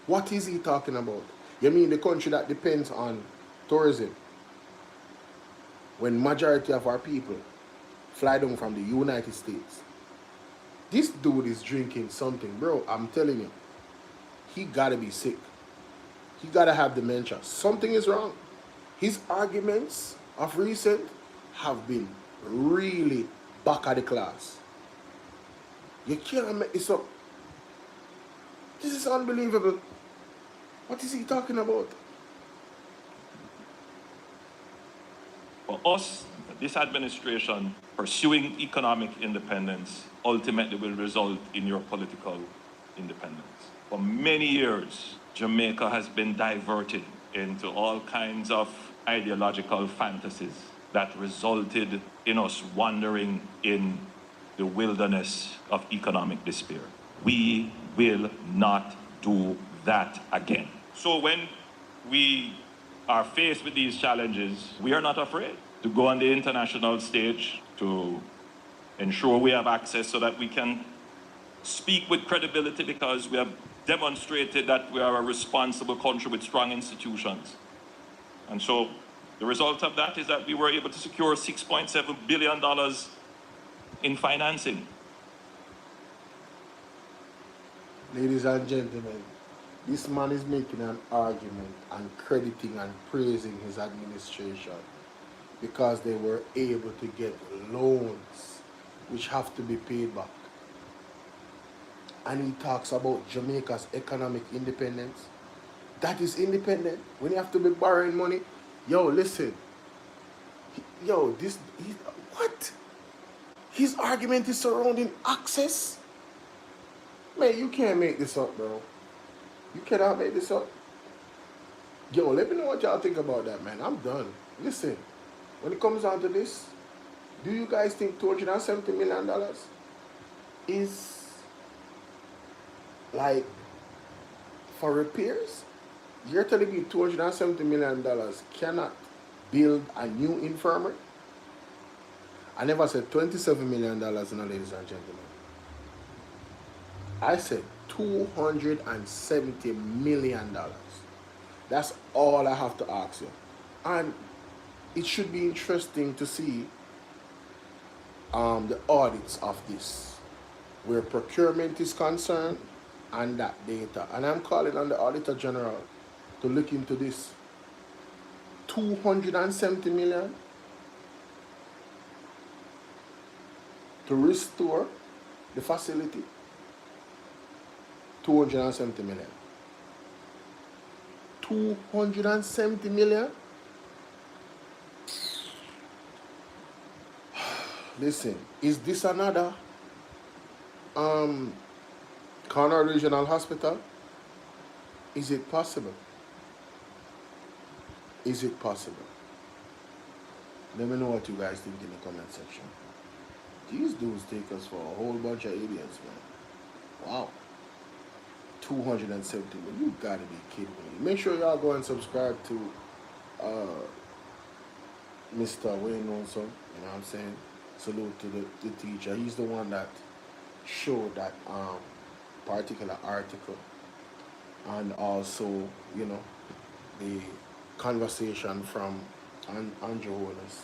What is he talking about? You mean the country that depends on tourism? When majority of our people fly down from the United States. This dude is drinking something, bro. I'm telling you. He gotta be sick. He gotta have dementia. Something is wrong. His arguments of recent have been really back of the class. You can't make this up. This is unbelievable. What is he talking about? For us, this administration pursuing economic independence ultimately will result in your political independence. For many years, Jamaica has been diverted into all kinds of ideological fantasies that resulted in us wandering in the wilderness of economic despair. We will not do that again. So when we are faced with these challenges, we are not afraid to go on the international stage to ensure we have access so that we can speak with credibility, because we have demonstrated that we are a responsible country with strong institutions. And so the result of that is that we were able to secure $6.7 billion in financing. Ladies and gentlemen, this man is making an argument and crediting and praising his administration because they were able to get loans which have to be paid back. And he talks about Jamaica's economic independence. That is independent when you have to be borrowing money. Yo, listen. What? His argument is surrounding access. Man, you can't make this up, bro. You cannot make this up. Yo, let me know what y'all think about that, man. I'm done. Listen, when it comes down to this, do you guys think $270 million is like for repairs? You're telling me $270 million cannot build a new infirmary? I never said $27 million, ladies and gentlemen. I said $270 million. That's all I have to ask you. And it should be interesting to see the audits of this, where procurement is concerned and that data. And I'm calling on the Auditor General to look into this. $270 million to restore The facility, 270 million. 270 million? Listen, is this another Corner Regional Hospital? Is it possible? Is it possible? Let me know what you guys think in the comment section. These dudes take us for a whole bunch of idiots, man. Wow. 270 million. You gotta be kidding me. Make sure y'all go and subscribe to Mr. Wayne also. You know what I'm saying? Salute to the teacher. He's the one that showed that particular article, and also, you know, the conversation from Andrew Holness.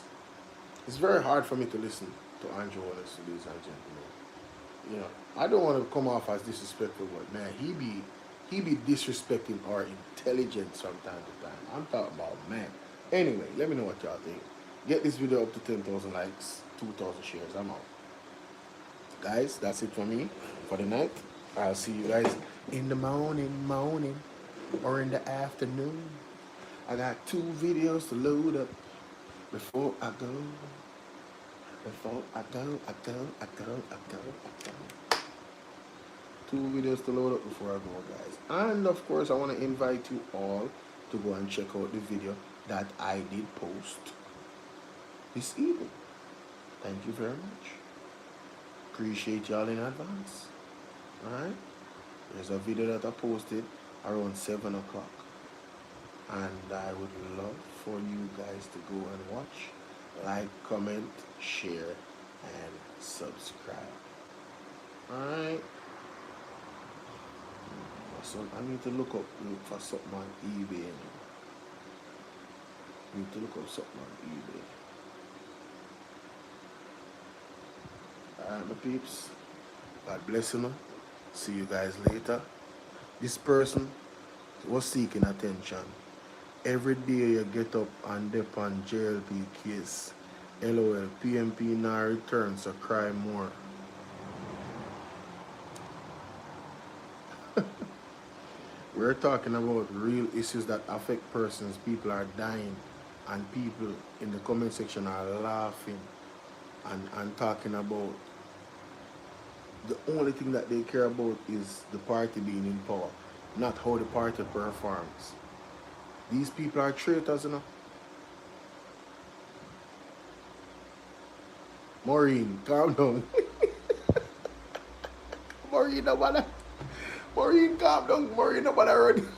It's very hard for me to listen to Andrew Holness, ladies and gentlemen. You know, I don't want to come off as disrespectful, but man, he be disrespecting our intelligence from time to time. I'm talking about, man. Anyway, let me know what y'all think. Get this video up to 10,000 likes, 2,000 shares. I'm out. Guys, that's it for me for the night. I'll see you guys in the morning, or in the afternoon. I got 2 videos to load up before I go. Before I go. 2 videos to load up before I go, guys. And of course, I want to invite you all to go and check out the video that I did post this evening. Thank you very much. Appreciate y'all in advance. Alright? There's a video that I posted around 7 o'clock. And I would love for you guys to go and watch, like, comment, share, and subscribe. Alright? So I need to look for something on eBay. I need to look up something on eBay. Alright, my peeps. God bless you. See you guys later. This person was seeking attention. Every day you get up and dip on JLP case. LOL, PMP now returns, so cry more. We're talking about real issues that affect persons. People are dying, and people in the comment section are laughing and talking about the only thing that they care about is the party being in power, not how the party performs. These people are traitors, you know. Maureen, calm down. Maureen, nobody. Maureen, calm down. Maureen, nobody run.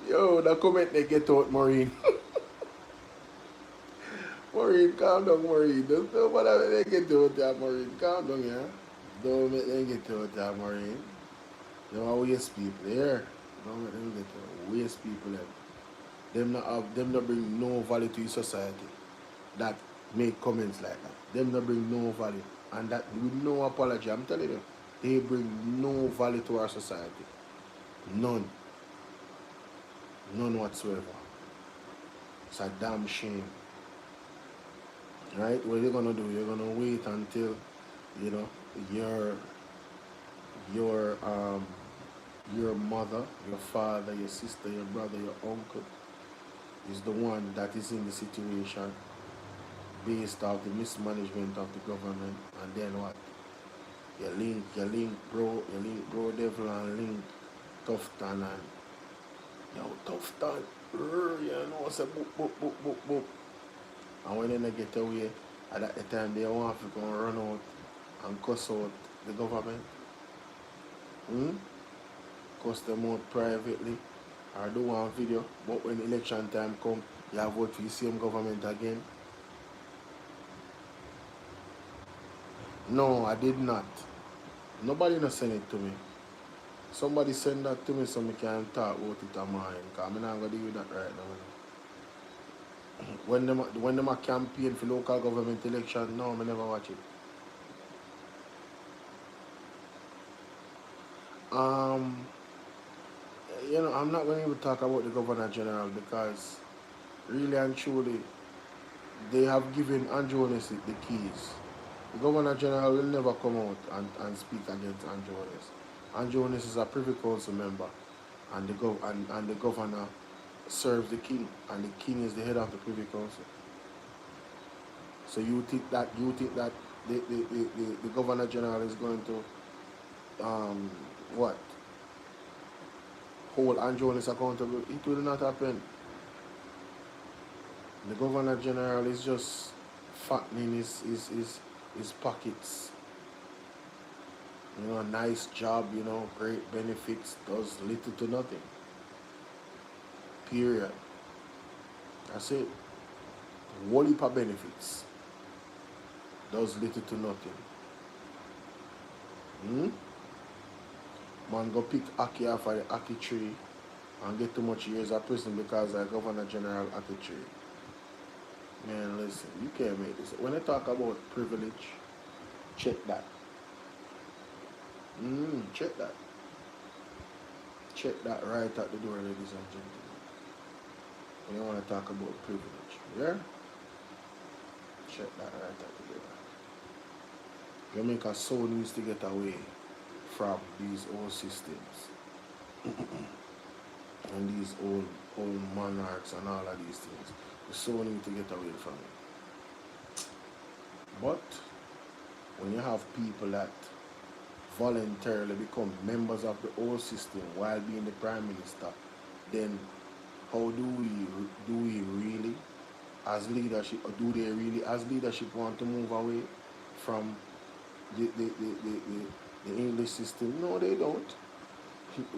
Yo, the comment they get out, Maureen. Maureen, calm down, Maureen. Don't nobody they get out there, Maureen. Calm down, yeah. Don't make them get out there, Maureen. Don't waste people here. Don't make them get out. Waste people there. Them not bring no value to your society that make comments like that. Them not bring no value. And that with no apology, I'm telling you, they bring no value to our society. None. None whatsoever. It's a damn shame. Right? What you're gonna do? You're gonna wait until, you know, your mother, your father, your sister, your brother, your uncle is the one that is in the situation based off the mismanagement of the government, and then what? You link bro devil and link Tufton and Tufton, you know, it's a boop. And when they get away, at the time they want to go and run out and cuss out the government. Cuss them out privately or do one video, but when election time come, you have vote for the same government again. No, I did not. Nobody not send it to me. Somebody send that to me so I can talk about it on mine, because I'm not going to do that right now. When them a campaign for local government election, no, I never watch it. You know, I'm not going to even talk about the Governor General, because really and truly, they have given Andronis the keys. The Governor General will never come out and speak against Andronis. Andronis is a Privy Council member, and the Governor serves the King, and the King is the head of the Privy Council. So you think that the Governor General is going to what? Hold Andronis accountable? It will not happen. The Governor General is just fattening his pockets. You know, a nice job, you know, great benefits, does little to nothing. Period. That's it. Whole heap of benefits. Does little to nothing. Man go pick Aki off of the Aki tree and get too much years of prison because of Governor General Aki tree. Man, listen, you can't make this. When I talk about privilege, check that. Check that. Check that right at the door, ladies and gentlemen. When you want to talk about privilege, yeah? Check that right at the door. Jamaica so needs to get away from these old systems and these old monarchs and all of these things. We so need to get away from it. But when you have people that voluntarily become members of the old system while being the Prime Minister, then how do we really as leadership, or do they really as leadership want to move away from the English system? No, they don't.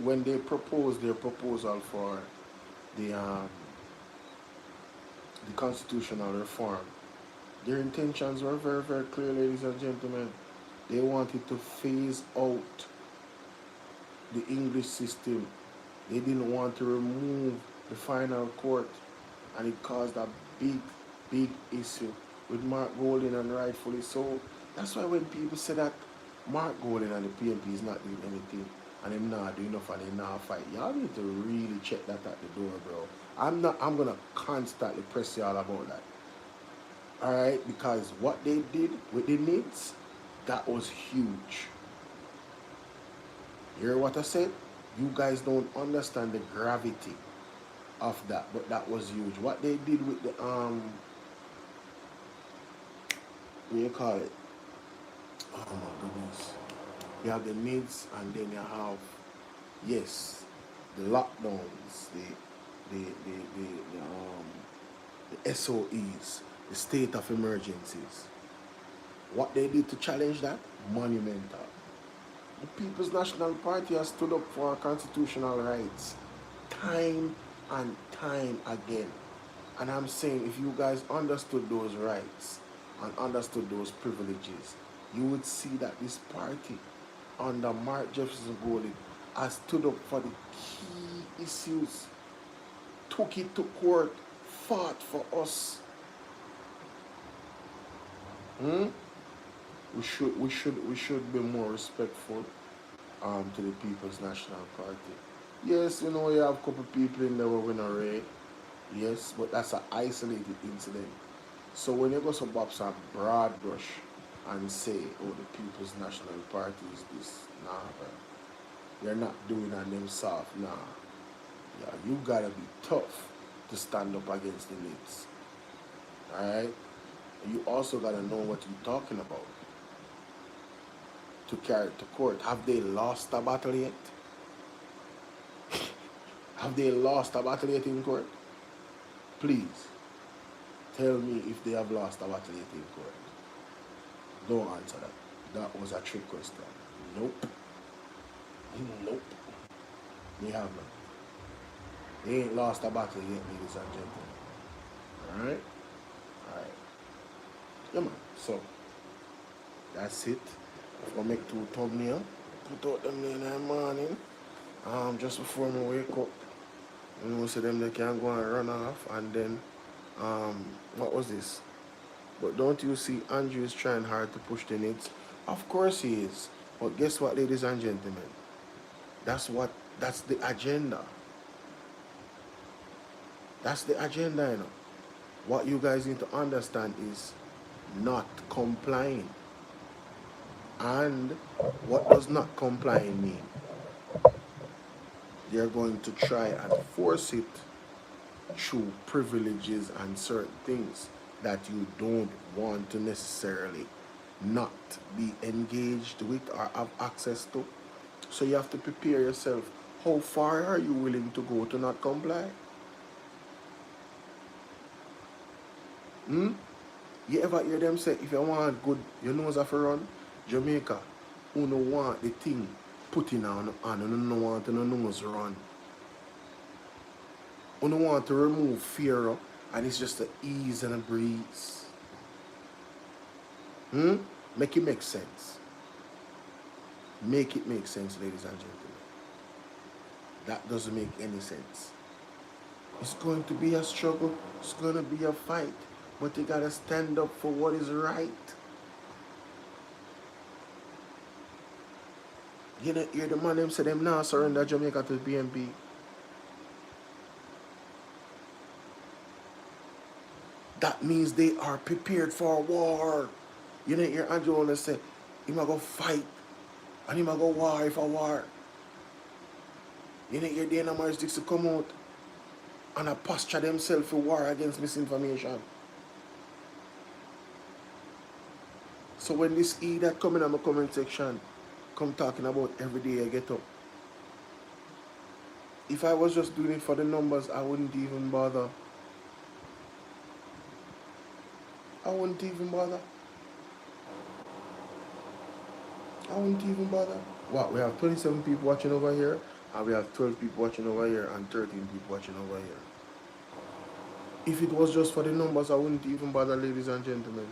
When they proposed their proposal for the constitutional reform, their intentions were very, very clear, ladies and gentlemen. They wanted to phase out the English system. They didn't want to remove the final court, and it caused a big, big issue with Mark Golding, and rightfully so. That's why when people say that Mark Golding and the PNP is not doing anything, and them not doing enough, and they not fight, y'all need to really check that at the door, bro. I'm gonna constantly press y'all about that. Alright, because what they did with the NIDS, that was huge. You hear what I said? You guys don't understand the gravity of that, but that was huge. What they did with the what do you call it? Oh my goodness. You have the NIDS, and then you have, yes, the lockdowns, the SOEs, the state of emergencies. What they did to challenge that? Monumental. The People's National Party has stood up for our constitutional rights time and time again. And I'm saying, if you guys understood those rights and understood those privileges, you would see that this party under Mark Jefferson Golding has stood up for the key issues, took it to court, fought for us. We should be more respectful to the People's National Party. Yes, you know, you have a couple people in there who win a raid. Yes, but that's an isolated incident. So when you go to Bob's a broad brush and say, oh, the People's National Party is this, nah, bro. They're not doing on them soft, nah. Yeah, you gotta be tough to stand up against the NIDS. Alright? You also gotta know what you're talking about to carry it to court. Have they lost a battle yet? Have they lost a battle yet in court? Please, tell me if they have lost a battle yet in court. Don't answer that. That was a trick question. Nope. Nope. They have not. They ain't lost a battle yet, ladies and gentlemen. Alright? Alright. Yeah, man. So, that's it. I'm going to make 2 thumbnails. Put out them in the morning. Just before I wake up. You know, so them they can go and run off. And then, what was this? But don't you see Andrew is trying hard to push the NIDS? Of course he is. But guess what, ladies and gentlemen? That's the agenda. That's the agenda, you know. What you guys need to understand is not complying. And what does not complying mean? They're going to try and force it through privileges and certain things that you don't want to necessarily not be engaged with or have access to. So you have to prepare yourself. How far are you willing to go to not comply? You ever hear them say, if you want good, your nose have to run? Jamaica, who no want the thing put in on and no want the nose run. Who no want to remove fear and it's just the ease and a breeze. Make it make sense. Make it make sense, ladies and gentlemen. That doesn't make any sense. It's going to be a struggle. It's going to be a fight. But you got to stand up for what is right. You know, hear the man them say them now surrender Jamaica to the BNP. That means they are prepared for a war. You know, hear Andrew wanna say, he might go fight and he might go war if a war. You know, hear the MAGNITSKY to come out and posture themselves for war against misinformation. So when this that coming in my comment section, come talking about every day I get up. If I was just doing it for the numbers, I wouldn't even bother. I wouldn't even bother. What, we have 27 people watching over here, and we have 12 people watching over here, and 13 people watching over here. If it was just for the numbers, I wouldn't even bother, ladies and gentlemen.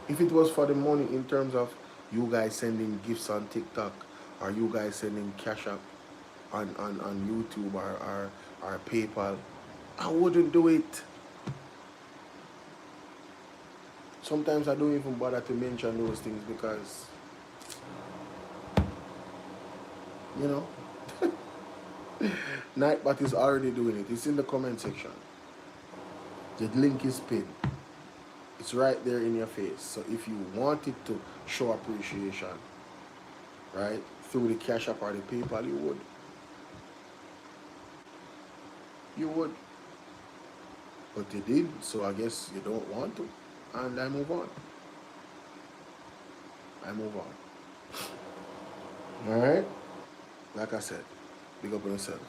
If it was for the money in terms of you guys sending gifts on TikTok, or you guys sending cash up on YouTube or PayPal, I wouldn't do it. Sometimes I don't even bother to mention those things because, you know, Nightbot is already doing it. It's in the comment section. The link is pinned. It's right there in your face. So if you wanted to show appreciation, right, through the Cash App or the PayPal, you would. You would. But you did, so I guess you don't want to. And I move on. Alright? Like I said, big up on yourself.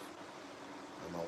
I'm out.